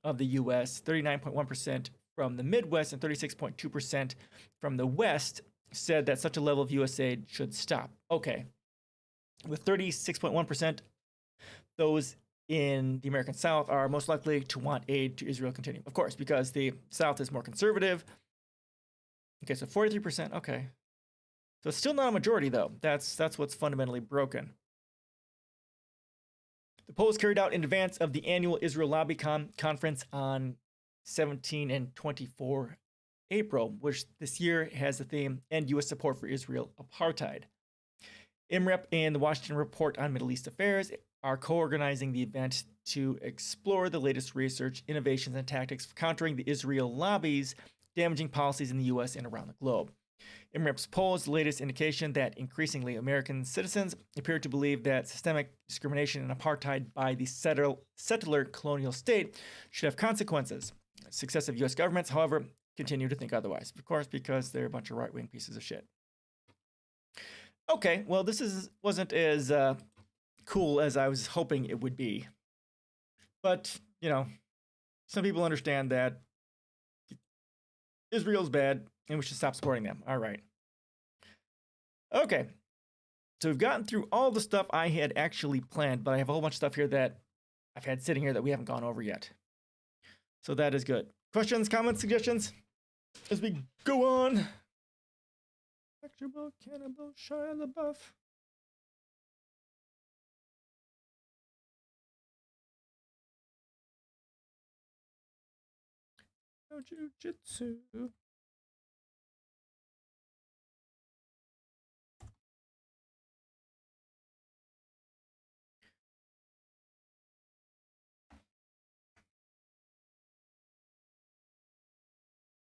of the U.S., 39.1% from the Midwest, and 36.2% from the West said that such a level of U.S. aid should stop. Okay. With 36.1%, those in the American South are most likely to want aid to Israel continue. Of course, because the South is more conservative. Okay, so 43%, okay. So it's still not a majority, though. That's what's fundamentally broken. The poll was carried out in advance of the annual Israel Lobby Conference on 17 and 24 April, which this year has the theme, End U.S. Support for Israel Apartheid. IMREP and the Washington Report on Middle East Affairs are co-organizing the event to explore the latest research, innovations, and tactics for countering the Israel lobby's damaging policies in the U.S. and around the globe. IMREP's poll is the latest indication that increasingly American citizens appear to believe that systemic discrimination and apartheid by the settler colonial state should have consequences. Successive U.S. governments, however, continue to think otherwise. Of course, because they're a bunch of right-wing pieces of shit. Okay, well, this wasn't as cool as I was hoping it would be. But, you know, some people understand that Israel's bad and we should stop supporting them. All right. Okay. So we've gotten through all the stuff I had actually planned, but I have a whole bunch of stuff here that I've had sitting here that we haven't gone over yet. So that is good. Questions, comments, suggestions as we go on? Actual Cannibal Shia LaBeouf. No jujitsu.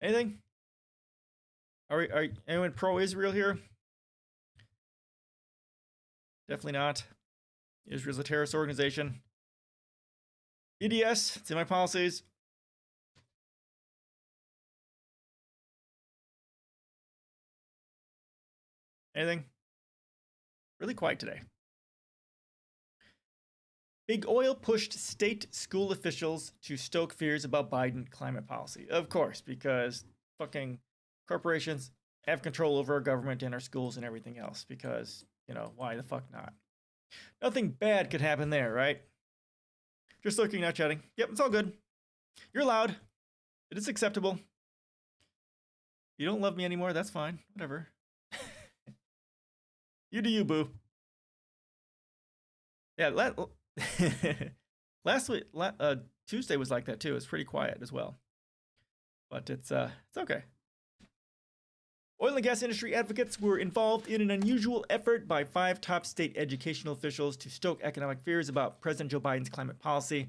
Anything? Are anyone pro-Israel here? Definitely not. Israel's a terrorist organization. EDS, it's in my policies. Anything? Really quiet today. Big Oil pushed state school officials to stoke fears about Biden climate policy. Of course, because fucking corporations have control over our government and our schools and everything else. Because, you know, why the fuck not? Nothing bad could happen there, right? Just looking, not chatting. Yep, it's all good. You're allowed. It is acceptable. You don't love me anymore, that's fine. Whatever. You do you, boo. Yeah, last week, Tuesday was like that too. It's pretty quiet as well. But it's okay. Oil and gas industry advocates were involved in an unusual effort by 5 top state educational officials to stoke economic fears about President Joe Biden's climate policy,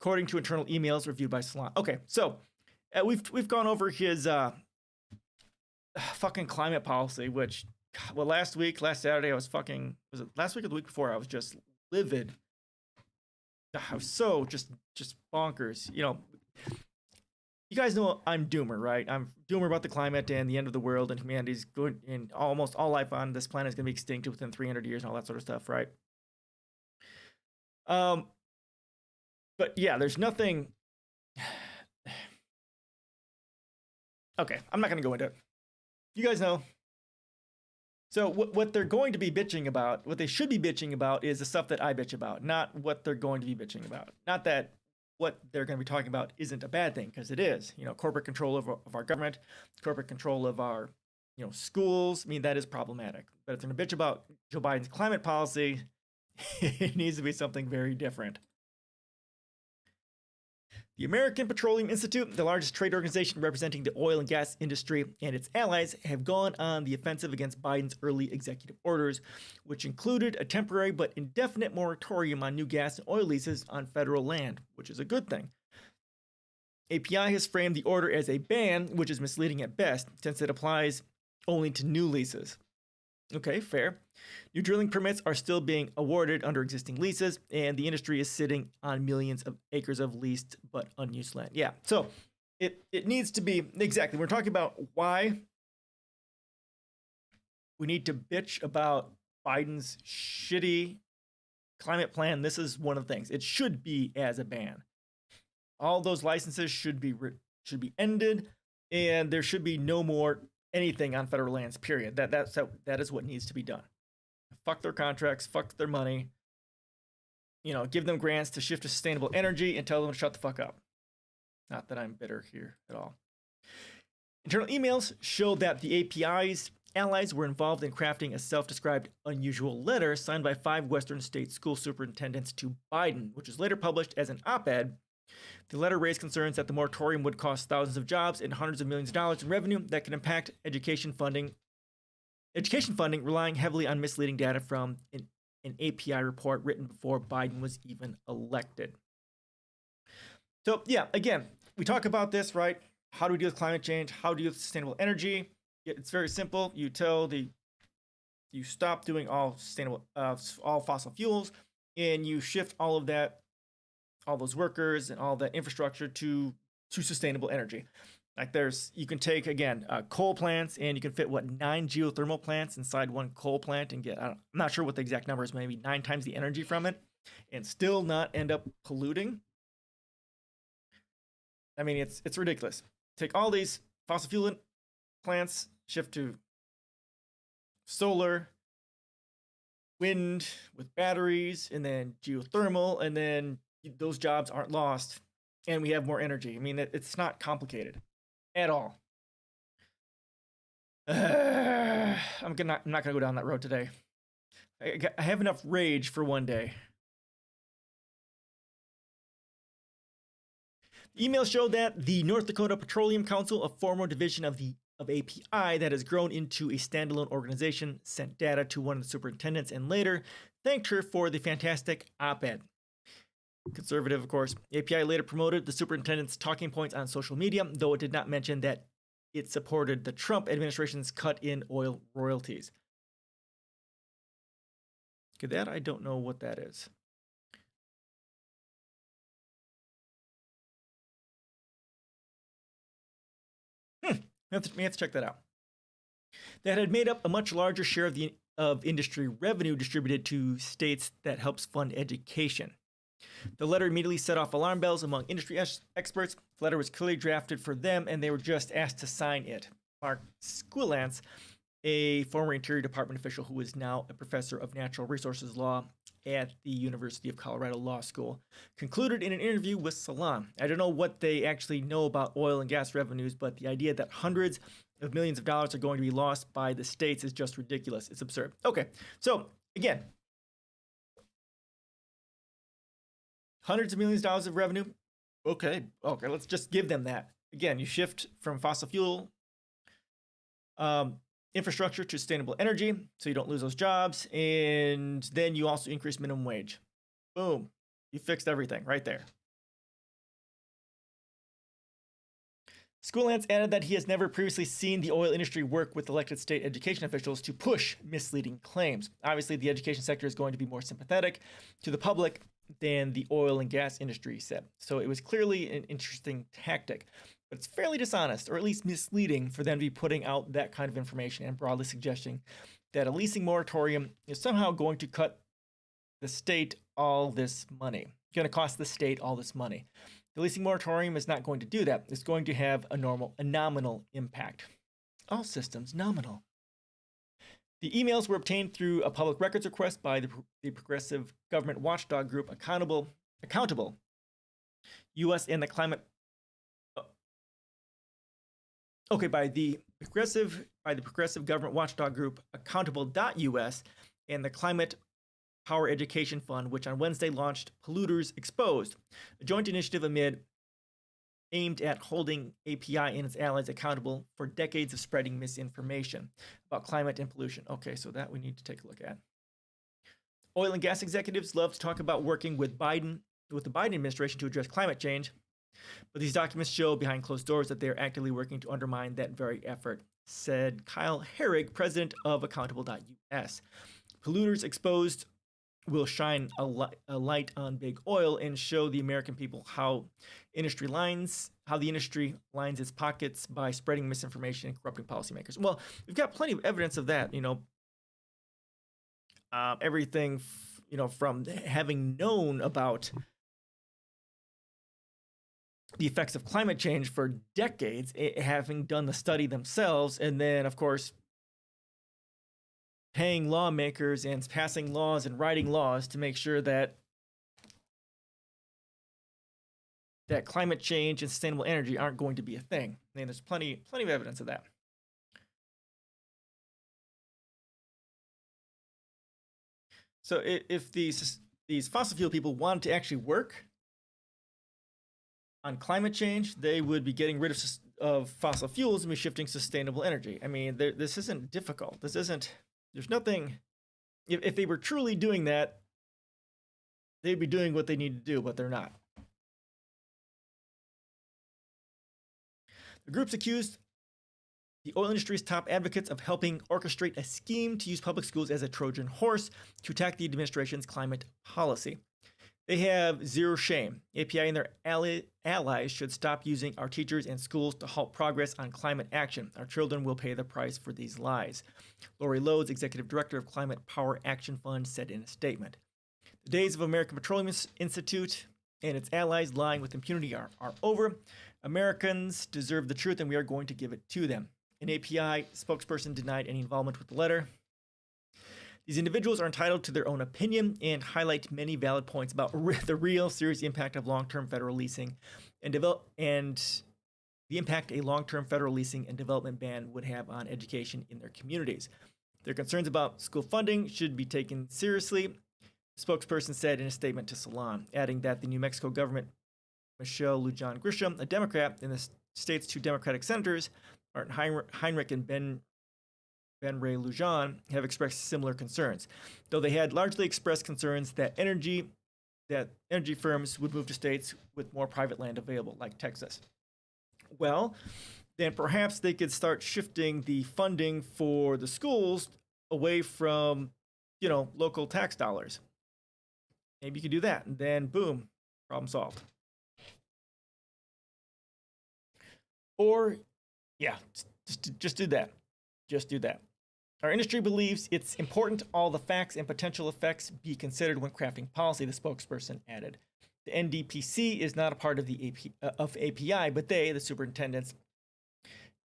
according to internal emails reviewed by Salon. Okay, so we've gone over his fucking climate policy, which, well, last Saturday, I was fucking, was it last week or the week before? I was just livid. I was so just bonkers. You know, you guys know I'm doomer, right? I'm doomer about the climate and the end of the world, and humanity's going, and almost all life on this planet is going to be extinct within 300 years and all that sort of stuff, right? But yeah, there's nothing. Okay, I'm not going to go into it. You guys know. So what they're going to be bitching about, what they should be bitching about, is the stuff that I bitch about, not what they're going to be bitching about. Not that what they're going to be talking about isn't a bad thing, because it is. You know, corporate control of our government, corporate control of our, you know, schools. I mean, that is problematic. But if they're going to bitch about Joe Biden's climate policy, it needs to be something very different. The American Petroleum Institute, the largest trade organization representing the oil and gas industry and its allies, have gone on the offensive against Biden's early executive orders, which included a temporary but indefinite moratorium on new gas and oil leases on federal land, which is a good thing. API has framed the order as a ban, which is misleading at best, since it applies only to new leases. Okay, fair. New drilling permits are still being awarded under existing leases, and the industry is sitting on millions of acres of leased but unused land. Yeah, so it needs to be, exactly, we're talking about why we need to bitch about Biden's shitty climate plan. This is one of the things. It should be as a ban. All those licenses should be ended, and there should be no more anything on federal lands, period. That is what needs to be done. Fuck their contracts, fuck their money. You know, give them grants to shift to sustainable energy and tell them to shut the fuck up. Not that I'm bitter here at all. Internal emails show that the API's allies were involved in crafting a self-described unusual letter signed by 5 Western state school superintendents to Biden, which was later published as an op-ed. The letter raised concerns that the moratorium would cost thousands of jobs and hundreds of millions of dollars in revenue that could impact education funding, relying heavily on misleading data from an API report written before Biden was even elected. So yeah, again, we talk about this, right? How do we deal with climate change? How do you deal with sustainable energy? It's very simple. You stop doing all fossil fuels, and you shift all of that, all those workers and all that infrastructure to sustainable energy. Like you can take, again, coal plants, and you can fit 9 geothermal plants inside one coal plant and get, I'm not sure what the exact number is, maybe 9 times the energy from it, and still not end up polluting. I mean, it's ridiculous. Take all these fossil fuel plants, shift to solar, wind with batteries, and then geothermal, and then those jobs aren't lost, and we have more energy. I mean, it's not complicated at all. I'm not going to go down that road today. I have enough rage for one day. Emails show that the North Dakota Petroleum Council, a former division of API that has grown into a standalone organization, sent data to one of the superintendents and later thanked her for the fantastic op-ed. Conservative, of course. API later promoted the superintendent's talking points on social media, though it did not mention that it supported the Trump administration's cut in oil royalties. Okay, that I don't know what that is. We have to check that out. That had made up a much larger share of industry revenue distributed to states that helps fund education. The letter immediately set off alarm bells among industry experts. The letter was clearly drafted for them, and they were just asked to sign it. Mark Squilance, a former Interior Department official who is now a professor of natural resources law at the University of Colorado Law School, concluded in an interview with Salon. I don't know what they actually know about oil and gas revenues, but the idea that hundreds of millions of dollars are going to be lost by the states is just ridiculous. It's absurd. Okay, so again, hundreds of millions of dollars of revenue. Okay, let's just give them that. Again, you shift from fossil fuel infrastructure to sustainable energy, so you don't lose those jobs, and then you also increase minimum wage. Boom, you fixed everything right there. Squilance added that he has never previously seen the oil industry work with elected state education officials to push misleading claims. Obviously, the education sector is going to be more sympathetic to the public than the oil and gas industry said. So it was clearly an interesting tactic, but it's fairly dishonest, or at least misleading, for them to be putting out that kind of information and broadly suggesting that a leasing moratorium is somehow going to cut the state all this money, going to cost the state all this money. The leasing moratorium is not going to do that. It's going to have a nominal impact. All systems nominal. The emails were obtained through a public records request by the progressive government watchdog group Accountable U.S. and the Climate. By the progressive government watchdog group Accountable.us and the Climate Power Education Fund, which on Wednesday launched Polluters Exposed, a joint initiative aimed at holding API and its allies accountable for decades of spreading misinformation about climate and pollution. Okay, so that we need to take a look at. Oil and gas executives love to talk about working with the Biden administration to address climate change, but these documents show behind closed doors that they are actively working to undermine that very effort, said Kyle Herrig, president of Accountable.us. Polluters Exposed will shine a light on big oil and show the American people how the industry lines its pockets by spreading misinformation and corrupting policymakers. Well, we've got plenty of evidence of that. Everything, from having known about the effects of climate change for decades, having done the study themselves, and then, of course, paying lawmakers and passing laws and writing laws to make sure that climate change and sustainable energy aren't going to be a thing. I mean, there's plenty of evidence of that. So if these fossil fuel people wanted to actually work on climate change, they would be getting rid of fossil fuels and be shifting to sustainable energy. I mean, this isn't difficult. There's nothing. If they were truly doing that, they'd be doing what they need to do, but they're not. The groups accused the oil industry's top advocates of helping orchestrate a scheme to use public schools as a Trojan horse to attack the administration's climate policy. They have zero shame. API and their allies should stop using our teachers and schools to halt progress on climate action. Our children will pay the price for these lies, Lori Lodes, executive director of Climate Power Action Fund, said in a statement. The days of American Petroleum Institute and its allies lying with impunity are over. Americans deserve the truth, and we are going to give it to them. An API spokesperson denied any involvement with the letter. These individuals are entitled to their own opinion and highlight many valid points about the real serious impact of long-term federal leasing and the impact a long-term federal leasing and development ban would have on education in their communities. Their concerns about school funding should be taken seriously, the spokesperson said in a statement to Salon, adding that the New Mexico government, Michelle Lujan Grisham, a Democrat, and the state's two Democratic senators, Martin Heinrich and Ben Ray Lujan, have expressed similar concerns, though they had largely expressed concerns that energy firms would move to states with more private land available, like Texas. Well, then perhaps they could start shifting the funding for the schools away from local tax dollars. Maybe you could do that, and then boom, problem solved. Or, yeah, just do that. Just do that. Our industry believes it's important all the facts and potential effects be considered when crafting policy, the spokesperson added. The NDPC is not a part of the API, but they, the superintendents,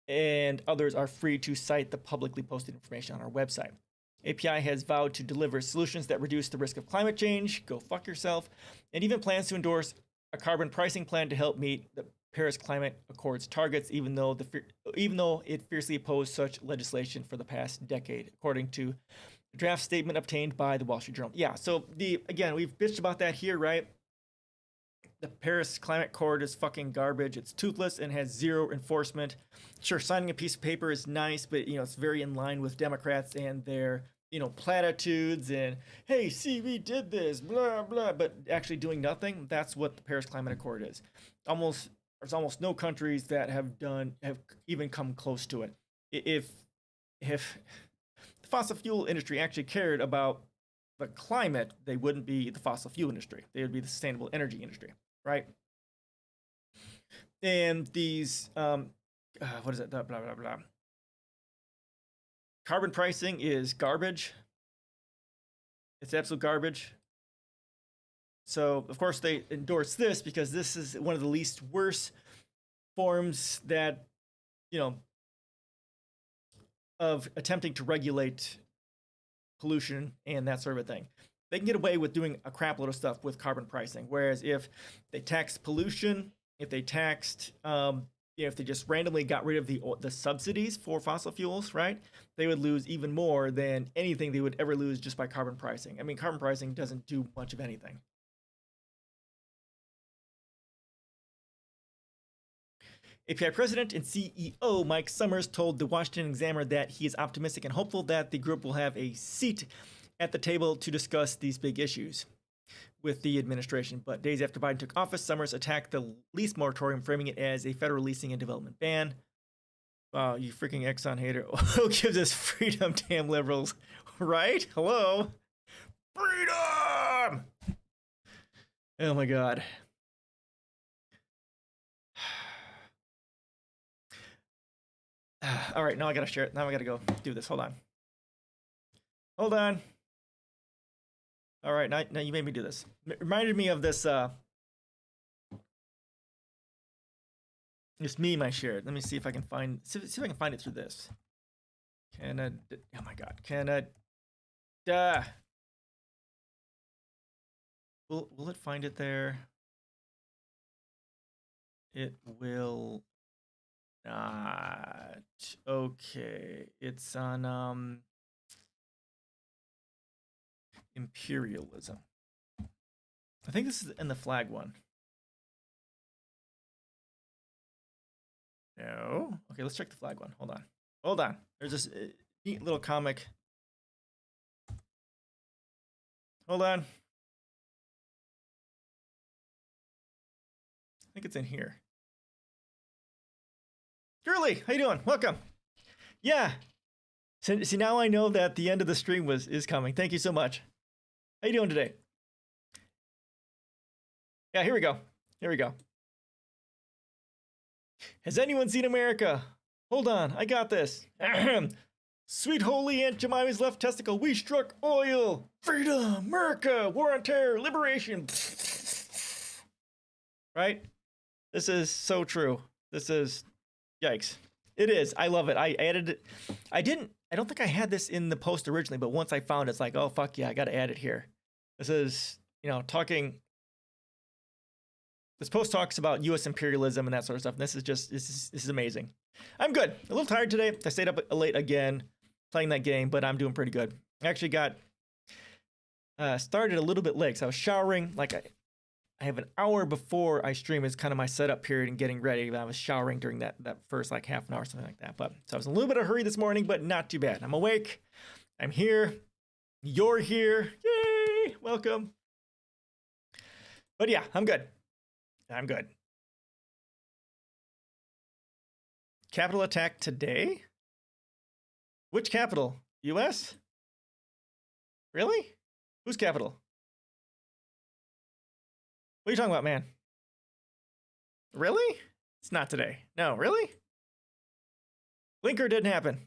and others are free to cite the publicly posted information on our website. API has vowed to deliver solutions that reduce the risk of climate change, go fuck yourself, and even plans to endorse a carbon pricing plan to help meet the Paris Climate Accord's targets, even though it fiercely opposed such legislation for the past decade, according to a draft statement obtained by the Wall Street Journal. Yeah, so again, we've bitched about that here, right? The Paris Climate Accord is fucking garbage. It's toothless and has zero enforcement. Sure, signing a piece of paper is nice, but it's very in line with Democrats and their platitudes and, hey, see, we did this, blah blah. But actually doing nothing, that's what the Paris Climate Accord is. There's almost no countries that have even come close to it. If the fossil fuel industry actually cared about the climate, they wouldn't be the fossil fuel industry. They would be the sustainable energy industry, right? And these, what is it? Blah, blah, blah, blah. Carbon pricing is garbage. It's absolute garbage. So, of course, they endorse this because this is one of the least worst forms that, of attempting to regulate pollution and that sort of a thing. They can get away with doing a crap load of stuff with carbon pricing. Whereas if they taxed pollution, if they taxed, if they just randomly got rid of the subsidies for fossil fuels, right, they would lose even more than anything they would ever lose just by carbon pricing. I mean, carbon pricing doesn't do much of anything. API president and CEO Mike Summers told the Washington Examiner that he is optimistic and hopeful that the group will have a seat at the table to discuss these big issues with the administration. But days after Biden took office, Summers attacked the lease moratorium, framing it as a federal leasing and development ban. Wow, you freaking Exxon hater. Who gives us freedom, damn liberals? Right? Hello? Freedom! Oh my God. All right, now I gotta share it. Now I gotta go do this. Hold on. Hold on. All right, now you made me do this. It reminded me of this this meme I shared. Let me see if I can find see if I can find it through this. Canada. Oh my God, Canada. Will it find it there? It will not. Okay, it's on imperialism. I think this is in the flag one. No. Okay, let's check the flag one. Hold on. There's this neat little comic. Hold on. I think it's in here. Girly, how you doing? Welcome. Yeah. See, now I know that the end of the stream is coming. Thank you so much. How you doing today? Yeah, here we go. Has anyone seen America? Hold on, I got this. Sweet holy Aunt Jemima's left testicle. We struck oil. Freedom, America, war on terror, liberation. Right? This is so true. This is, yikes. It is. I love it. I added it. I don't think I had this in the post originally, but once I found it, it's like, oh, fuck yeah, I got to add it here. This is, this post talks about U.S. imperialism and that sort of stuff. And this is amazing. I'm good. A little tired today. I stayed up late again playing that game, but I'm doing pretty good. I actually got started a little bit late. So I was showering. Like I have an hour before I stream is kind of my setup period and getting ready. I was showering during that first like half an hour, something like that. But so I was in a little bit of a hurry this morning, but not too bad. I'm awake. I'm here. You're here. Yay! Welcome. But yeah, I'm good. Capitol attack today? Which capital? U.S.? Really? Whose capital? What are you talking about, man? Really? It's not today. No, really? Linker didn't happen.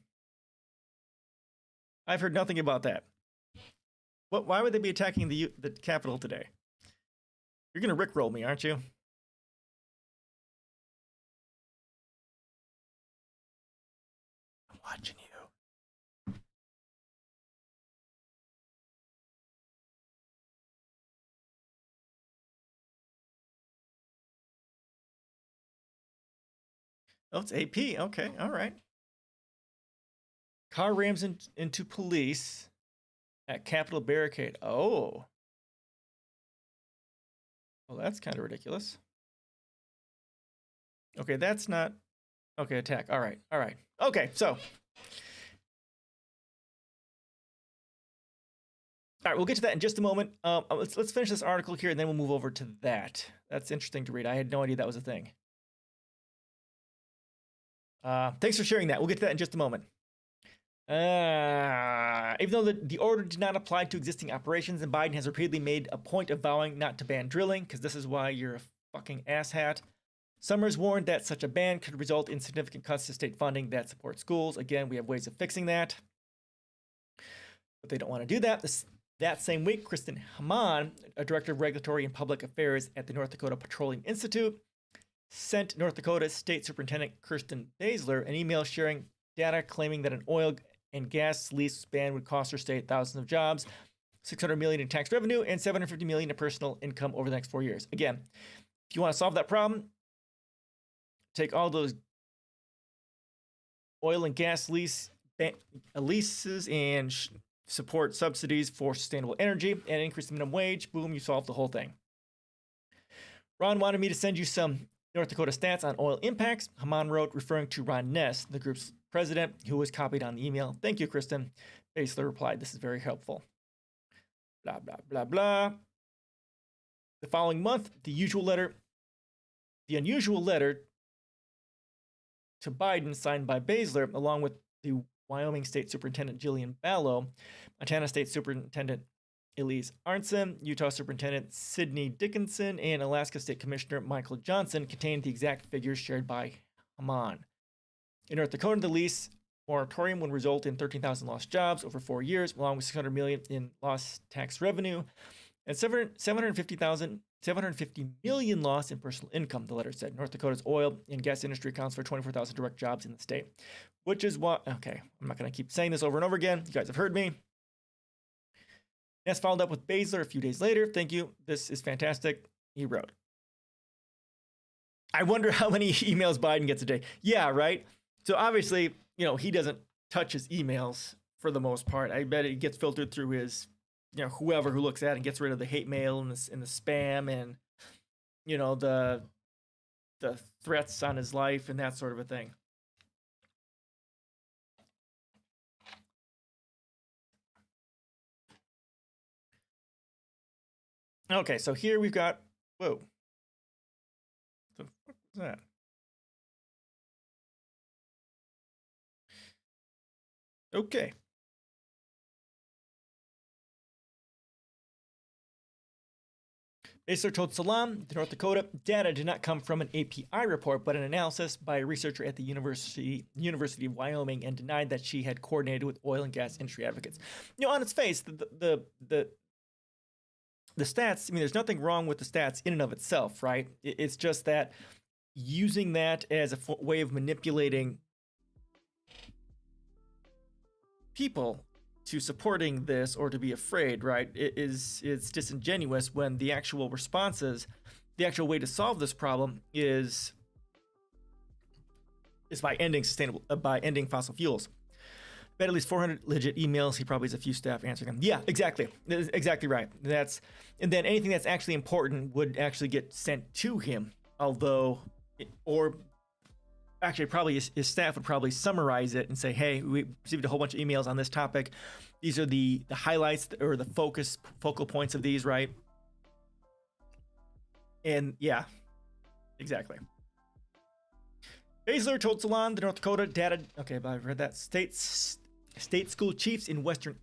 I've heard nothing about that. What? Why would they be attacking the capital today? You're gonna rickroll me, aren't you? I'm watching you. Oh, it's AP. Okay, all right. Car rams into police at Capitol barricade. Oh. Well, that's kind of ridiculous. Okay, that's not... Okay, attack. All right, all right. Okay, so... All right, we'll get to that in just a moment. Let's finish this article here, and then we'll move over to that. That's interesting to read. I had no idea that was a thing. Thanks for sharing that. We'll get to that in just a moment. Even though the order did not apply to existing operations, and Biden has repeatedly made a point of vowing not to ban drilling, because this is why you're a fucking asshat. Summers warned that such a ban could result in significant cuts to state funding that support schools. Again, we have ways of fixing that, but they don't want to do that. That same week, Kristen Hamann, a director of regulatory and public affairs at the North Dakota Petroleum Institute, sent North Dakota State Superintendent Kirsten Basler an email sharing data claiming that an oil and gas lease ban would cost her state thousands of jobs, $600 million in tax revenue, and $750 million in personal income over the next 4 years. Again, if you want to solve that problem, take all those oil and gas leases and support subsidies for sustainable energy and increase the minimum wage. Boom, you solve the whole thing. Ron wanted me to send you some North Dakota stats on oil impacts. Hamann wrote, referring to Ron Ness, the group's president, who was copied on the email. Thank you, Kristen. Basler replied, this is very helpful. Blah, blah, blah, blah. The following month, the unusual letter to Biden signed by Basler, along with the Wyoming State Superintendent Jillian Ballo, Montana State Superintendent Elise Arnson, Utah Superintendent Sidney Dickinson, and Alaska State Commissioner Michael Johnson contained the exact figures shared by Hamann. In North Dakota, the lease moratorium would result in 13,000 lost jobs over 4 years, along with $600 million in lost tax revenue, and 750 million lost in personal income, the letter said. North Dakota's oil and gas industry accounts for 24,000 direct jobs in the state, which is what... Okay, I'm not going to keep saying this over and over again. You guys have heard me. Ness followed up with Basler a few days later. Thank you. This is fantastic. He wrote. I wonder how many emails Biden gets a day. Yeah, right? So obviously, you know, he doesn't touch his emails for the most part. I bet it gets filtered through his, you know, whoever who looks at it and gets rid of the hate mail and the spam and, you know, the threats on his life and that sort of a thing. Okay, so here we've got, whoa. What the fuck was that? Okay. Basler told Salam, North Dakota, data did not come from an API report, but an analysis by a researcher at the University of Wyoming, and denied that she had coordinated with oil and gas industry advocates. You know, on its face, the stats, I mean, there's nothing wrong with the stats in and of itself, right? It's just that using that as a way of manipulating people to supporting this or to be afraid, right? It's disingenuous when the actual responses, the actual way to solve this problem is by ending fossil fuels. Bet at least 400 legit emails. He probably has a few staff answering them. Yeah, exactly. That's exactly right. And then anything that's actually important would actually get sent to him. Actually, probably his staff would probably summarize it and say, hey, we received a whole bunch of emails on this topic. These are the highlights or the focal points of these, right? And yeah, exactly. Basler told Salon the North Dakota data. Okay, but I've read that. State school chiefs in western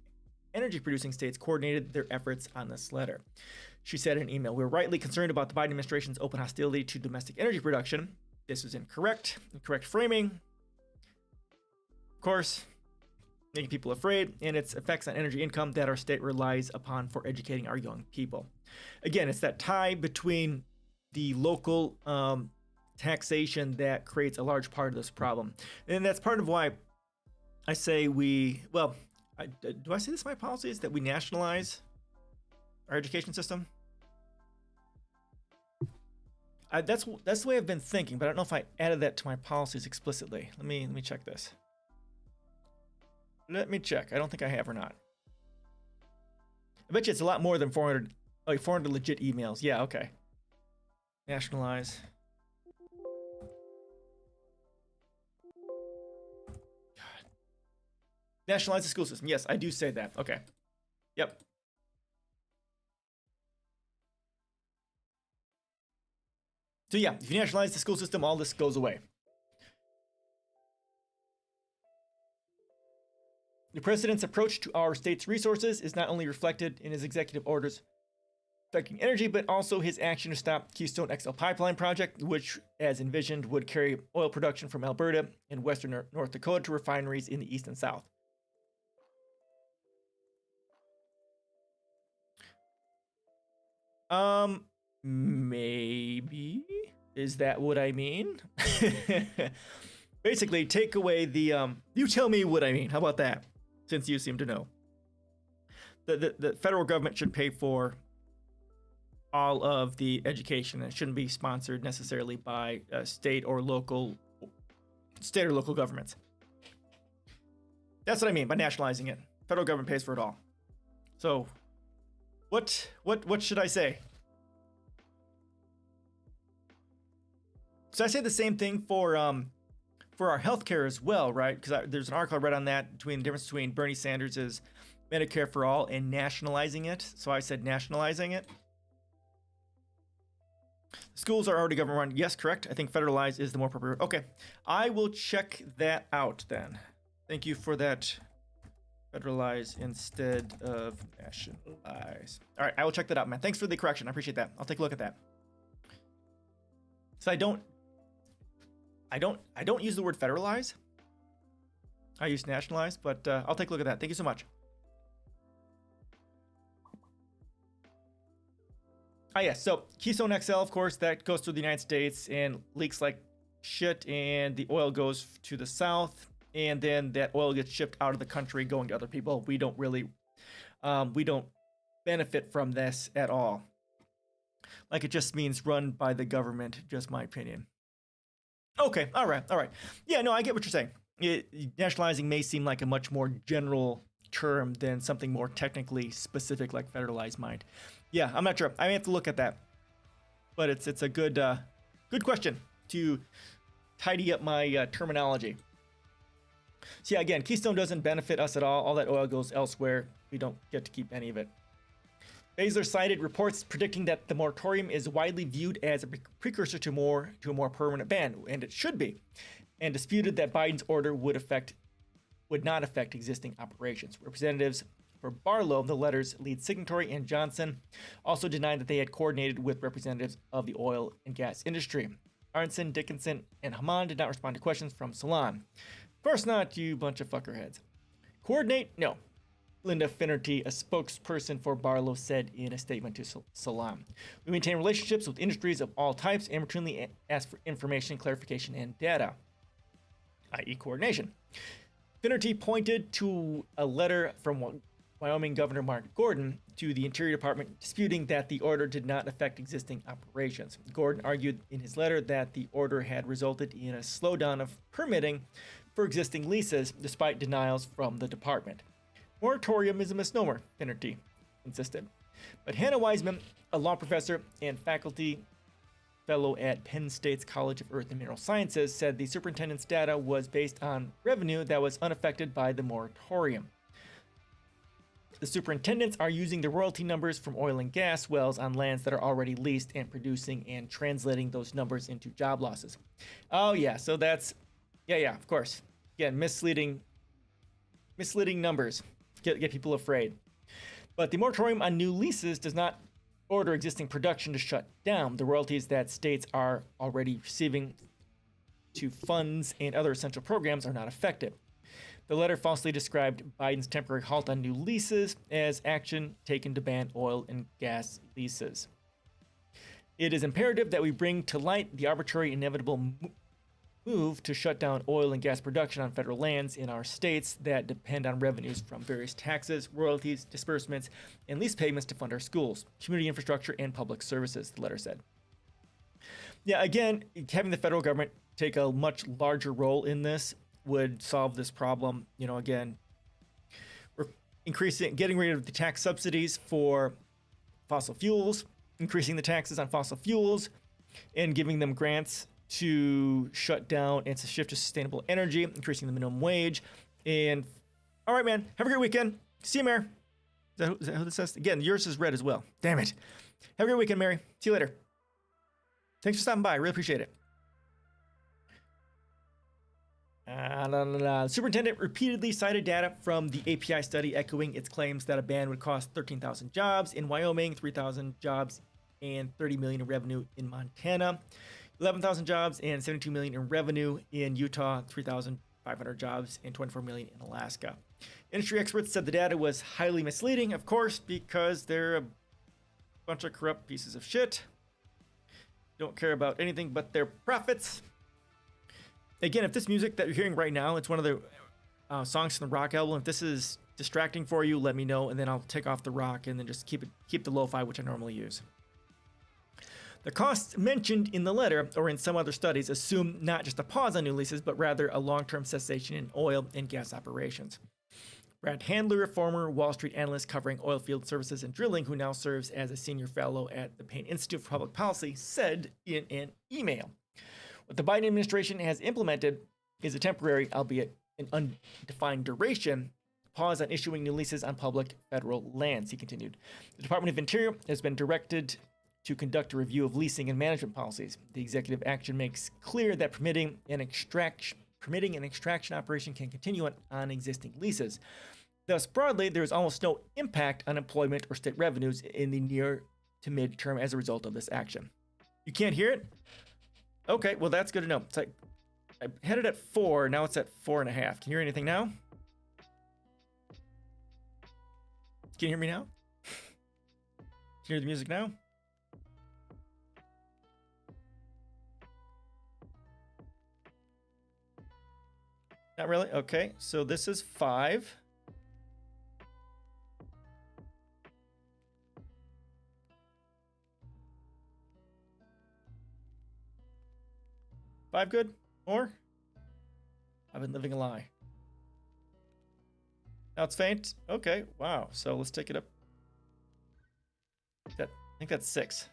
energy producing states coordinated their efforts on this letter. She said in an email, "We're rightly concerned about the Biden administration's open hostility to domestic energy production. This is incorrect framing. Of course, making people afraid, and its effects on energy income that our state relies upon for educating our young people." Again, it's that tie between the local taxation that creates a large part of this problem. And that's part of why I say do I say this in my policies, that we nationalize our education system? That's the way I've been thinking, but I don't know if I added that to my policies explicitly. Let me check this. Let me check. I don't think I have or not. I bet you it's a lot more than 400 legit emails. Yeah, okay. Nationalize. God. Nationalize the school system. Yes, I do say that. Okay. Yep. So yeah, if you nationalize the school system, all this goes away. The president's approach to our state's resources is not only reflected in his executive orders affecting energy, but also his action to stop Keystone XL pipeline project, which, as envisioned, would carry oil production from Alberta and western North Dakota to refineries in the east and south. Maybe. Is that what I mean? Basically, take away the, you tell me what I mean. How about that? Since you seem to know. The federal government should pay for all of the education. It shouldn't be sponsored necessarily by state or local governments. That's what I mean by nationalizing it. Federal government pays for it all. So, what should I say? So I say the same thing for our healthcare as well, right? Because there's an article I read on that, between the difference between Bernie Sanders' Medicare for all and nationalizing it. So I said nationalizing it. Schools are already government run. Yes, correct. I think federalized is the more appropriate. Okay, I will check that out then. Thank you for that. Federalize instead of nationalize. All right, I will check that out, man. Thanks for the correction. I appreciate that. I'll take a look at that. So I don't use the word federalize. I use nationalize, but I'll take a look at that. Thank you so much. Yes, so Keystone XL, of course, that goes through the United States and leaks like shit, and the oil goes to the south, and then that oil gets shipped out of the country going to other people. We don't really, we don't benefit from this at all. Like, it just means run by the government, just my opinion. Okay, all right. Yeah, no, I get what you're saying. Nationalizing may seem like a much more general term than something more technically specific like federalized might. Yeah, I'm not sure. I may have to look at that. But it's a good question to tidy up my terminology. So yeah, again, Keystone doesn't benefit us at all. All that oil goes elsewhere. We don't get to keep any of it. Baszler cited reports predicting that the moratorium is widely viewed as a precursor to a more permanent ban, and it should be, and disputed that Biden's order would not affect existing operations. Representatives for Barlow, the letter's lead signatory, and Johnson also denied that they had coordinated with representatives of the oil and gas industry. Arnson, Dickinson, and Haman did not respond to questions from Salon. Of course not, you bunch of fuckerheads. Coordinate? No. Linda Finnerty, a spokesperson for Barlow, said in a statement to Salon. We maintain relationships with industries of all types and routinely ask for information, clarification, and data, i.e. coordination. Finnerty pointed to a letter from Wyoming Governor Mark Gordon to the Interior Department disputing that the order did not affect existing operations. Gordon argued in his letter that the order had resulted in a slowdown of permitting for existing leases despite denials from the department. Moratorium is a misnomer, Finnerty insisted. But Hannah Wiseman, a law professor and faculty fellow at Penn State's College of Earth and Mineral Sciences, said the superintendent's data was based on revenue that was unaffected by the moratorium. The superintendents are using the royalty numbers from oil and gas wells on lands that are already leased and producing and translating those numbers into job losses. Oh yeah, so that's, yeah, of course. Again, misleading numbers. Get people afraid. But the moratorium on new leases does not order existing production to shut down. The royalties that states are already receiving to funds and other essential programs are not affected. The letter falsely described Biden's temporary halt on new leases as action taken to ban oil and gas leases. It is imperative that we bring to light the arbitrary, inevitable move to shut down oil and gas production on federal lands in our states that depend on revenues from various taxes, royalties, disbursements, and lease payments to fund our schools, community infrastructure, and public services, the letter said. Yeah, again, having the federal government take a much larger role in this would solve this problem. You know, again, we're getting rid of the tax subsidies for fossil fuels, increasing the taxes on fossil fuels, and giving them grants to shut down and to shift to sustainable energy, increasing the minimum wage. And all right, man, have a great weekend. See you, Mayor. Is that who this says? Again, yours is red as well. Damn it. Have a great weekend, Mary. See you later. Thanks for stopping by. Really appreciate it. The superintendent repeatedly cited data from the API study echoing its claims that a ban would cost 13,000 jobs in Wyoming, 3,000 jobs, and $30 million in revenue in Montana, 11,000 jobs and $72 million in revenue in Utah, 3,500 jobs and $24 million in Alaska. Industry experts said the data was highly misleading, of course, because they're a bunch of corrupt pieces of shit. Don't care about anything but their profits. Again, if this music that you're hearing right now, it's one of the songs from the rock album. If this is distracting for you, let me know, and then I'll take off the rock and then just keep the lo-fi, which I normally use. The costs mentioned in the letter or in some other studies assume not just a pause on new leases, but rather a long-term cessation in oil and gas operations. Brad Handler, a former Wall Street analyst covering oil field services and drilling, who now serves as a senior fellow at the Payne Institute for Public Policy, said in an email, "What the Biden administration has implemented is a temporary, albeit an undefined duration, pause on issuing new leases on public federal lands," he continued. The Department of Interior has been directed to conduct a review of leasing and management policies. The executive action makes clear that permitting an extraction operation can continue on existing leases. Thus, broadly, there is almost no impact on employment or state revenues in the near to mid-term as a result of this action. You can't hear it? Okay, well, that's good to know. It's like I had it at 4, now it's at 4.5. Can you hear anything now? Can you hear me now? Can you hear the music now? Not really? Okay, so this is 5. Five good? More? I've been living a lie. Now it's faint? Okay, wow. So let's take it up. I think that's 6.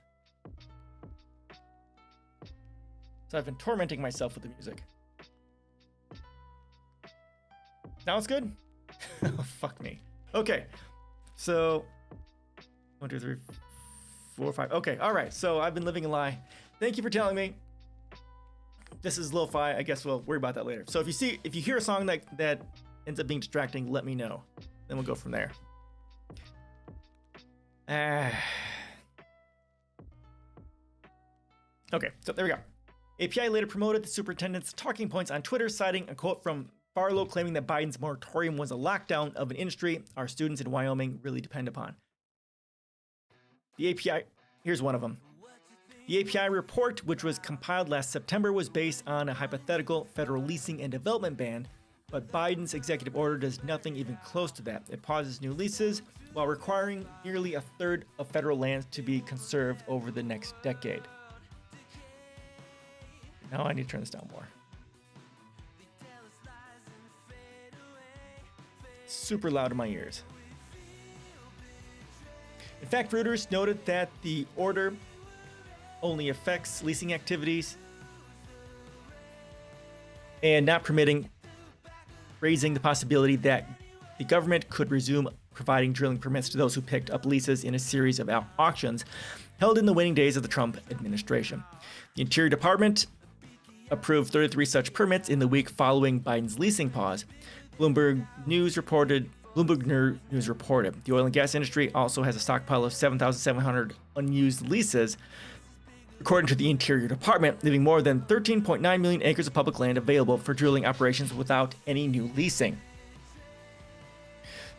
So I've been tormenting myself with the music. Now it's good? Oh, fuck me. Okay, so 1, 2, 3, 4, 5. Okay, all right. So I've been living a lie. Thank you for telling me. This is lo-fi. I guess we'll worry about that later. So if you hear a song that ends up being distracting, let me know. Then we'll go from there. Okay, so there we go. API later promoted the superintendent's talking points on Twitter, citing a quote from Barlow claiming that Biden's moratorium was a lockdown of an industry our students in Wyoming really depend upon. The API, here's one of them. The API report, which was compiled last September, was based on a hypothetical federal leasing and development ban, but Biden's executive order does nothing even close to that. It pauses new leases while requiring nearly a third of federal lands to be conserved over the next decade. Now I need to turn this down more. Super loud in my ears. In fact, Reuters noted that the order only affects leasing activities and not raising the possibility that the government could resume providing drilling permits to those who picked up leases in a series of auctions held in the waning days of the Trump administration. The Interior Department approved 33 such permits in the week following Biden's leasing pause. Bloomberg News reported Bloomberg News reported. The oil and gas industry also has a stockpile of 7,700 unused leases, according to the Interior Department, leaving more than 13.9 million acres of public land available for drilling operations without any new leasing.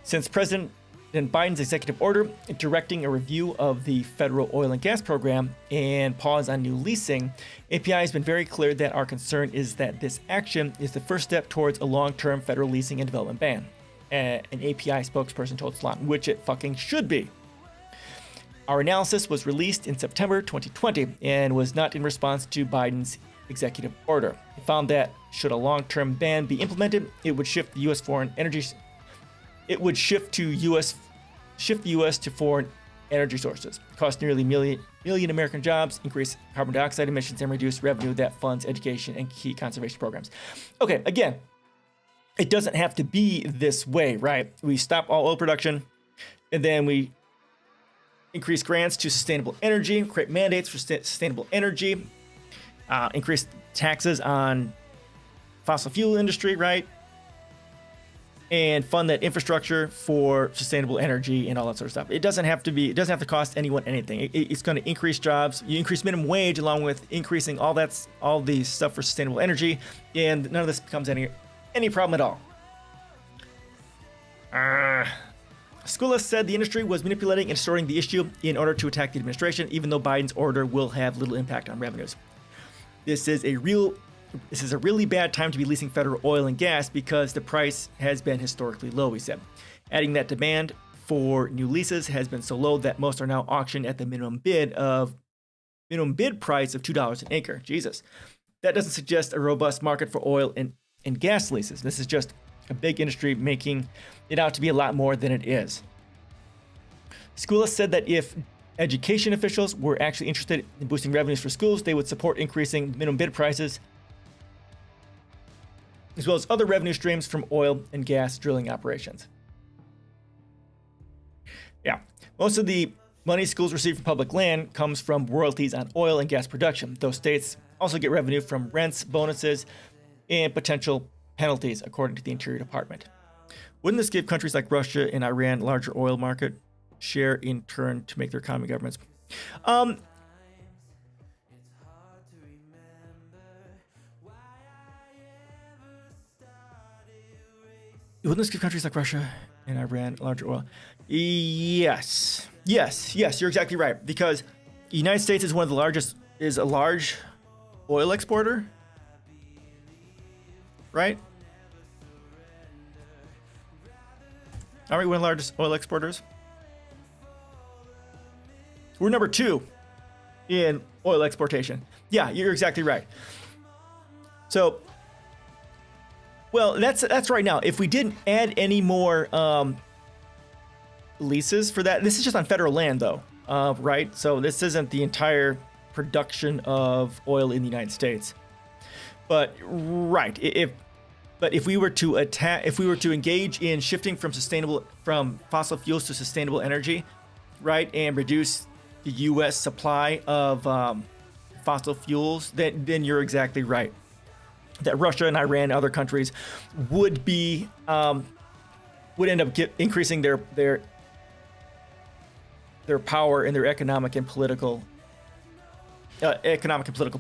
Since President Biden's executive order directing a review of the federal oil and gas program and pause on new leasing, API has been very clear that our concern is that this action is the first step towards a long-term federal leasing and development ban. An API spokesperson told Salon, which it fucking should be. Our analysis was released in September 2020 and was not in response to Biden's executive order. It found that should a long-term ban be implemented, it would shift the U.S. foreign energy. It would shift the U.S. to foreign energy sources, cost nearly million American jobs, increase carbon dioxide emissions, and reduce revenue that funds education and key conservation programs. Okay, again, it doesn't have to be this way, right? We stop all oil production, and then we increase grants to sustainable energy, create mandates for sustainable energy, increase taxes on fossil fuel industry, right? And fund that infrastructure for sustainable energy and all that sort of stuff. It doesn't have to cost anyone anything. It's going to increase jobs. You increase minimum wage along with increasing all the stuff for sustainable energy, and none of this becomes any problem at all. Skoulas said the industry was manipulating and distorting the issue in order to attack the administration, even though Biden's order will have little impact on revenues. This is a really bad time to be leasing federal oil and gas because the price has been historically low, he said. Adding that demand for new leases has been so low that most are now auctioned at the minimum bid price of $2 an acre. Jesus. That doesn't suggest a robust market for oil and gas leases. This is just a big industry making it out to be a lot more than it is. Skoulas said that if education officials were actually interested in boosting revenues for schools, they would support increasing minimum bid prices, as well as other revenue streams from oil and gas drilling operations. Yeah, most of the money schools receive from public land comes from royalties on oil and gas production. Those states also get revenue from rents, bonuses, and potential penalties, according to the Interior Department. Wouldn't this give countries like Russia and Iran larger oil market share in turn to make their economy governments? Wouldn't this give countries like Russia and Iran larger oil? Yes, you're exactly right. Because the United States is a large oil exporter, right? Are we one of the largest oil exporters? We're number 2 in oil exportation. Yeah, you're exactly right. So, well, that's right now. If we didn't add any more leases for that, this is just on federal land, though, right? So this isn't the entire production of oil in the United States. But right, if we were to engage in shifting from fossil fuels to sustainable energy, right, and reduce the U.S. supply of fossil fuels, then you're exactly right. That Russia and Iran and other countries would end up increasing their power and their economic and political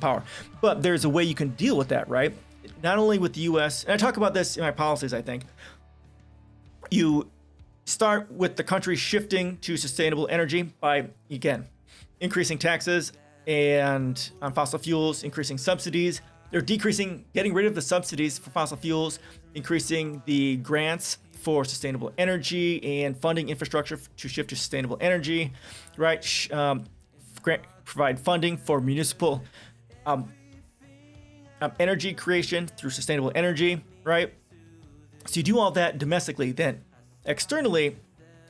power. But there's a way you can deal with that, right? Not only with the U.S., and I talk about this in my policies, I think. You start with the country shifting to sustainable energy by, again, increasing taxes and on fossil fuels, increasing subsidies. They're getting rid of the subsidies for fossil fuels, increasing the grants for sustainable energy and funding infrastructure to shift to sustainable energy, right? Provide funding for municipal energy creation through sustainable energy, right? So you do all that domestically. Then externally,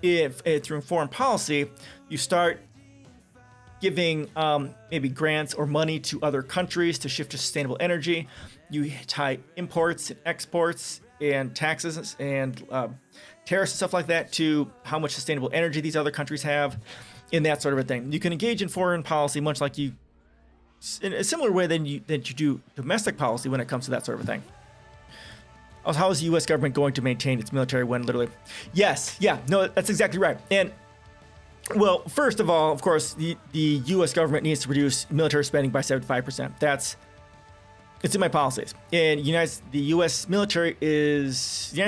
if through foreign policy, you start giving maybe grants or money to other countries to shift to sustainable energy. You tie imports and exports and taxes and tariffs and stuff like that to how much sustainable energy these other countries have, and that sort of a thing. You can engage in foreign policy much like in a similar way that you do domestic policy when it comes to that sort of a thing. How is the U.S. government going to maintain its military when literally? Yes, yeah, no, that's exactly right. And well, first of all, of course, the U.S. government needs to reduce military spending by 75%. It's in my policies. And the United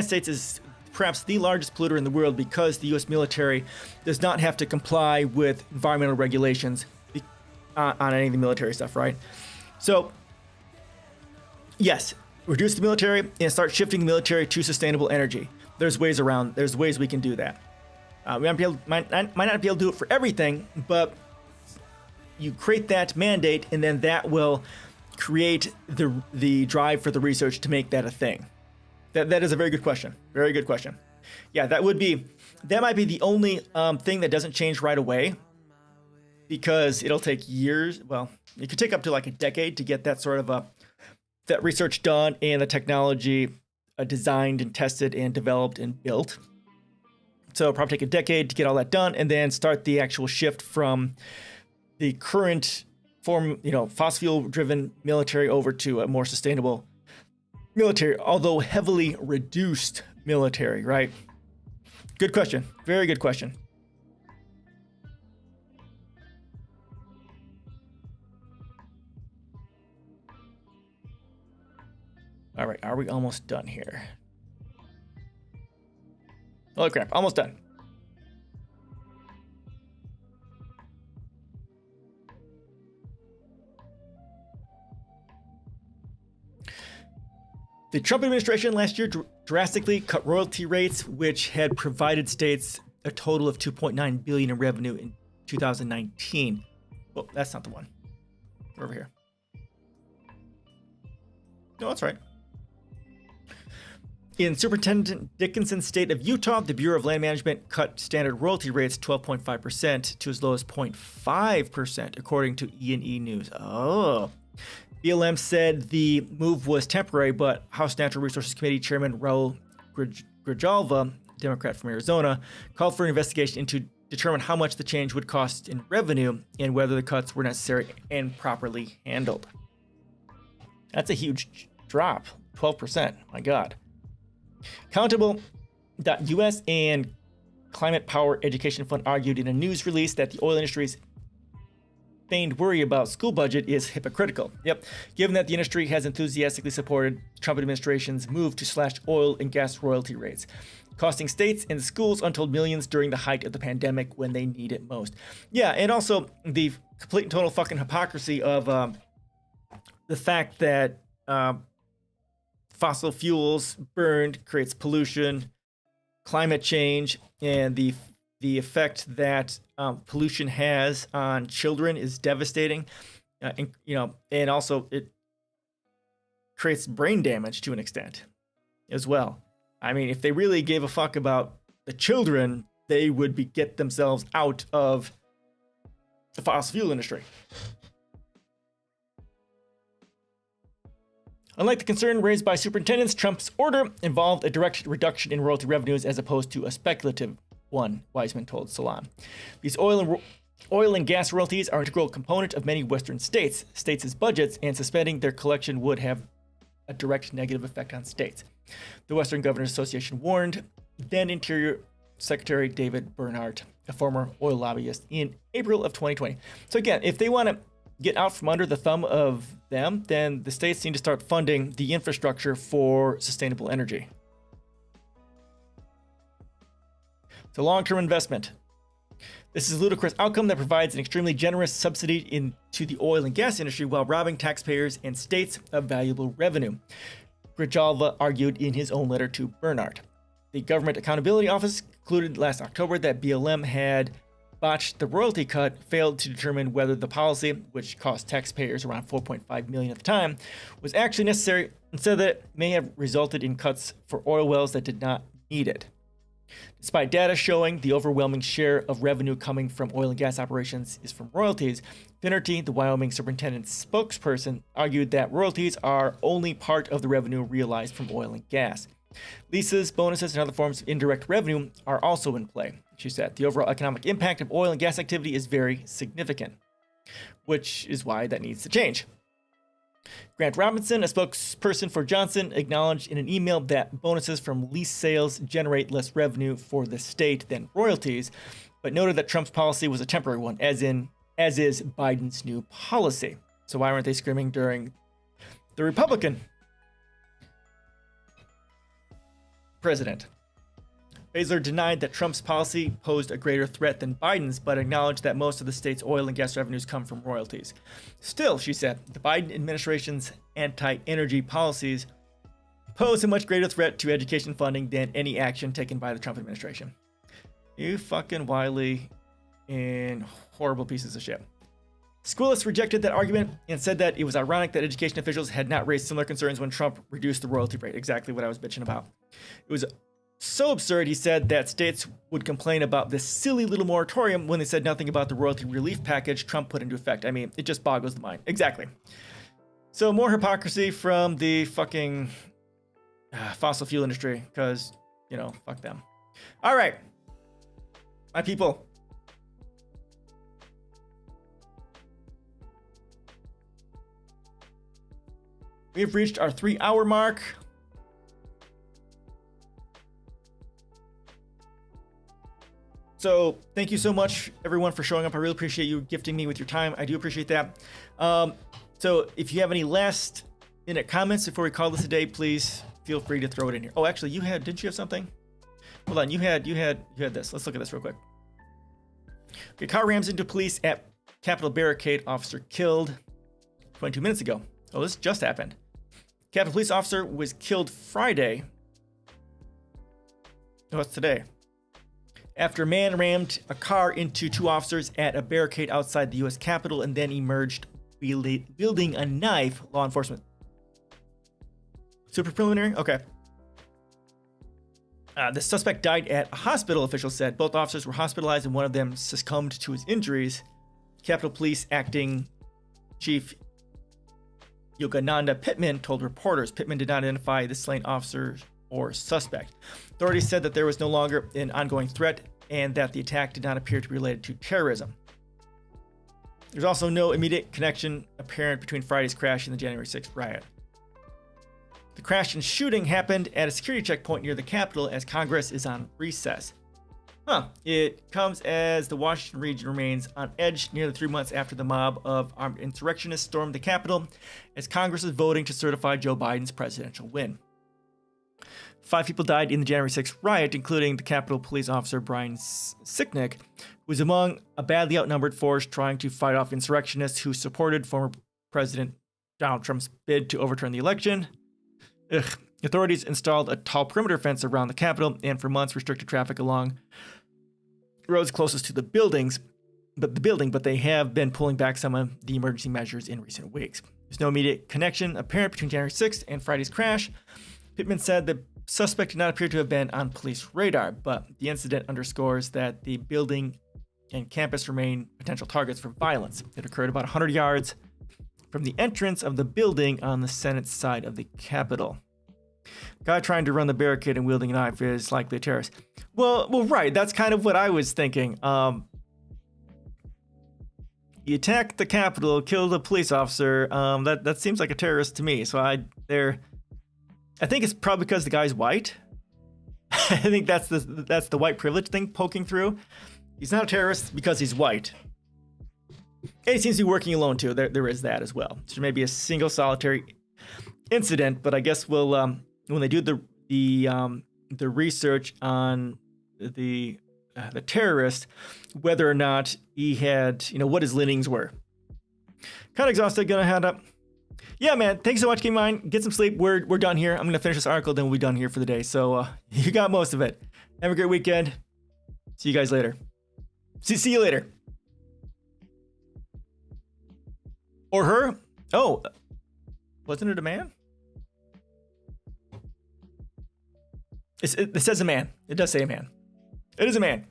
States is perhaps the largest polluter in the world because the U.S. military does not have to comply with environmental regulations on any of the military stuff, right? So, yes, reduce the military and start shifting the military to sustainable energy. There's ways we can do that. We might not be able to do it for everything, but you create that mandate, and then that will create the drive for the research to make that a thing. That is a very good question. Very good question. Yeah, that might be the only thing that doesn't change right away, because it'll take years. Well, it could take up to like a decade to get that sort of that research done and the technology designed and tested and developed and built. So it'll probably take a decade to get all that done, and then start the actual shift from the current form, fossil fuel-driven military over to a more sustainable military, although heavily reduced military, right? Good question. Very good question. All right, are we almost done here? Oh crap, almost done. The Trump administration last year drastically cut royalty rates, which had provided states a total of $2.9 billion in revenue in 2019. Well, that's not the one. We're over here. No, that's right. In Superintendent Dickinson's state of Utah, the Bureau of Land Management cut standard royalty rates 12.5% to as low as 0.5%, according to E&E News. Oh. BLM said the move was temporary, but House Natural Resources Committee Chairman Raul Grijalva, Democrat from Arizona, called for an investigation to determine how much the change would cost in revenue and whether the cuts were necessary and properly handled. That's a huge drop, 12%. My God. Countable.us and Climate Power Education Fund argued in a news release that the oil industry's feigned worry about school budget is hypocritical. Yep, given that the industry has enthusiastically supported the Trump administration's move to slash oil and gas royalty rates, costing states and schools untold millions during the height of the pandemic when they need it most. Yeah, and also the complete and total fucking hypocrisy of the fact that fossil fuels burned creates pollution, climate change, and the effect that pollution has on children is devastating, and also it creates brain damage to an extent as well. I mean, if they really gave a fuck about the children, they would get themselves out of the fossil fuel industry. Unlike the concern raised by superintendents, Trump's order involved a direct reduction in royalty revenues as opposed to a speculative one, Wiseman told Salon. These oil and gas royalties are an integral component of many Western states' budgets, and suspending their collection would have a direct negative effect on states. The Western Governors Association warned then Interior Secretary David Bernhardt, a former oil lobbyist, in April of 2020. So again, if they want to get out from under the thumb of them, then the states need to start funding the infrastructure for sustainable energy. It's a long-term investment. This is a ludicrous outcome that provides an extremely generous subsidy into the oil and gas industry while robbing taxpayers and states of valuable revenue, Grijalva argued in his own letter to Bernhardt. The Government Accountability Office concluded last October that BLM had botched the royalty cut, failed to determine whether the policy, which cost taxpayers around $4.5 million at the time, was actually necessary, and said that it may have resulted in cuts for oil wells that did not need it. Despite data showing the overwhelming share of revenue coming from oil and gas operations is from royalties, Finnerty, the Wyoming superintendent's spokesperson, argued that royalties are only part of the revenue realized from oil and gas. Leases, bonuses, and other forms of indirect revenue are also in play, she said. The overall economic impact of oil and gas activity is very significant, which is why that needs to change. Grant Robinson, a spokesperson for Johnson, acknowledged in an email that bonuses from lease sales generate less revenue for the state than royalties, but noted that Trump's policy was a temporary one, as is Biden's new policy. So why weren't they screaming during the Republican president? Baszler denied that Trump's policy posed a greater threat than Biden's, but acknowledged that most of the state's oil and gas revenues come from royalties. Still, she said, the Biden administration's anti-energy policies pose a much greater threat to education funding than any action taken by the Trump administration. You fucking wily and horrible pieces of shit. Schoolis rejected that argument and said that it was ironic that education officials had not raised similar concerns when Trump reduced the royalty rate. Exactly what I was bitching about. It was so absurd, he said, that states would complain about this silly little moratorium when they said nothing about the royalty relief package Trump put into effect. I mean, it just boggles the mind. Exactly. So more hypocrisy from the fucking fossil fuel industry, because, you know, fuck them. All right, my people. We've reached our 3-hour mark. So thank you so much, everyone, for showing up. I really appreciate you gifting me with your time. I do appreciate that. So if you have any last minute comments before we call this a day, please feel free to throw it in here. Oh, actually, didn't you have something? Hold on, you had this. Let's look at this real quick. Okay, car rams into police at Capitol barricade, officer killed 22 minutes ago. Oh, this just happened. Capitol police officer was killed Friday. Oh, it's today. After a man rammed a car into 2 officers at a barricade outside the U.S. Capitol and then emerged wielding a knife, law enforcement. Super preliminary? Okay. The suspect died at a hospital, officials said. Both officers were hospitalized and one of them succumbed to his injuries. Capitol Police Acting Chief Yogananda Pittman told reporters. Pittman did not identify the slain officer or suspect. Authorities said that there was no longer an ongoing threat and that the attack did not appear to be related to terrorism. There's also no immediate connection apparent between Friday's crash and the January 6th riot. The crash and shooting happened at a security checkpoint near the Capitol as Congress is on recess. It comes as the Washington region remains on edge nearly 3 months after the mob of armed insurrectionists stormed the Capitol as Congress is voting to certify Joe Biden's presidential win. 5 people died in the January 6th riot, including the Capitol Police officer Brian Sicknick, who was among a badly outnumbered force trying to fight off insurrectionists who supported former President Donald Trump's bid to overturn the election. Authorities installed a tall perimeter fence around the Capitol and for months restricted traffic along roads closest to the building, but they have been pulling back some of the emergency measures in recent weeks. There's no immediate connection apparent between January 6th and Friday's crash. Pittman said the suspect did not appear to have been on police radar, but the incident underscores that the building and campus remain potential targets for violence. It occurred about 100 yards from the entrance of the building on the Senate side of the Capitol. Guy trying to run the barricade and wielding a knife is likely a terrorist. Well, right. That's kind of what I was thinking. You attack the Capitol, kill the police officer. That seems like a terrorist to me. So I think it's probably because the guy's white. I think that's the white privilege thing poking through. He's not a terrorist because he's white. And he seems to be working alone too. There is that as well. So maybe a single solitary incident, but I guess we'll when they do the research on the terrorist, whether or not he had, what his leanings were. Kind of exhausted. Gonna head up. Yeah, man. Thanks so much. Keep in mind, get some sleep. We're done here. I'm gonna finish this article, then we'll be done here for the day. So you got most of it. Have a great weekend. See you guys later. See you later. Or her? Oh, wasn't it a man? It says a man. It does say a man. It is a man.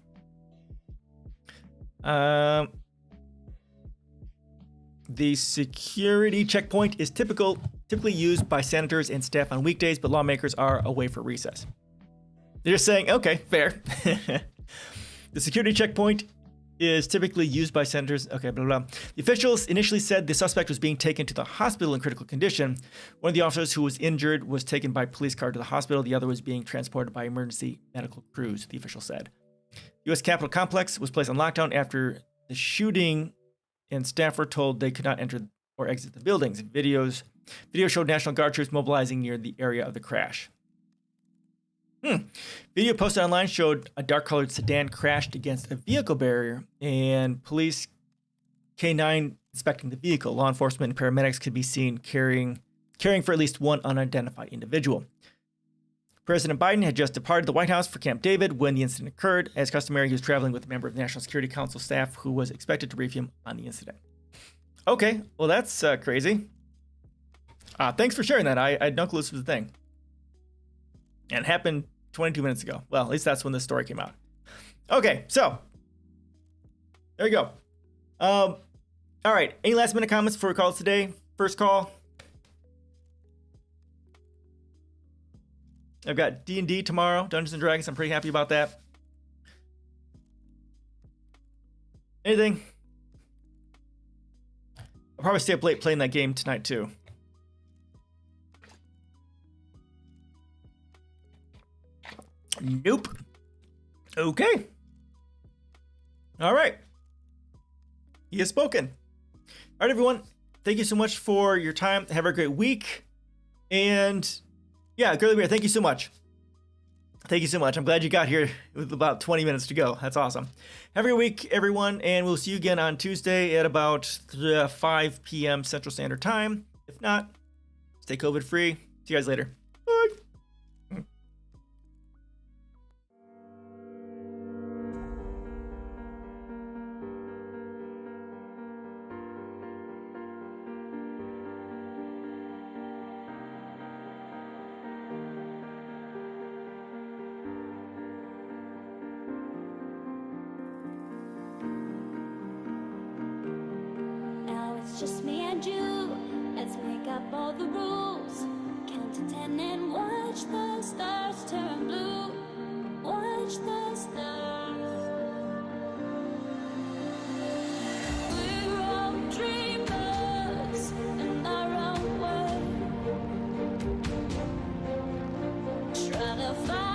The security checkpoint is typically used by senators and staff on weekdays, but lawmakers are away for recess. They're just saying, okay, fair. The security checkpoint is typically used by senators. Okay, blah, blah. The officials initially said the suspect was being taken to the hospital in critical condition. One of the officers who was injured was taken by police car to the hospital. The other was being transported by emergency medical crews, the official said. U.S. Capitol Complex was placed on lockdown after the shooting, and staff were told they could not enter or exit the buildings. Video showed National Guard troops mobilizing near the area of the crash. Video posted online showed a dark-colored sedan crashed against a vehicle barrier, and police K9 inspecting the vehicle. Law enforcement and paramedics could be seen caring for at least one unidentified individual. President Biden had just departed the White House for Camp David when the incident occurred. As customary, he was traveling with a member of the National Security Council staff who was expected to brief him on the incident. Okay, well, that's crazy. Thanks for sharing that. I had no clue this was a thing. And it happened 22 minutes ago. Well, at least that's when this story came out. Okay, so there you go. All right, any last minute comments before we call it today? First call. I've got D&D tomorrow, Dungeons and Dragons. I'm pretty happy about that. Anything? I'll probably stay up late playing that game tonight too. Nope. Okay. All right. He has spoken. All right, everyone. Thank you so much for your time. Have a great week. And yeah, Girly Bear, thank you so much. Thank you so much. I'm glad you got here with about 20 minutes to go. That's awesome. Have a great week, everyone. And we'll see you again on Tuesday at about 5 p.m. Central Standard Time. If not, stay COVID free. See you guys later. Bye. Just me and you, let's make up all the rules. Count to 10 and watch the stars turn blue. Watch the stars. We're all dreamers in our own way, trying to find